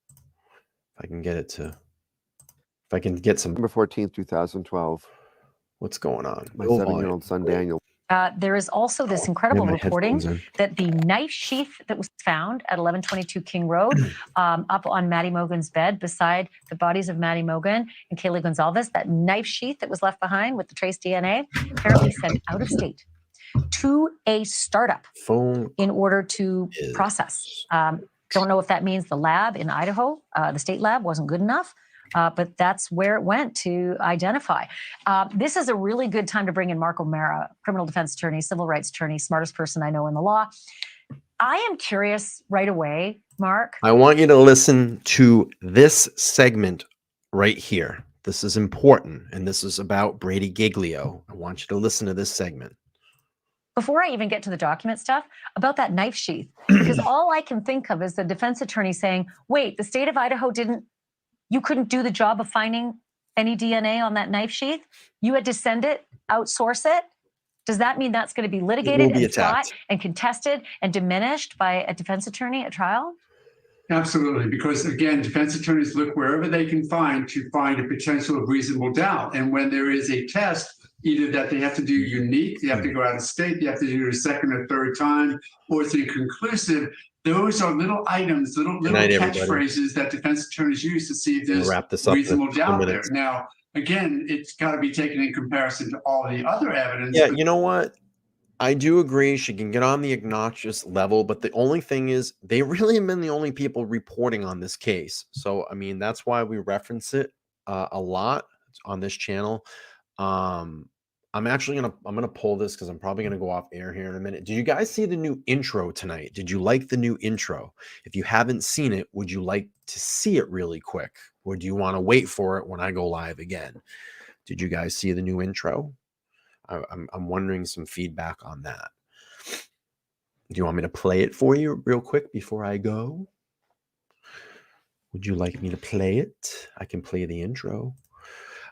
If I can get it to, if I can get some. November 14th, 2012. What's going on? My 7-year-old son, Daniel. There is also this incredible reporting that the knife sheath that was found at 1122 King Road, up on Maddie Mogan's bed beside the bodies of Maddie Mogan and Kaylee Gonzalez, that knife sheath that was left behind with the trace DNA, apparently sent out of state to a startup in order to process. Don't know if that means the lab in Idaho, the state lab, wasn't good enough. But that's where it went to identify. This is a really good time to bring in Mark O'Mara, criminal defense attorney, civil rights attorney, smartest person I know in the law. I am curious right away, Mark. I want you to listen to this segment right here. This is important, and this is about Brady Giglio. I want you to listen to this segment. Before I even get to the document stuff, about that knife sheath, because all I can think of is the defense attorney saying, wait, the state of Idaho you couldn't do the job of finding any DNA on that knife sheath? You had to send it, outsource it? Does that mean that's going to be litigated and fought and contested and diminished by a defense attorney at trial? Absolutely, because again, defense attorneys look wherever they can find to find a potential of reasonable doubt. And when there is a test, either that they have to do unique, they have to go out of state, they have to do it a second or third time, or it's inconclusive. Those are little items, little catchphrases that defense attorneys use to see if there's reasonable doubt there. Now, again, it's got to be taken in comparison to all the other evidence. Yeah, you know what? I do agree she can get on the obnoxious level, but the only thing is they really have been the only people reporting on this case. So, I mean, that's why we reference it a lot on this channel. I'm gonna pull this because I'm probably gonna go off air here in a minute. Did you guys see the new intro tonight? Did you like the new intro? If you haven't seen it, would you like to see it really quick, or do you want to wait for it when I go live again? Did you guys see the new intro? I'm wondering some feedback on that. Do you want me to play it for you real quick before I go? Would you like me to play it? I can play the intro.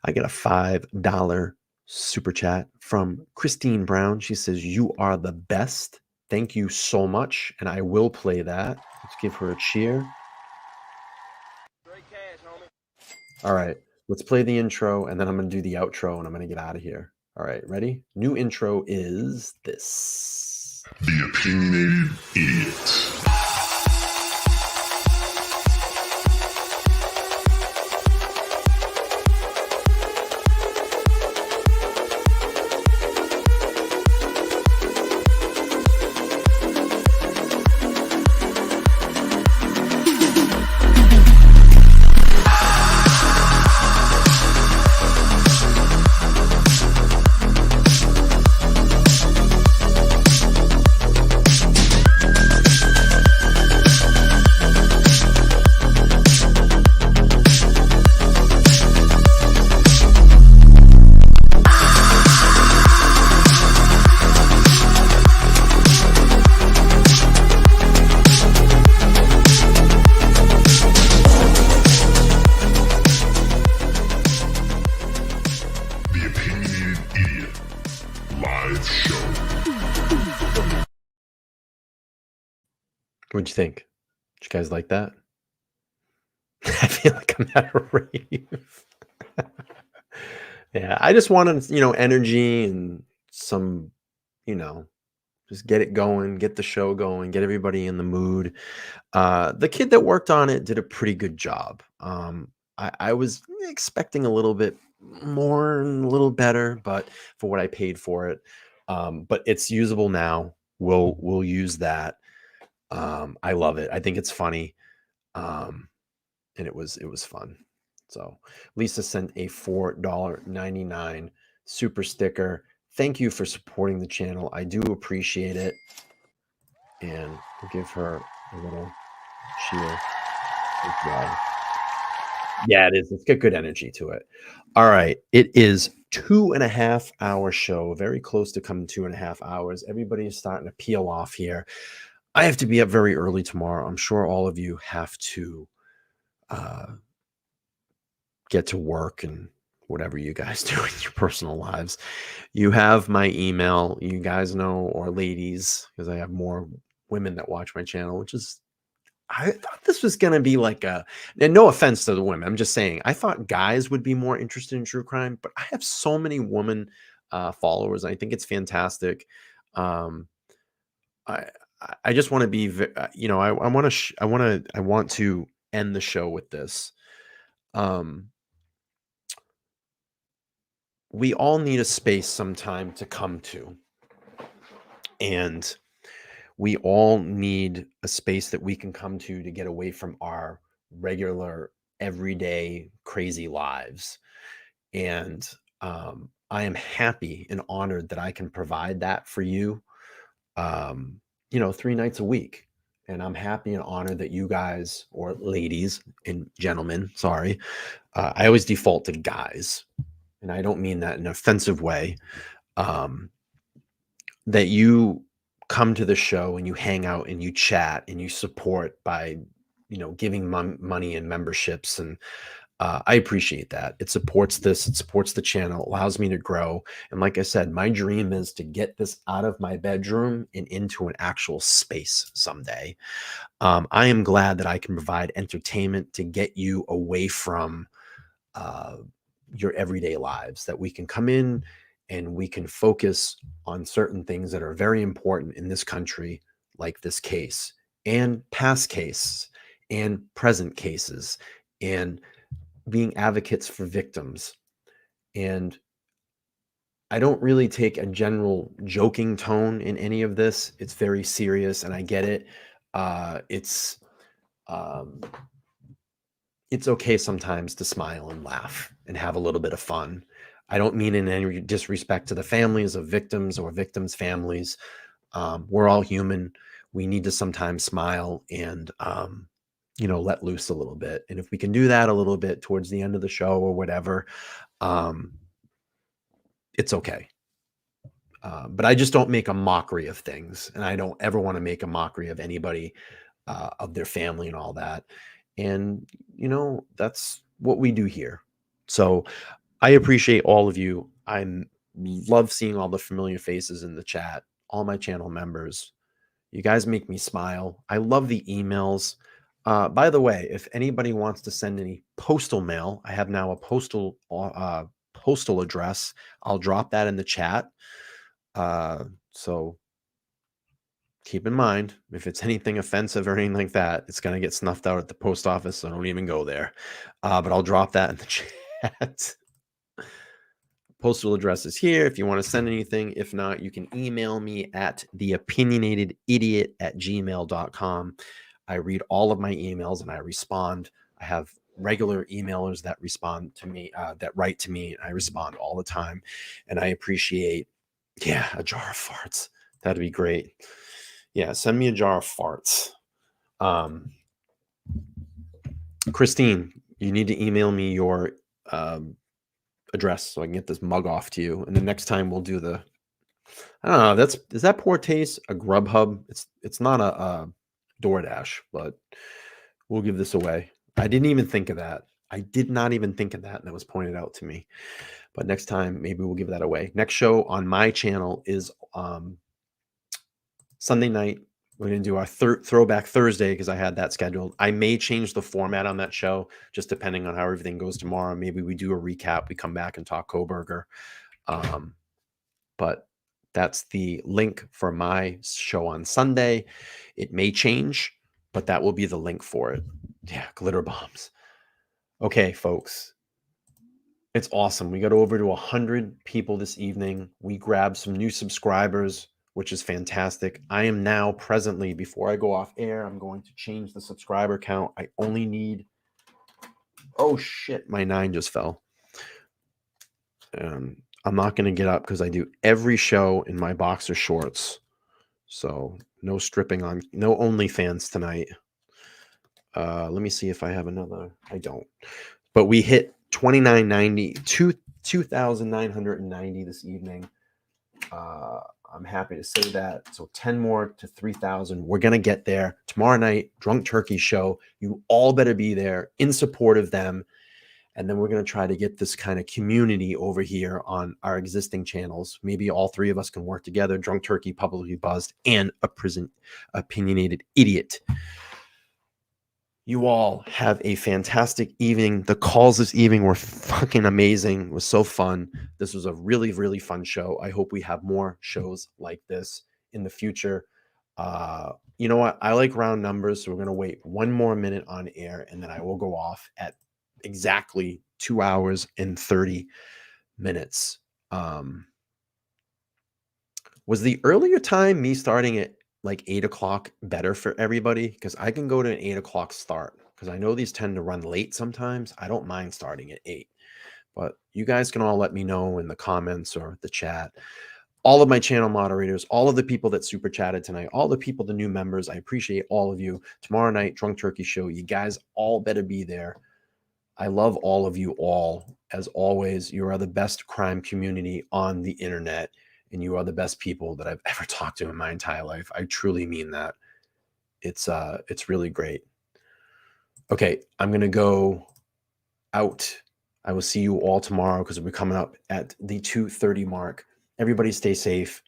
I get a $5 super chat from Christine Brown. She says, "You are the best. Thank you so much." And I will play that. Let's give her a cheer. All right, let's play the intro, and then I'm going to do the outro, and I'm going to get out of here. All right, ready? New intro is this. The Opinionated Idiot. What'd you think? Did you guys like that? I feel like I'm at a rave. Yeah, I just wanted, energy and some, just get it going, get the show going, get everybody in the mood. The kid that worked on it did a pretty good job. I was expecting a little bit more and a little better, but for what I paid for it. But it's usable now. We'll use that. I love it. I think it's funny. And it was fun. So Lisa sent a $4.99 super sticker. Thank you for supporting the channel. I do appreciate it. And we'll give her a little cheer as well. Yeah, it is. It's got good energy to it. All right. It is 2.5 hour show, very close to coming 2.5 hours. Everybody is starting to peel off here. I have to be up very early tomorrow. I'm sure all of you have to get to work and whatever you guys do in your personal lives. You have my email, you guys know, or ladies, because I have more women that watch my channel, which is, I thought this was going to be like and no offense to the women, I'm just saying, I thought guys would be more interested in true crime, but I have so many women followers. I think it's fantastic. I just want to be, I want to end the show with this. We all need a space sometime to come to. And we all need a space that we can come to get away from our regular, everyday, crazy lives. And I am happy and honored that I can provide that for you, 3 nights a week. And I'm happy and honored that you guys, or ladies and gentlemen, sorry, I always default to guys. And I don't mean that in an offensive way, that you come to the show and you hang out and you chat and you support by, giving money and memberships. And I appreciate that. It supports this. It supports the channel, allows me to grow. And like I said, my dream is to get this out of my bedroom and into an actual space someday. I am glad that I can provide entertainment to get you away from your everyday lives, that we can come in and we can focus on certain things that are very important in this country, like this case and past case and present cases, and being advocates for victims. And I don't really take a general joking tone in any of this. It's very serious, and I get it. It's okay sometimes to smile and laugh and have a little bit of fun. I don't mean in any disrespect to the families of victims or victims' families. We're all human. We need to sometimes smile and, let loose a little bit. And if we can do that a little bit towards the end of the show or whatever, it's okay. But I just don't make a mockery of things. And I don't ever want to make a mockery of anybody, of their family and all that. And, that's what we do here. So I appreciate all of you. I love seeing all the familiar faces in the chat, all my channel members. You guys make me smile. I love the emails. By the way, if anybody wants to send any postal mail, I have now a postal address. I'll drop that in the chat. So keep in mind, if it's anything offensive or anything like that, it's going to get snuffed out at the post office. So don't even go there. But I'll drop that in the chat. Postal address is here if you want to send anything. If not, you can email me at theopinionatedidiot@gmail.com. I read all of my emails and I respond. I have regular emailers that respond to me, that write to me. I respond all the time. And I appreciate, a jar of farts. That'd be great. Yeah, send me a jar of farts. Christine, you need to email me your address so I can get this mug off to you. And the next time we'll do I don't know, is that poor taste a Grubhub? It's not a DoorDash, but we'll give this away. I didn't even think of that. I did not even think of that, and it was pointed out to me. But next time, maybe we'll give that away. Next show on my channel is Sunday night, We're going to do our Throwback Thursday because I had that scheduled. I may change the format on that show just depending on how everything goes tomorrow. Maybe we do a recap. We come back and talk Kohberger. But that's the link for my show on Sunday. It may change, but that will be the link for it. Yeah, glitter bombs. Okay, folks. It's awesome. We got over to 100 people this evening. We grabbed some new subscribers, which is fantastic. I am now presently, before I go off air, I'm going to change the subscriber count. I only need, oh shit, my 9 just fell. I'm not going to get up because I do every show in my boxer shorts. So no stripping on, no OnlyFans tonight. Let me see if I have another. I don't. But we hit 2,990 this evening. I'm happy to say that. So 10 more to 3,000. We're going to get there tomorrow night. Drunk Turkey show. You all better be there in support of them. And then we're going to try to get this kind of community over here on our existing channels. Maybe all 3 of us can work together. Drunk Turkey, Publicly Buzzed, and Opinionated Idiot. You all have a fantastic evening. The calls this evening were fucking amazing. It was so fun. This was a really, really fun show. I hope we have more shows like this in the future. You know what? I like round numbers, so we're going to wait 1 more minute on air, and then I will go off at exactly 2 hours and 30 minutes. Was the earlier time, me starting at like 8 o'clock, better for everybody? Because I can go to an 8 o'clock start because I know these tend to run late sometimes. I don't mind starting at 8, but you guys can all let me know in the comments or the chat. All of my channel moderators, all of the people that super chatted tonight, all the people, the new members, I appreciate all of you. Tomorrow night, Drunk Turkey show. You guys all better be there. I love all of you all. As always, you are the best crime community on the internet. And you are the best people that I've ever talked to in my entire life. I truly mean that. It's really great. Okay, I'm gonna go out. I will see you all tomorrow because we're coming up at the 2:30 mark. Everybody stay safe.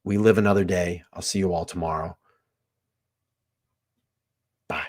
We live another day. I'll see you all tomorrow. Bye.